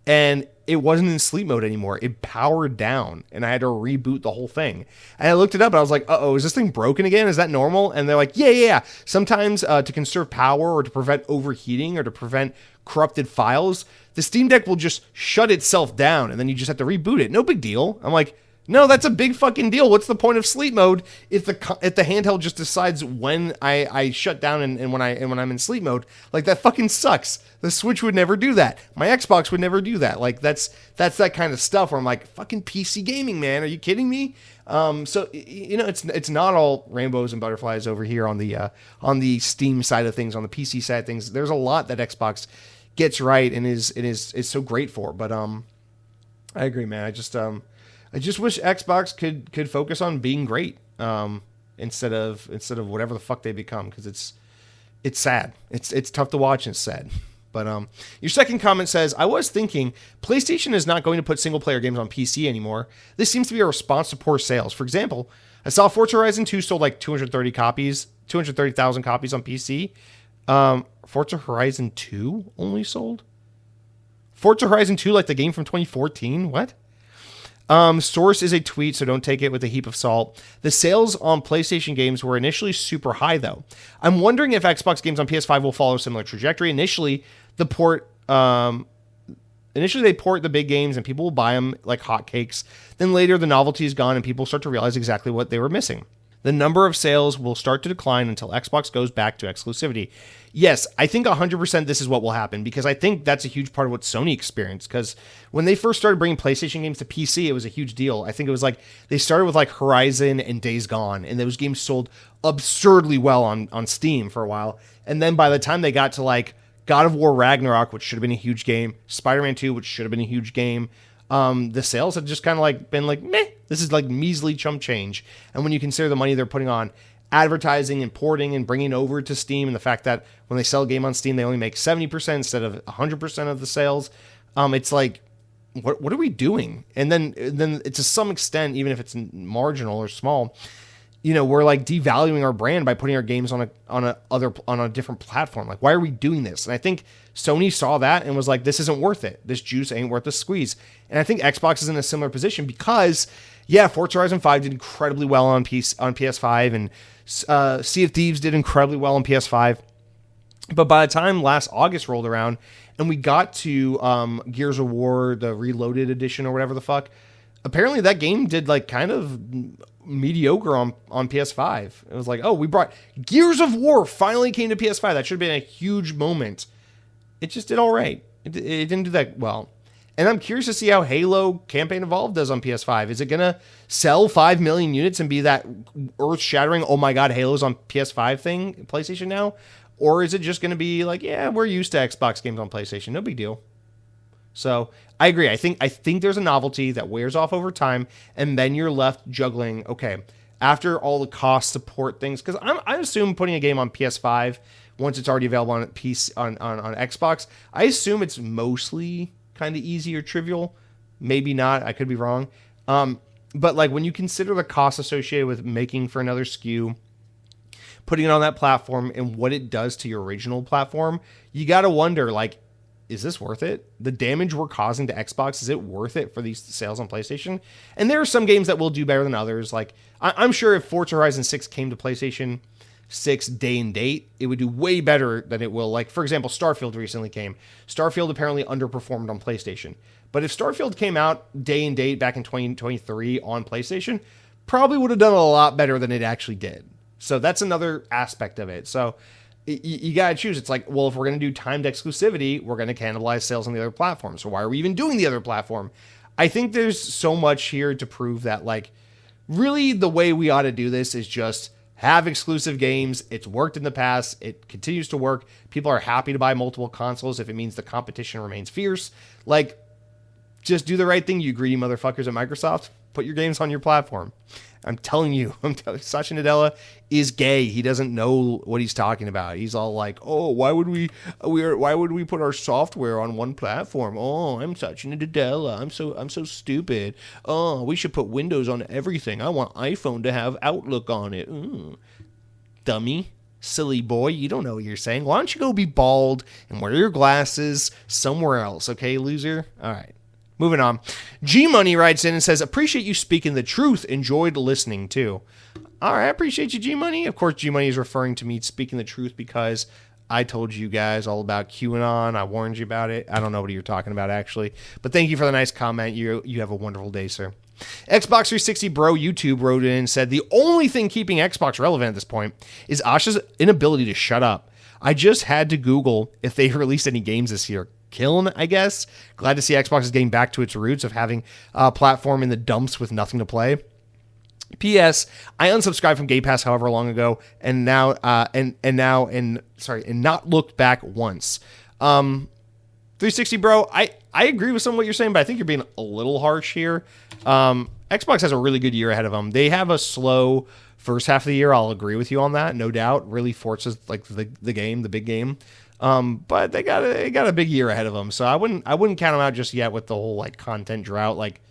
and it wasn't in sleep mode anymore. It powered down, and I had to reboot the whole thing. And I looked it up, and I was like, uh-oh, is this thing broken again? Is that normal? And they're like, yeah. Sometimes to conserve power or to prevent overheating or to prevent corrupted files, the Steam Deck will just shut itself down, and then you just have to reboot it. No big deal. I'm like, no, that's a big fucking deal. What's the point of sleep mode if the handheld just decides when I shut down and when I'm in sleep mode? Like, that fucking sucks. The Switch would never do that. My Xbox would never do that. Like, that's that kind of stuff where I'm like, fucking PC gaming, man. Are you kidding me? So it's not all rainbows and butterflies over here on the Steam side of things. On the PC side of things, there's a lot that Xbox gets right and is so great for. But I agree, man. I just wish Xbox could focus on being great instead of whatever the fuck they become, because it's sad. It's tough to watch and it's sad. But your second comment says, I was thinking PlayStation is not going to put single player games on PC anymore. This seems to be a response to poor sales. For example, I saw Forza Horizon 2 sold like 230,000 copies on PC. Forza Horizon 2 only sold? Forza Horizon 2, like the game from 2014? What? Source is a tweet, so don't take it with a heap of salt. The sales on PlayStation games were initially super high, though. I'm wondering if Xbox games on PS5 will follow a similar trajectory. Initially, they port the big games and people will buy them like hotcakes. Then later, the novelty is gone and people start to realize exactly what they were missing. The number of sales will start to decline until Xbox goes back to exclusivity. Yes, I think 100% this is what will happen, because I think that's a huge part of what Sony experienced. Because when they first started bringing PlayStation games to PC, it was a huge deal. I think it was like they started with like Horizon and Days Gone, and those games sold absurdly well on Steam for a while. And then by the time they got to like God of War Ragnarok, which should have been a huge game, Spider-Man 2, which should have been a huge game, the sales have just kind of like been like, meh, this is like measly chump change. And when you consider the money they're putting on advertising and porting and bringing over to Steam, and the fact that when they sell a game on Steam, they only make 70% instead of 100% of the sales, it's like, what are we doing? And then to some extent, even if it's marginal or small, we're like devaluing our brand by putting our games on a different platform. Like, why are we doing this? And I think Sony saw that and was like, this isn't worth it. This juice ain't worth the squeeze. And I think Xbox is in a similar position because, yeah, Forza Horizon 5 did incredibly well on PS5, and Sea of Thieves did incredibly well on PS5. But by the time last August rolled around and we got to Gears of War, the Reloaded edition or whatever the fuck, apparently that game did like kind of mediocre on PS5. It was like, oh, we brought Gears of War finally came to PS5. That should have been a huge moment. It just did all right. It didn't do that well. And I'm curious to see how Halo Campaign Evolved does on PS5. Is it going to sell 5 million units and be that earth-shattering, oh my god, Halo's on PS5 thing, PlayStation now? Or is it just going to be like, yeah, we're used to Xbox games on PlayStation, no big deal. So I agree. I think there's a novelty that wears off over time, and then you're left juggling, okay, after all the cost support things, because I assume putting a game on PS5, once it's already available on PC, on Xbox, I assume it's mostly kind of easy or trivial. Maybe not. I could be wrong. But like when you consider the costs associated with making for another SKU, putting it on that platform, and what it does to your original platform, you got to wonder, like, is this worth it? The damage we're causing to Xbox, is it worth it for these sales on PlayStation? And there are some games that will do better than others. Like, I'm sure if Forza Horizon 6 came to PlayStation 6 day and date, it would do way better than it will. Like, for example, Starfield recently came. Starfield apparently underperformed on PlayStation. But if Starfield came out day and date back in 2023 on PlayStation, probably would have done a lot better than it actually did. So that's another aspect of it. So you got to choose. It's like, well, if we're going to do timed exclusivity, we're going to cannibalize sales on the other platform. So why are we even doing the other platform? I think there's so much here to prove that, like, really the way we ought to do this is just have exclusive games. It's worked in the past. It continues to work. People are happy to buy multiple consoles if it means the competition remains fierce. Like, just do the right thing, you greedy motherfuckers at Microsoft. Put your games on your platform. I'm telling you, Satya Nadella is gay. He doesn't know what he's talking about. He's all like, "Oh, why would we put our software on one platform? Oh, I'm Satya Nadella. I'm so stupid. Oh, we should put Windows on everything. I want iPhone to have Outlook on it." Dummy, silly boy, you don't know what you're saying. Why don't you go be bald and wear your glasses somewhere else, okay, loser? All right. Moving on. G-Money writes in and says, appreciate you speaking the truth. Enjoyed listening too. All right, I appreciate you, G-Money. Of course, G-Money is referring to me speaking the truth because I told you guys all about QAnon. I warned you about it. I don't know what you're talking about, actually. But thank you for the nice comment. You have a wonderful day, sir. Xbox 360 Bro YouTube wrote in and said, the only thing keeping Xbox relevant at this point is Asha's inability to shut up. I just had to Google if they released any games this year. Killing, I guess. Glad to see Xbox is getting back to its roots of having a platform in the dumps with nothing to play. P.S. I unsubscribed from Game Pass however long ago, and not looked back once. 360 Bro, I agree with some of what you're saying, but I think you're being a little harsh here. Xbox has a really good year ahead of them. They have a slow first half of the year. I'll agree with you on that, no doubt. Really, Forza's like the big game. But they got a big year ahead of them, so I wouldn't count them out just yet with the whole like content drought. Like,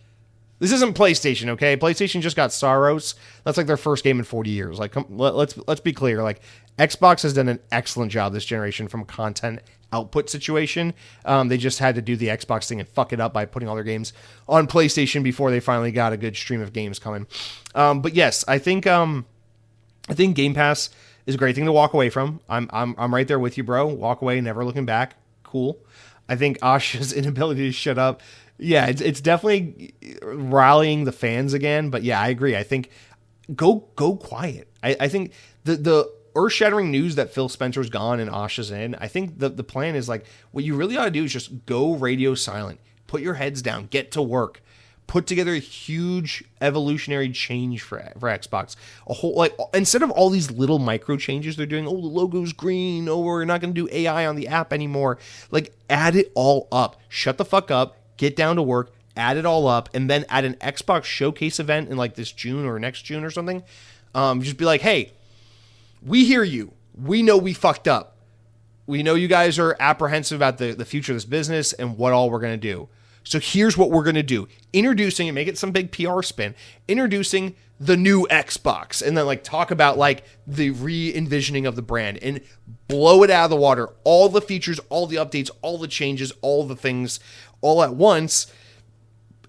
This isn't PlayStation, okay? PlayStation just got Soros. That's like their first game in 40 years. Like, let's be clear. Like, Xbox has done an excellent job this generation from a content output situation. They just had to do the Xbox thing and fuck it up by putting all their games on PlayStation before they finally got a good stream of games coming. But yes, I think Game Pass is a great thing to walk away from. I'm right there with you, bro. Walk away, never looking back. Cool. I think Asha's inability to shut up. Yeah, it's definitely rallying the fans again. But yeah, I agree. I think go quiet. I think the earth-shattering news that Phil Spencer's gone and Asha's in, I think the plan is like, what you really ought to do is just go radio silent. Put your heads down. Get to work. Put together a huge evolutionary change for Xbox. A whole, like, instead of all these little micro changes they're doing, oh, the logo's green, oh, we're not going to do AI on the app anymore. Like, add it all up. Shut the fuck up. Get down to work. Add it all up. And then at an Xbox showcase event in like this June or next June or something, just be like, hey, we hear you. We know we fucked up. We know you guys are apprehensive about the future of this business and what all we're going to do. So here's what we're going to do. Introducing, and make it some big PR spin, introducing the new Xbox. And then like talk about like the re-envisioning of the brand and blow it out of the water. All the features, all the updates, all the changes, all the things all at once.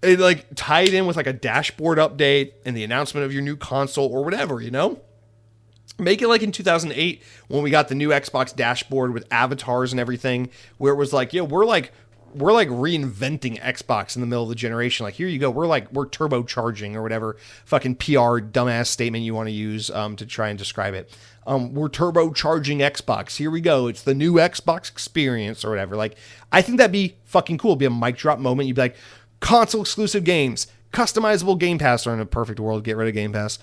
And like tie it in with like a dashboard update and the announcement of your new console or whatever, you know? Make it like in 2008 when we got the new Xbox dashboard with avatars and everything, where it was like, yeah, we're like reinventing Xbox in the middle of the generation. Like, here you go. We're turbocharging or whatever fucking PR dumbass statement you want to use to try and describe it. We're turbocharging Xbox. Here we go. It's the new Xbox experience or whatever. Like, I think that'd be fucking cool. It'd be a mic drop moment. You'd be like, console exclusive games, customizable Game Pass, or in a perfect world, get rid of Game Pass.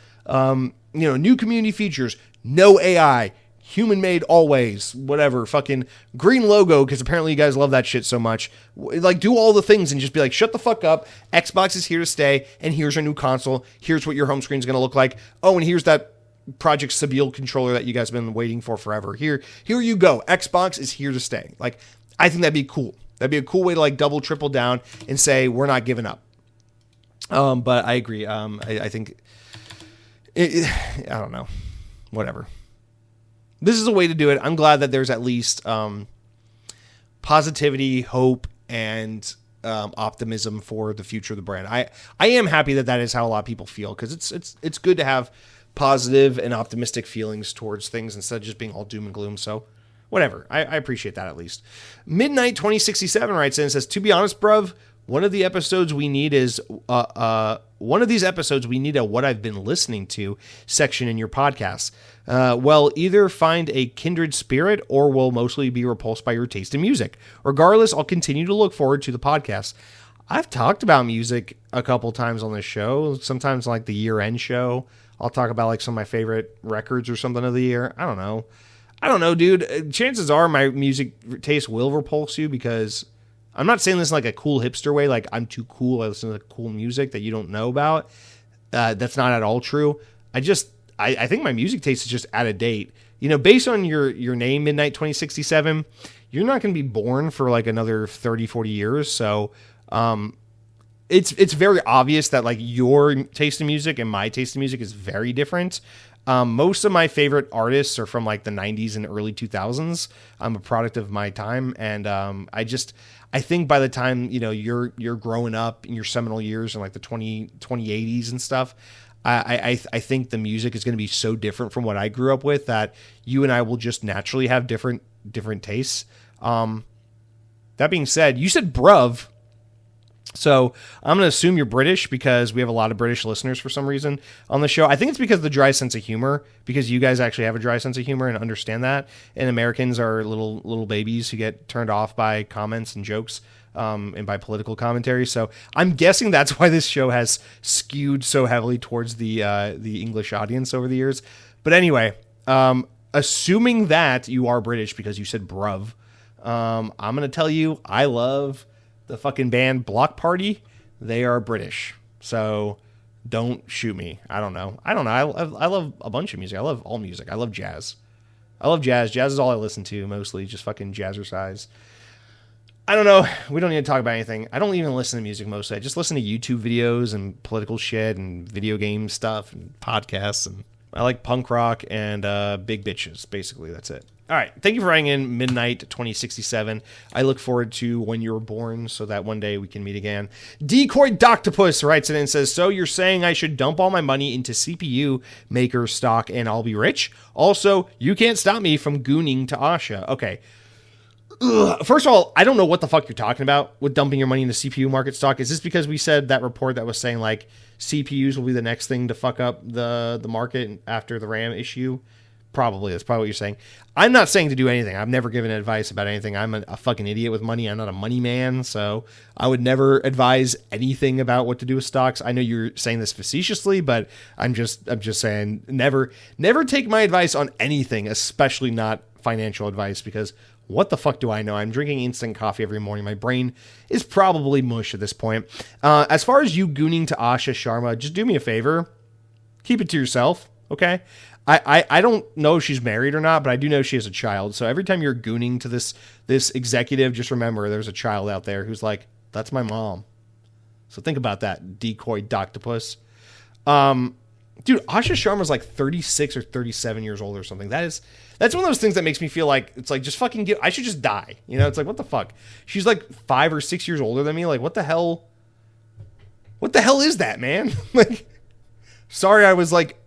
New community features, no AI, human made always, whatever, fucking green logo, because apparently you guys love that shit so much. Like, do all the things and just be like, shut the fuck up. Xbox is here to stay, and here's our new console. Here's what your home screen is going to look like. Oh, and here's that Project Sabile controller that you guys have been waiting for forever. Here you go. Xbox is here to stay. Like, I think that'd be cool. That'd be a cool way to like double, triple down and say, we're not giving up. But I agree. I think, I don't know, whatever. This is a way to do it. I'm glad that there's at least positivity, hope, and optimism for the future of the brand. I am happy that is how a lot of people feel, because it's good to have positive and optimistic feelings towards things instead of just being all doom and gloom. So whatever. I appreciate that at least. Midnight 2067 writes in and says, to be honest, bruv, one of these episodes we need a what I've been listening to section in your podcast. Either find a kindred spirit or will mostly be repulsed by your taste in music. Regardless, I'll continue to look forward to the podcast. I've talked about music a couple times on this show. Sometimes like the year-end show, I'll talk about like some of my favorite records or something of the year. I don't know, dude. Chances are my music taste will repulse you, because I'm not saying this in like a cool hipster way, like I'm too cool, I listen to cool music that you don't know about. That's not at all true. I think my music taste is just out of date. You know, based on your name, Midnight 2067, you're not going to be born for like another 30, 40 years. So it's very obvious that like your taste in music and my taste in music is very different. Most of my favorite artists are from like the 90s and early 2000s. I'm a product of my time. And I think by the time, you know, you're growing up in your seminal years in like the 2080s and stuff, I think the music is going to be so different from what I grew up with that you and I will just naturally have different tastes. That being said, you said bruv. So I'm going to assume you're British, because we have a lot of British listeners for some reason on the show. I think it's because of the dry sense of humor, because you guys actually have a dry sense of humor and understand that. And Americans are little babies who get turned off by comments and jokes and by political commentary. So I'm guessing that's why this show has skewed so heavily towards the English audience over the years. But anyway, assuming that you are British because you said bruv, I'm going to tell you I love the fucking band Block Party. They are British, so don't shoot me. I don't know. I love a bunch of music. I love all music. I love jazz. Jazz is all I listen to, mostly just fucking jazzercise. I don't know. We don't need to talk about anything. I don't even listen to music mostly. I just listen to YouTube videos and political shit and video game stuff and podcasts. And I like punk rock and big bitches. Basically, that's it. All right. Thank you for writing in Midnight 2067. I look forward to when you were born so that one day we can meet again. Decoy Doctopus writes in and says, so you're saying I should dump all my money into CPU maker stock and I'll be rich? Also, you can't stop me from gooning to Asha. Okay. Ugh. First of all, I don't know what the fuck you're talking about with dumping your money into CPU market stock. Is this because we said that report that was saying like CPUs will be the next thing to fuck up the market after the RAM issue? Probably. That's probably what you're saying. I'm not saying to do anything. I've never given advice about anything. I'm a fucking idiot with money. I'm not a money man, so I would never advise anything about what to do with stocks. I know you're saying this facetiously, but I'm just saying never take my advice on anything, especially not financial advice, because what the fuck do I know? I'm drinking instant coffee every morning. My brain is probably mush at this point. As far as you gooning to Asha Sharma, just do me a favor. Keep it to yourself, okay? I don't know if she's married or not, but I do know she has a child. So every time you're gooning to this executive, just remember there's a child out there who's like, that's my mom. So think about that, Decoy Doctopus. Dude, Asha Sharma's like 36 or 37 years old or something. That's one of those things that makes me feel like it's like just fucking I should just die. You know, it's like what the fuck? She's like 5 or 6 years older than me. Like what the hell? What the hell is that, man? Like, sorry, I was like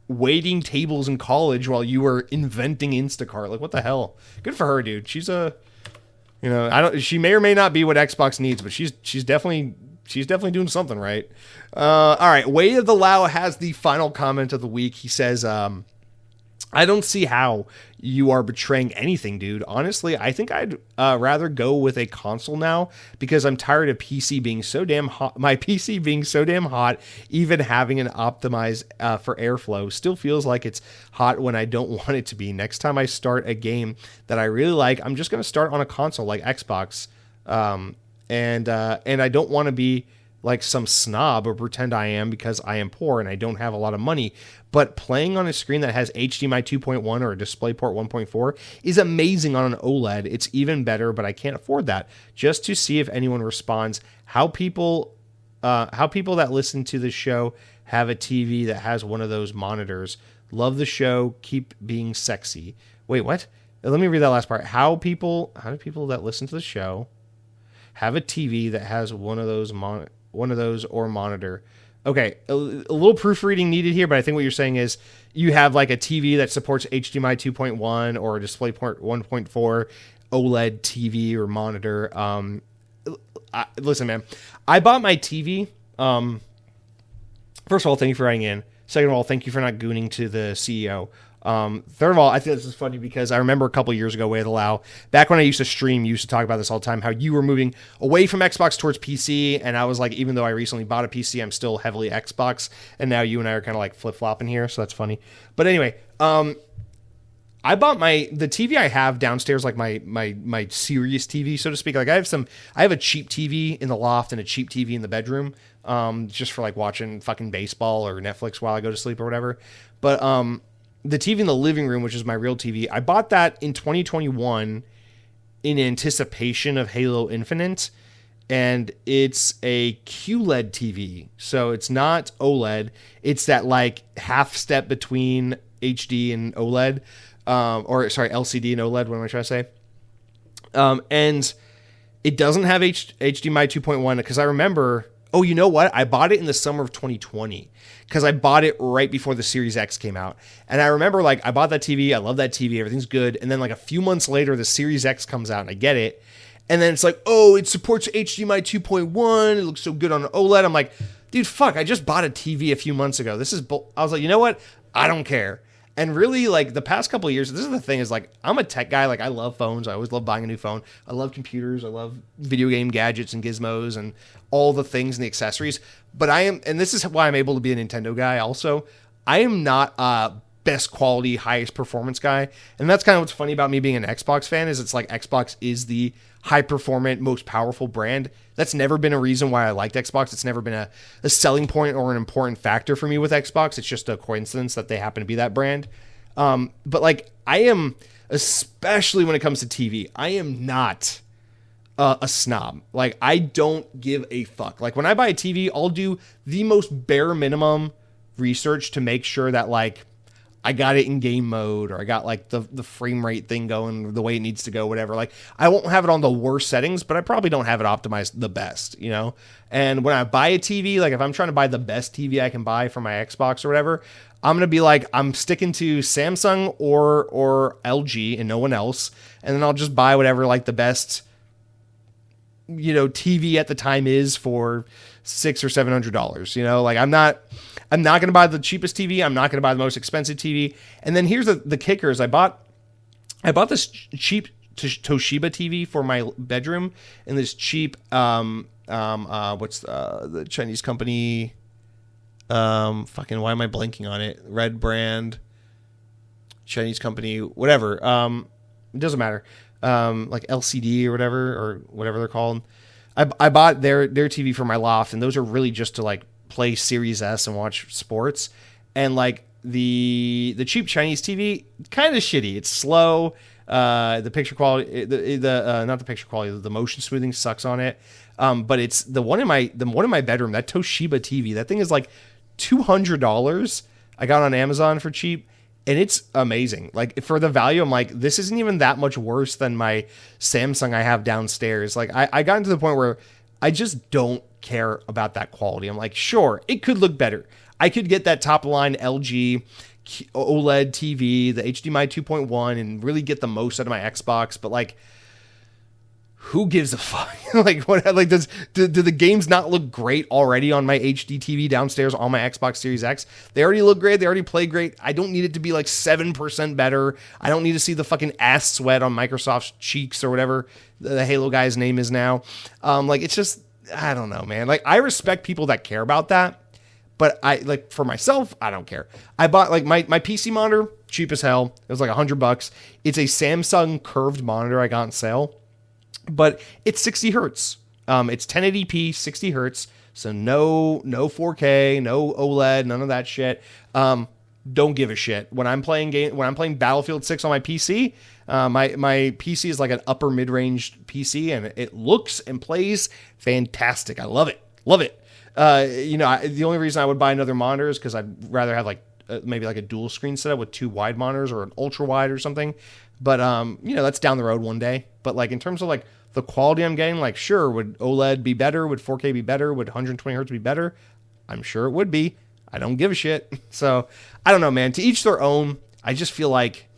waiting tables in college while you were inventing Instacart. Like what the hell? Good for her, dude. She's she may or may not be what Xbox needs, but she's definitely doing something right. All right. Way of the Lao has the final comment of the week. He says, I don't see how you are betraying anything, dude. Honestly, I think I'd rather go with a console now because I'm tired of PC being so damn hot. My PC being so damn hot, even having an optimized for airflow still feels like it's hot when I don't want it to be. Next time I start a game that I really like, I'm just going to start on a console like Xbox. And I don't want to be like some snob or pretend I am because I am poor and I don't have a lot of money. But playing on a screen that has HDMI 2.1 or a DisplayPort 1.4 is amazing on an OLED. It's even better, but I can't afford that. Just to see if anyone responds, how people that listen to the show have a TV that has one of those monitors. Love the show. Keep being sexy. Wait, what? Let me read that last part. How do people that listen to the show have a TV that has one of those or monitor? Okay, a little proofreading needed here, but I think what you're saying is you have like a TV that supports HDMI 2.1 or a DisplayPort 1.4 OLED TV or monitor. Listen, man, I bought my TV. First of all, thank you for writing in. Second of all, thank you for not gooning to the CEO. Third of all, I think this is funny because I remember a couple years ago, Way of the Lao, back when I used to stream, you used to talk about this all the time, how you were moving away from Xbox towards PC. And I was like, even though I recently bought a PC, I'm still heavily Xbox. And now you and I are kind of like flip flopping here. So that's funny. But anyway, I bought the TV I have downstairs, like my serious TV, so to speak. Like I have a cheap TV in the loft and a cheap TV in the bedroom, just for like watching fucking baseball or Netflix while I go to sleep or whatever. But, the TV in the living room, which is my real TV, I bought that in 2021 in anticipation of Halo Infinite, and it's a QLED TV. So it's not OLED. It's that like half step between HD and OLED, LCD and OLED. What am I trying to say? And it doesn't have HDMI 2.1 because I remember. Oh, you know what? I bought it in the summer of 2020 because I bought it right before the Series X came out. And I remember like I bought that TV. I love that TV. Everything's good. And then like a few months later, the Series X comes out and I get it. And then it's like, oh, it supports HDMI 2.1. It looks so good on OLED. I'm like, dude, fuck, I just bought a TV a few months ago. I was like, you know what? I don't care. And really, like, the past couple of years, this is the thing, is, like, I'm a tech guy. Like, I love phones. I always love buying a new phone. I love computers. I love video game gadgets and gizmos and all the things and the accessories. But and this is why I'm able to be a Nintendo guy also, I am not a best quality, highest performance guy. And that's kind of what's funny about me being an Xbox fan, is it's like Xbox is the high performant, most powerful brand. That's never been a reason why I liked Xbox. It's never been a selling point or an important factor for me with Xbox. It's just a coincidence that they happen to be that brand. But like I am, especially when it comes to TV, I am not a snob. Like, I don't give a fuck. Like, when I buy a TV, I'll do the most bare minimum research to make sure that, like, I got it in game mode, or I got like the frame rate thing going the way it needs to go, whatever. Like, I won't have it on the worst settings, but I probably don't have it optimized the best, you know? And when I buy a TV, like if I'm trying to buy the best TV I can buy for my Xbox or whatever, I'm going to be like, I'm sticking to Samsung or LG and no one else. And then I'll just buy whatever like the best, you know, TV at the time is for $600 or $700, you know? Like, I'm not going to buy the cheapest TV. I'm not going to buy the most expensive TV. And then here's the kicker is I bought this cheap Toshiba TV for my bedroom, and this cheap, what's the Chinese company? Fucking, why am I blanking on it? Red brand, Chinese company, whatever. It doesn't matter. Like LCD or whatever they're called. I bought their TV for my loft, and those are really just to like play Series S and watch sports. And like the cheap Chinese TV, kind of shitty. It's slow. The picture quality, not the picture quality, the motion smoothing sucks on it. But it's the one in my bedroom, that Toshiba TV. That thing is like $200. I got it on Amazon for cheap, and it's amazing. Like, for the value, I'm like, this isn't even that much worse than my Samsung I have downstairs. Like, I got into the point where I just don't care about that quality. I'm like, sure, it could look better. I could get that top line LG OLED TV, the HDMI 2.1, and really get the most out of my Xbox. But like, who gives a fuck? Like, what? Like, do the games not look great already on my HD TV downstairs on my Xbox Series X? They already look great. They already play great. I don't need it to be like 7% better. I don't need to see the fucking ass sweat on Microsoft's cheeks or whatever the Halo guy's name is now. Like, it's just, I don't know, man. Like, I respect people that care about that, but I, like, for myself, I don't care. I bought like my PC monitor, cheap as hell. It was like $100. It's a Samsung curved monitor I got on sale. But it's 60 hertz. It's 1080p, 60 hertz. So no 4K, no OLED, none of that shit. Don't give a shit. When I'm playing Battlefield 6 on my PC, my PC is like an upper mid-range PC, and it looks and plays fantastic. I love it. Love it. The only reason I would buy another monitor is because I'd rather have like maybe like a dual screen setup with 2 wide monitors or an ultra wide or something. But, that's down the road one day. But like, in terms of like the quality I'm getting, like, sure, would OLED be better? Would 4K be better? Would 120 hertz be better? I'm sure it would be. I don't give a shit. So I don't know, man, to each their own. I just feel like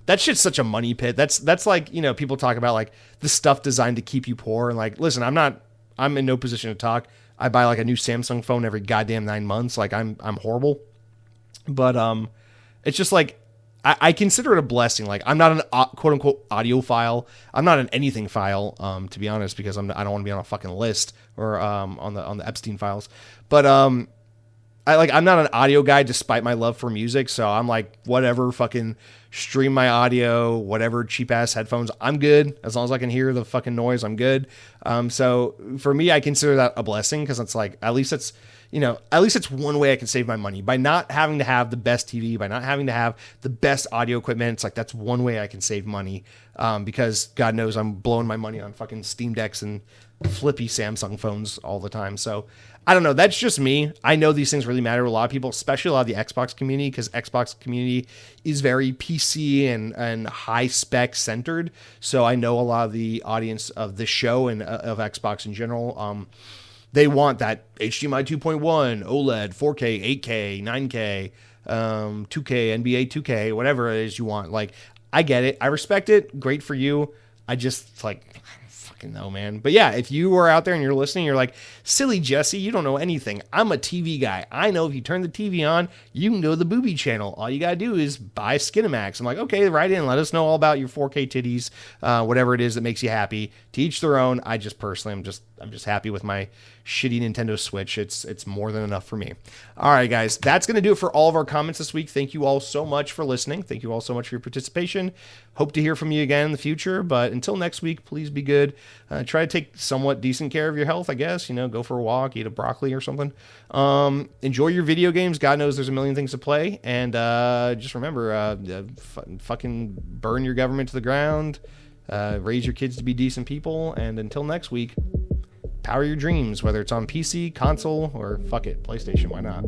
that shit's such a money pit. That's like, people talk about like the stuff designed to keep you poor. And like, listen, I'm in no position to talk. I buy like a new Samsung phone every goddamn 9 months. Like, I'm horrible. But, it's just like, I consider it a blessing. Like, I'm not an quote unquote audiophile. I'm not an anything file, to be honest, because I don't want to be on a fucking list or on the Epstein files. But I'm not an audio guy despite my love for music. So I'm like, whatever, fucking stream my audio, whatever, cheap ass headphones. I'm good as long as I can hear the fucking noise. I'm good. So for me, I consider that a blessing, because it's like, at least it's one way I can save my money by not having to have the best TV, by not having to have the best audio equipment. It's like, that's one way I can save money, because God knows I'm blowing my money on fucking Steam Decks and flippy Samsung phones all the time. So I don't know. That's just me. I know these things really matter to a lot of people, especially a lot of the Xbox community, because Xbox community is very PC and high spec centered. So I know a lot of the audience of the show and of Xbox in general, they want that HDMI 2.1, OLED, 4K, 8K, 9K, 2K, NBA 2K, whatever it is you want. Like, I get it. I respect it. Great for you. I just, like, fucking know, man. But yeah, if you are out there and you're listening, you're like, silly Jesse, you don't know anything. I'm a TV guy. I know if you turn the TV on, you can go to the booby channel. All you gotta do is buy Skinamax. I'm like, okay, write in. Let us know all about your 4K titties, whatever it is that makes you happy. To each their own. I just personally, I'm just happy with my shitty Nintendo Switch. It's more than enough for me. All right, guys, that's going to do it for all of our comments this week. Thank you all so much for listening. Thank you all so much for your participation. Hope to hear from you again in the future, but until next week, please be good. Try to take somewhat decent care of your health, I guess. Go for a walk, eat a broccoli or something. Enjoy your video games. God knows there's a million things to play. And just remember, fucking burn your government to the ground. Raise your kids to be decent people, and until next week, power your dreams, whether it's on PC, console, or fuck it, PlayStation, why not?